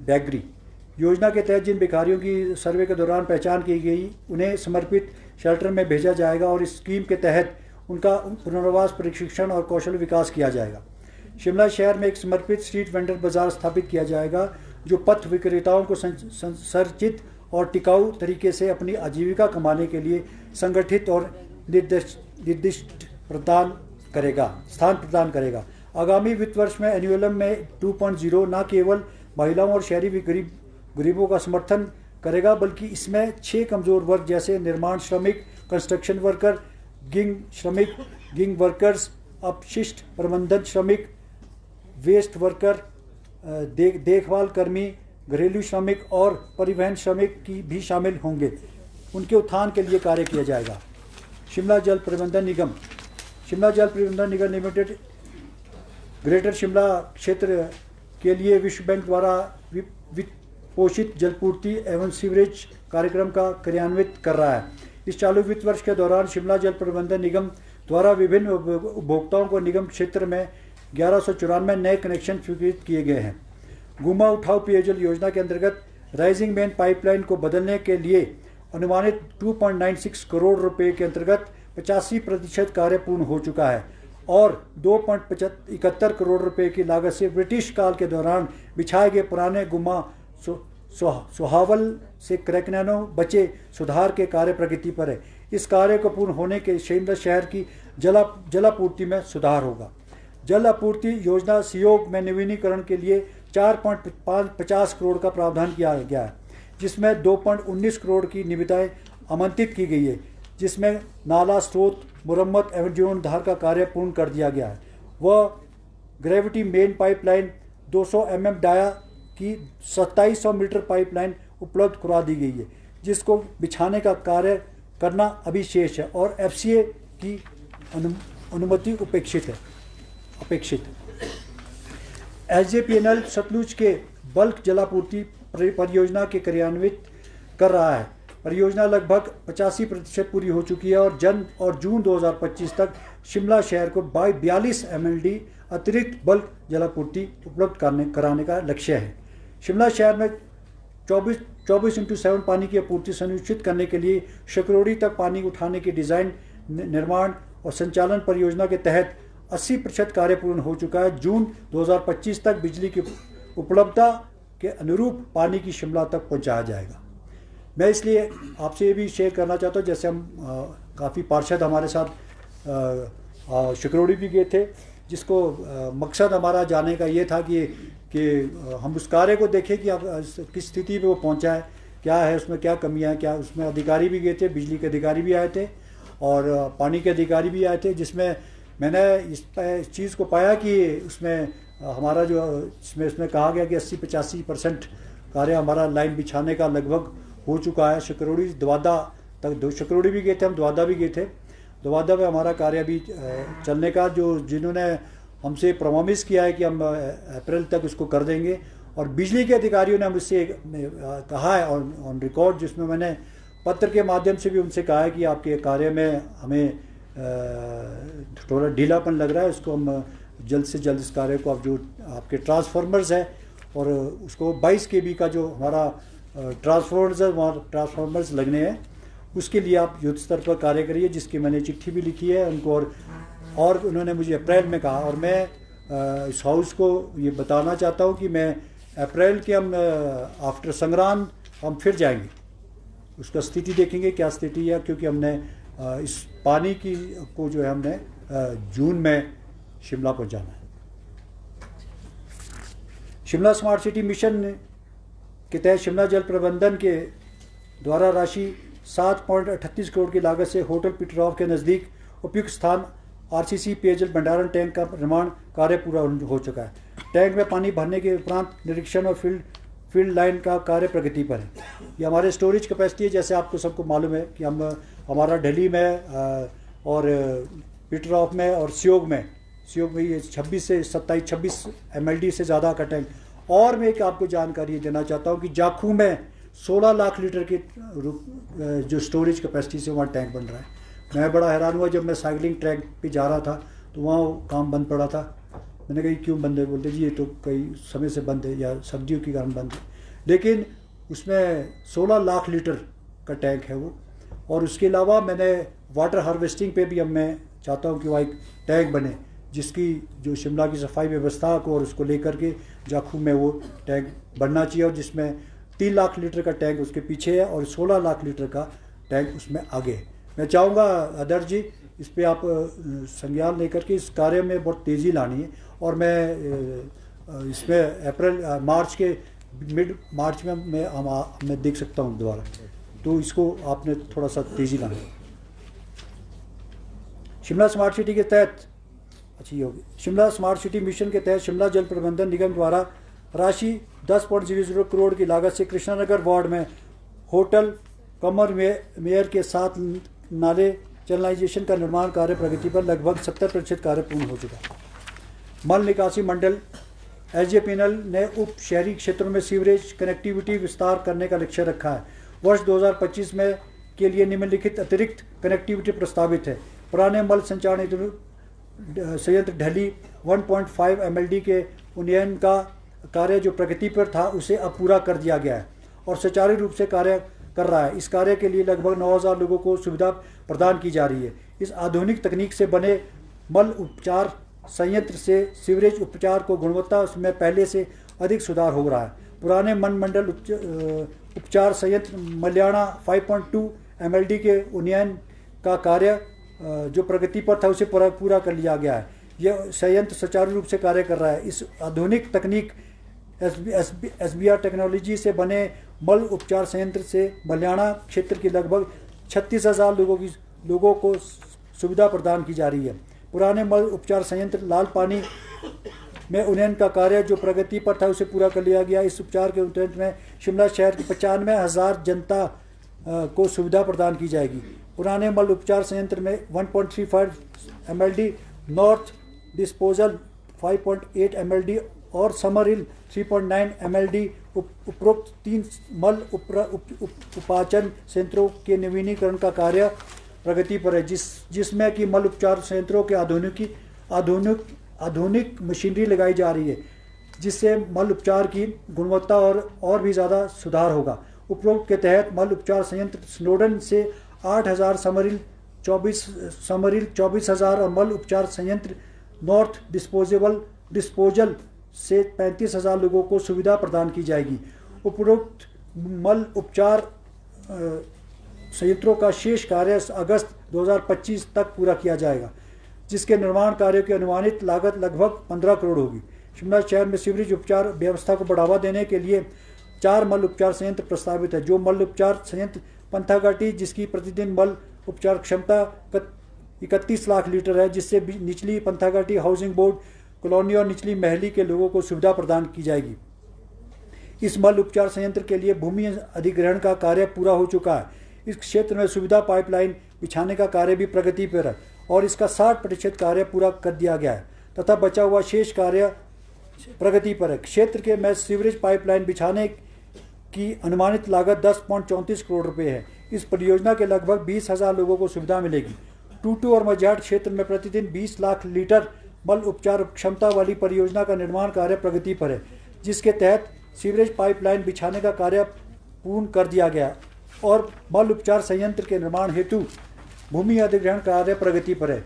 बेकरी योजना के तहत जिन भिखारियों की सर्वे के दौरान पहचान की गई उन्हें समर्पित शेल्टर में भेजा जाएगा और इस स्कीम के तहत उनका पुनर्वास, प्रशिक्षण और कौशल विकास किया जाएगा। शिमला शहर में एक समर्पित स्ट्रीट वेंडर बाजार स्थापित किया जाएगा, जो पथ विक्रेताओं को संरचित और टिकाऊ तरीके से अपनी आजीविका कमाने के लिए संगठित और निर्दिष्ट स्थान प्रदान करेगा। आगामी वित्त वर्ष में एनुअलम में 2.0 न केवल महिलाओं और शहरी गरीबों का समर्थन करेगा, बल्कि इसमें 6 कमजोर वर्ग जैसे निर्माण श्रमिक, कंस्ट्रक्शन वर्कर, गिग वर्कर्स, अपशिष्ट प्रबंधन श्रमिक, वेस्ट वर्कर, देखभाल कर्मी, घरेलू श्रमिक और परिवहन श्रमिक की भी शामिल होंगे। उनके उत्थान के लिए कार्य किया जाएगा। शिमला जल प्रबंधन निगम लिमिटेड ग्रेटर शिमला क्षेत्र के लिए विश्व बैंक द्वारा वित्त पोषित जलपूर्ति एवं सीवरेज कार्यक्रम का क्रियान्वित कर रहा है। इस चालू वित्त वर्ष के दौरान शिमला जल प्रबंधन निगम द्वारा विभिन्न उपभोक्ताओं को निगम क्षेत्र में 1194 नए कनेक्शन स्वीकृत किए गए हैं। गुमा उठाऊ पेयजल योजना के अंतर्गत राइजिंग मेन पाइपलाइन को बदलने के लिए अनुमानित 2.96 करोड़ रुपए के अंतर्गत 85% कार्य पूर्ण हो चुका है और 2.71 करोड़ रुपए की लागत से ब्रिटिश काल के दौरान बिछाए गए पुराने गुमा सुहावल से क्रैकनैनो बचे सुधार के कार्य प्रगति पर है। इस कार्य को पूर्ण होने के शिमला शहर की जलापूर्ति में सुधार होगा। जल आपूर्ति योजना सहयोग में नवीनीकरण के लिए 4.50 करोड़ का प्रावधान किया गया है, जिसमें 2.19 करोड़ की निविदाएं आमंत्रित की गई है, जिसमें नाला स्रोत मुरम्मत एवं जीर्णोद्धार का कार्य पूर्ण कर दिया गया है। वह gravity main pipeline 200 mm dia की 2700 मीटर पाइपलाइन उपलब्ध करा दी गई है, जिसको बिछाने का कार्य करना अभी शेष है और FCA की अनुमति अपेक्षित है। SJPNL सतलुज के बल्क जलापूर्ति परियोजना के क्रियान्वित कर रहा है। परियोजना लगभग 85% पूरी हो चुकी है और जून 2025 तक शिमला शहर को 42 MLD अतिरिक्त बल्क जलापूर्ति उपलब्ध कराने का लक्ष्य है। शिमला शहर में 24/7 पानी की आपूर्ति सुनिश्चित करने के लिए शकरोड़ी तक पानी उठाने की डिज़ाइन, निर्माण और संचालन परियोजना के तहत 80% कार्य पूर्ण हो चुका है। जून 2025 तक बिजली की उपलब्धता के अनुरूप पानी की शिमला तक पहुंचाया जाएगा। मैं इसलिए आपसे ये भी शेयर करना चाहता हूँ, जैसे हम काफ़ी पार्षद हमारे साथ शकरोड़ी भी गए थे, जिसको मकसद हमारा जाने का ये था कि हम उस कार्य को देखें कि किस स्थिति पे वो पहुंचा है, क्या है उसमें, क्या कमियां हैं, क्या उसमें अधिकारी भी गए थे, बिजली के अधिकारी भी आए थे और पानी के अधिकारी भी आए थे, जिसमें मैंने इस चीज़ को पाया कि उसमें हमारा जो इसमें कहा गया कि 80-85% कार्य हमारा लाइन बिछाने का लगभग हो चुका है। शकरोड़ी दवादा तक, शकरोड़ी भी गए थे हम, दवादा भी गए थे। दवादा में हमारा कार्य भी चलने का जिन्होंने हमसे प्रॉमिस किया है कि हम अप्रैल तक उसको कर देंगे। और बिजली के अधिकारियों ने मुझसे कहा है ऑन रिकॉर्ड, जिसमें मैंने पत्र के माध्यम से भी उनसे कहा है कि आपके कार्य में हमें थोड़ा ढीलापन लग रहा है, उसको हम जल्द से जल्द इस कार्य को, अब जो आपके ट्रांसफार्मर्स है और उसको 22 kV का जो हमारा ट्रांसफार्मर्स है, वहाँ ट्रांसफार्मर्स लगने हैं, उसके लिए आप युद्ध स्तर पर कार्य करिए, जिसकी मैंने चिट्ठी भी लिखी है उनको। और उन्होंने मुझे अप्रैल में कहा, और मैं इस हाउस को ये बताना चाहता हूँ कि मैं अप्रैल के हम आफ्टर संग्राम हम फिर जाएंगे, उसका स्थिति देखेंगे क्या स्थिति है, क्योंकि हमने इस पानी की को जो है हमने जून में शिमला पहुँचाना है। शिमला स्मार्ट सिटी मिशन के तहत शिमला जल प्रबंधन के द्वारा राशि 7.38 करोड़ की लागत से होटल पीटरहॉफ के नज़दीक उपयुक्त स्थान आरसीसी पेयजल भंडारण टैंक का निर्माण कार्य पूरा हो चुका है। टैंक में पानी भरने के उपरांत निरीक्षण और फील्ड लाइन का कार्य प्रगति पर है। ये हमारे स्टोरेज कैपेसिटी है, जैसे आपको सबको मालूम है कि हमारा दिल्ली में और पीटरहॉफ में और सियोग में ये 26 MLD से ज़्यादा का टैंक। और मैं एक आपको जानकारी देना चाहता हूँ कि जाखू में 16 लाख लीटर की जो स्टोरेज कैपेसिटी से वहाँ टैंक बन रहा है। मैं बड़ा हैरान हुआ जब मैं साइकिलिंग ट्रैक पे जा रहा था तो वहाँ काम बंद पड़ा था। मैंने कहा क्यों बंद है, बोलते जी ये तो कई समय से बंद है या सर्दियों के कारण बंद है, लेकिन उसमें 16 लाख लीटर का टैंक है वो। और उसके अलावा मैंने वाटर हार्वेस्टिंग पे भी अब मैं चाहता हूँ कि वहाँ एक टैंक बने, जिसकी जो शिमला की सफाई व्यवस्था को और उसको लेकर के जाखू में वो टैंक बनना चाहिए, और जिसमें 3 लाख लीटर का टैंक उसके पीछे है और 16 लाख लीटर का टैंक उसमें आगे है। मैं चाहूँगा अदर जी इस पे आप संज्ञान लेकर के इस कार्य में बहुत तेज़ी लानी है, और मैं इसमें मार्च के मिड मार्च में मैं देख सकता हूँ दोबारा, तो इसको आपने थोड़ा सा तेज़ी लाना है। शिमला स्मार्ट सिटी के तहत अच्छी होगी। शिमला स्मार्ट सिटी मिशन के तहत शिमला जल प्रबंधन निगम द्वारा राशि 10.00 करोड़ की लागत से कृष्णानगर वार्ड में होटल कमर मेयर के साथ नाले चैनलाइजेशन का निर्माण कार्य प्रगति पर लगभग 70% कार्य पूर्ण हो चुका है। मल निकासी मंडल SJPNL ने उप शहरी क्षेत्रों में सीवरेज कनेक्टिविटी विस्तार करने का लक्ष्य रखा है। वर्ष 2025 में के लिए निम्नलिखित अतिरिक्त कनेक्टिविटी प्रस्तावित है। पुराने मल संचारण संयंत्र ढली 1.5 MLD के उन्नयन का कार्य जो प्रगति पर था उसे अब पूरा कर दिया गया है और सुचारू रूप से कार्य कर रहा है। इस कार्य के लिए लगभग 9000 लोगों को सुविधा प्रदान की जा रही है। इस आधुनिक तकनीक से बने मल उपचार संयंत्र से सीवरेज उपचार को गुणवत्ता में पहले से अधिक सुधार हो रहा है। पुराने मन मंडल उपचार संयंत्र मल्याणा 5.2 MLD के उन्नयन का कार्य जो प्रगति पर था उसे पूरा कर लिया गया है। यह संयंत्र सुचारू रूप से कार्य कर रहा है। इस आधुनिक तकनीक SBR टेक्नोलॉजी से बने मल उपचार संयंत्र से मल्याणा क्षेत्र की लगभग 36,000 लोगों को सुविधा प्रदान की जा रही है। पुराने मल उपचार संयंत्र लाल पानी में उन्नयन का कार्य जो प्रगति पर था उसे पूरा कर लिया गया। इस उपचार के उन्नयन में शिमला शहर की 95,000 जनता को सुविधा प्रदान की जाएगी। पुराने मल उपचार संयंत्र में 1.35 MLD नॉर्थ डिस्पोजल 5.8 MLD और समर हिल 3.9 MLD उपरोक्त 3 मल उपाचन संयंत्रों के नवीनीकरण का कार्य प्रगति पर है, जिसमें कि मल उपचार संयंत्रों के आधुनिक मशीनरी लगाई जा रही है, जिससे मल उपचार की गुणवत्ता और भी ज़्यादा सुधार होगा। उपरोक्त के तहत मल उपचार संयंत्र स्नोडन से 8,000 समरिल 24,000 और मल उपचार संयंत्र नॉर्थ डिस्पोजल से 35,000 लोगों को सुविधा प्रदान की जाएगी। उपरोक्त मल उपचार संयंत्रों का शेष कार्य अगस्त 2025 तक पूरा किया जाएगा, जिसके निर्माण कार्यों की अनुमानित लागत लगभग 15 करोड़ होगी। शिमला शहर में सीवरेज उपचार व्यवस्था को बढ़ावा देने के लिए 4 मल उपचार संयंत्र प्रस्तावित है। जो मल उपचार संयंत्र पंथाघाटी, जिसकी प्रतिदिन मल उपचार क्षमता 31 लाख लीटर है, जिससे निचली पंथाघाटी हाउसिंग बोर्ड कॉलोनी और निचली महली के लोगों को सुविधा प्रदान की जाएगी। इस मल उपचार संयंत्र के लिए भूमि अधिग्रहण का कार्य पूरा हो चुका है। इस क्षेत्र में सुविधा पाइपलाइन बिछाने का कार्य भी प्रगति पर है और इसका 60% कार्य पूरा कर दिया गया है तथा बचा हुआ शेष कार्य प्रगति पर है। क्षेत्र के में सीवरेज पाइपलाइन बिछाने की अनुमानित लागत 10.34 करोड़ रुपए है। इस परियोजना के लगभग 20,000 लोगों को सुविधा मिलेगी। टूटू और मझाट क्षेत्र में प्रतिदिन 20 लाख लीटर मल उपचार क्षमता वाली परियोजना का निर्माण कार्य प्रगति पर है, जिसके तहत सीवरेज पाइपलाइन बिछाने का कार्य पूर्ण कर दिया गया और मल उपचार संयंत्र के निर्माण हेतु भूमि अधिग्रहण कार्य प्रगति पर है,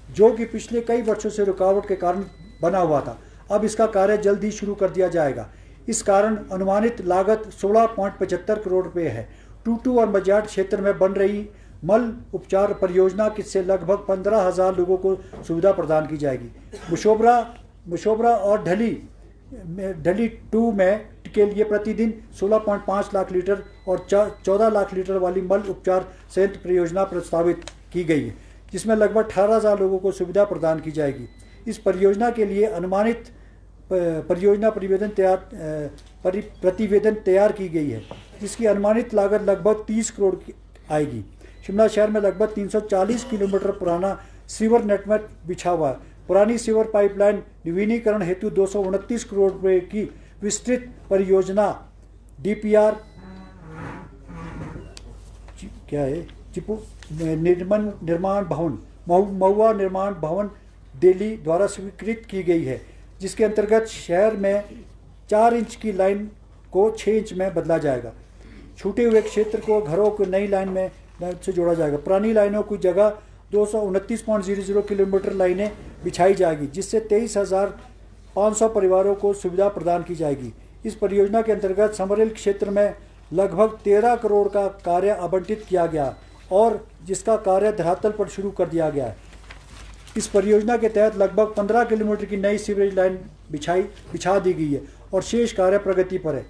जो कि पिछले कई वर्षों से रुकावट के कारण बना हुआ था। अब इसका कार्य जल्द ही शुरू कर दिया जाएगा। इस कारण अनुमानित लागत 16.75 करोड़ रुपए है। टूटू और मझाट क्षेत्र में बन रही मल उपचार परियोजना से लगभग 15,000 लोगों को सुविधा प्रदान की जाएगी। मुशोबरा और ढली 2 में के लिए प्रतिदिन 16.5 लाख लीटर और 14 लाख लीटर वाली मल उपचार संयंत्र परियोजना प्रस्तावित की गई है, जिसमें लगभग 18,000 लोगों को सुविधा प्रदान की जाएगी। इस परियोजना के लिए अनुमानित परियोजना प्रतिवेदन तैयार की गई है, जिसकी अनुमानित लागत लगभग 30 करोड़ की आएगी। शिमला शहर में लगभग 340 किलोमीटर पुराना सीवर नेटवर्क बिछा हुआ है। पुरानी सीवर पाइपलाइन नवीनीकरण हेतु 229 करोड़ रुपए की विस्तृत परियोजना DPR क्या है निर्माण भवन महुआ निर्माण भवन दिल्ली द्वारा स्वीकृत की गई है, जिसके अंतर्गत शहर में 4 इंच की लाइन को 6 इंच में बदला जाएगा। छूटे हुए क्षेत्र को घरों को नई लाइन में से जोड़ा जाएगा। पुरानी लाइनों की जगह 229.00 किलोमीटर लाइनें बिछाई जाएगी, जिससे 23,500 परिवारों को सुविधा प्रदान की जाएगी। इस परियोजना के अंतर्गत समरेल क्षेत्र में लगभग 13 करोड़ का कार्य आवंटित किया गया और जिसका कार्य धरातल पर शुरू कर दिया गया है। इस परियोजना के तहत लगभग 15 किलोमीटर की नई सीवरेज लाइन बिछा दी गई है और शेष कार्य प्रगति पर है।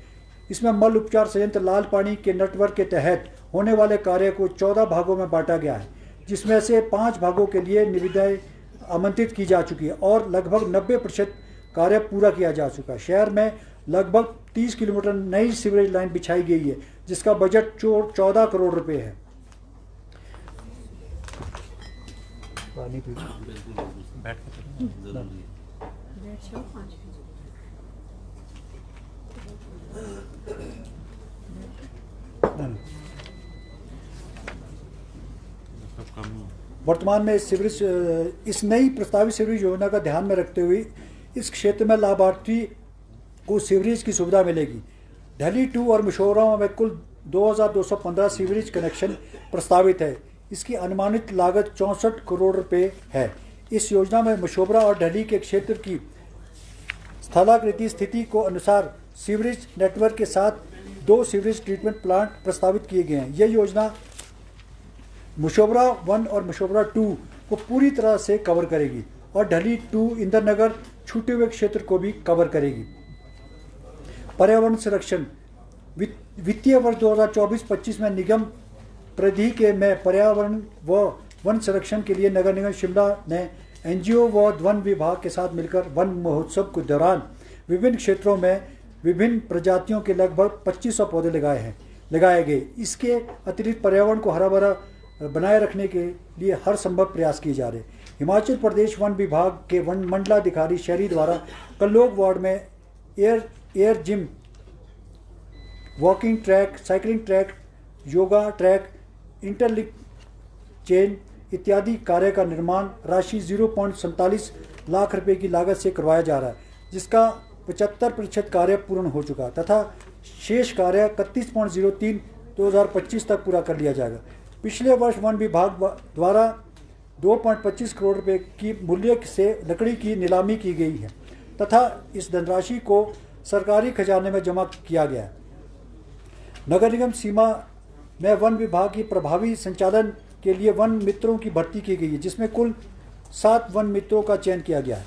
इसमें मल उपचार संयंत्र लाल पानी के नेटवर्क के तहत होने वाले कार्य को 14 भागों में बांटा गया है, जिसमें से 5 भागों के लिए निविदाएं आमंत्रित की जा चुकी है और लगभग 90% कार्य पूरा किया जा चुका है। शहर में लगभग 30 किलोमीटर नई सीवरेज लाइन बिछाई गई है, जिसका बजट 14 करोड़ रुपए है। बैठ वर्तमान में इस नई प्रस्तावित सीवरेज योजना का ध्यान में रखते हुए इस क्षेत्र में लाभार्थी को सीवरेज की सुविधा मिलेगी। ढली 2 और मुशोबरा में कुल 2,215 सीवरेज कनेक्शन प्रस्तावित है। इसकी अनुमानित लागत 64 करोड़ रुपए है। इस योजना में मुशोबरा और ढली के क्षेत्र की स्थलाकृति स्थिति को अनुसार सीवरेज नेटवर्क के साथ 2 सीवरेज ट्रीटमेंट प्लांट प्रस्तावित किए गए हैं। यह योजना मुशोबरा 1 और मुशोबरा 2 को पूरी तरह से कवर करेगी और ढली 2 इंदिरा नगर छूटे हुए क्षेत्र को भी कवर करेगी। पर्यावरण संरक्षण वित्तीय वर्ष 2024-25 में निगम परिधि के में पर्यावरण व वन संरक्षण के लिए नगर निगम शिमला ने NGO व वन विभाग के साथ मिलकर वन महोत्सव के दौरान विभिन्न क्षेत्रों में विभिन्न प्रजातियों के लगभग 2500 पौधे लगाए गए। इसके अतिरिक्त पर्यावरण को हरा भरा बनाए रखने के लिए हर संभव प्रयास किए जा रहे हैं। हिमाचल प्रदेश वन विभाग के वन मंडलाधिकारी शहरी द्वारा कल्लोग वार्ड में air gym, walking track, cycling track, yoga track, interlink chain इत्यादि कार्य का निर्माण राशि 0.47 लाख रुपए की लागत से करवाया जा रहा है, जिसका 75% कार्य पूर्ण हो चुका तथा शेष कार्य 31.03 2025 तक पूरा कर लिया जाएगा। पिछले वर्ष वन विभाग द्वारा 2.25 करोड़ रुपए की मूल्य से लकड़ी की नीलामी की गई है तथा इस धनराशि को सरकारी खजाने में जमा किया गया है। नगर निगम सीमा में वन विभाग की प्रभावी संचालन के लिए वन मित्रों की भर्ती की गई है, जिसमें कुल 7 वन मित्रों का चयन किया गया है।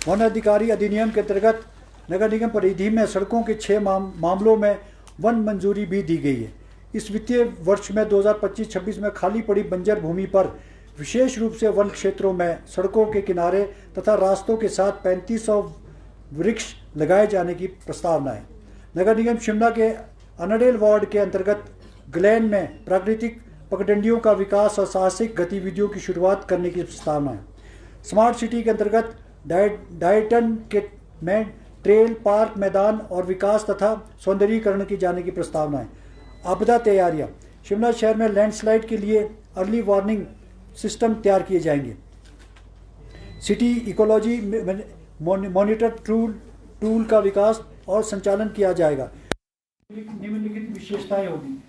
वन अधिकारी अधिनियम के अंतर्गत नगर निगम परिधि में सड़कों के 6 मामलों में वन मंजूरी भी दी गई है। इस वित्तीय वर्ष में 2025-26 में खाली पड़ी बंजर भूमि पर विशेष रूप से वन क्षेत्रों में सड़कों के किनारे तथा रास्तों के साथ 3500 वृक्ष लगाए जाने की प्रस्तावना है। नगर निगम शिमला के अनडेल वार्ड के अंतर्गत ग्लेन में प्राकृतिक पगडंडियों का विकास और साहसिक गतिविधियों की शुरुआत करने की प्रस्तावना है। स्मार्ट सिटी के अंतर्गत डायटन के में ट्रेल, पार्क, मैदान और विकास तथा सौंदर्यीकरण की जाने की प्रस्तावना है। आपदा तैयारियां, शिमला शहर में लैंडस्लाइड के लिए अर्ली वार्निंग सिस्टम तैयार किए जाएंगे। सिटी इकोलॉजी मॉनिटर टूल का विकास और संचालन किया जाएगा। निम्नलिखित विशेषताएं होगी।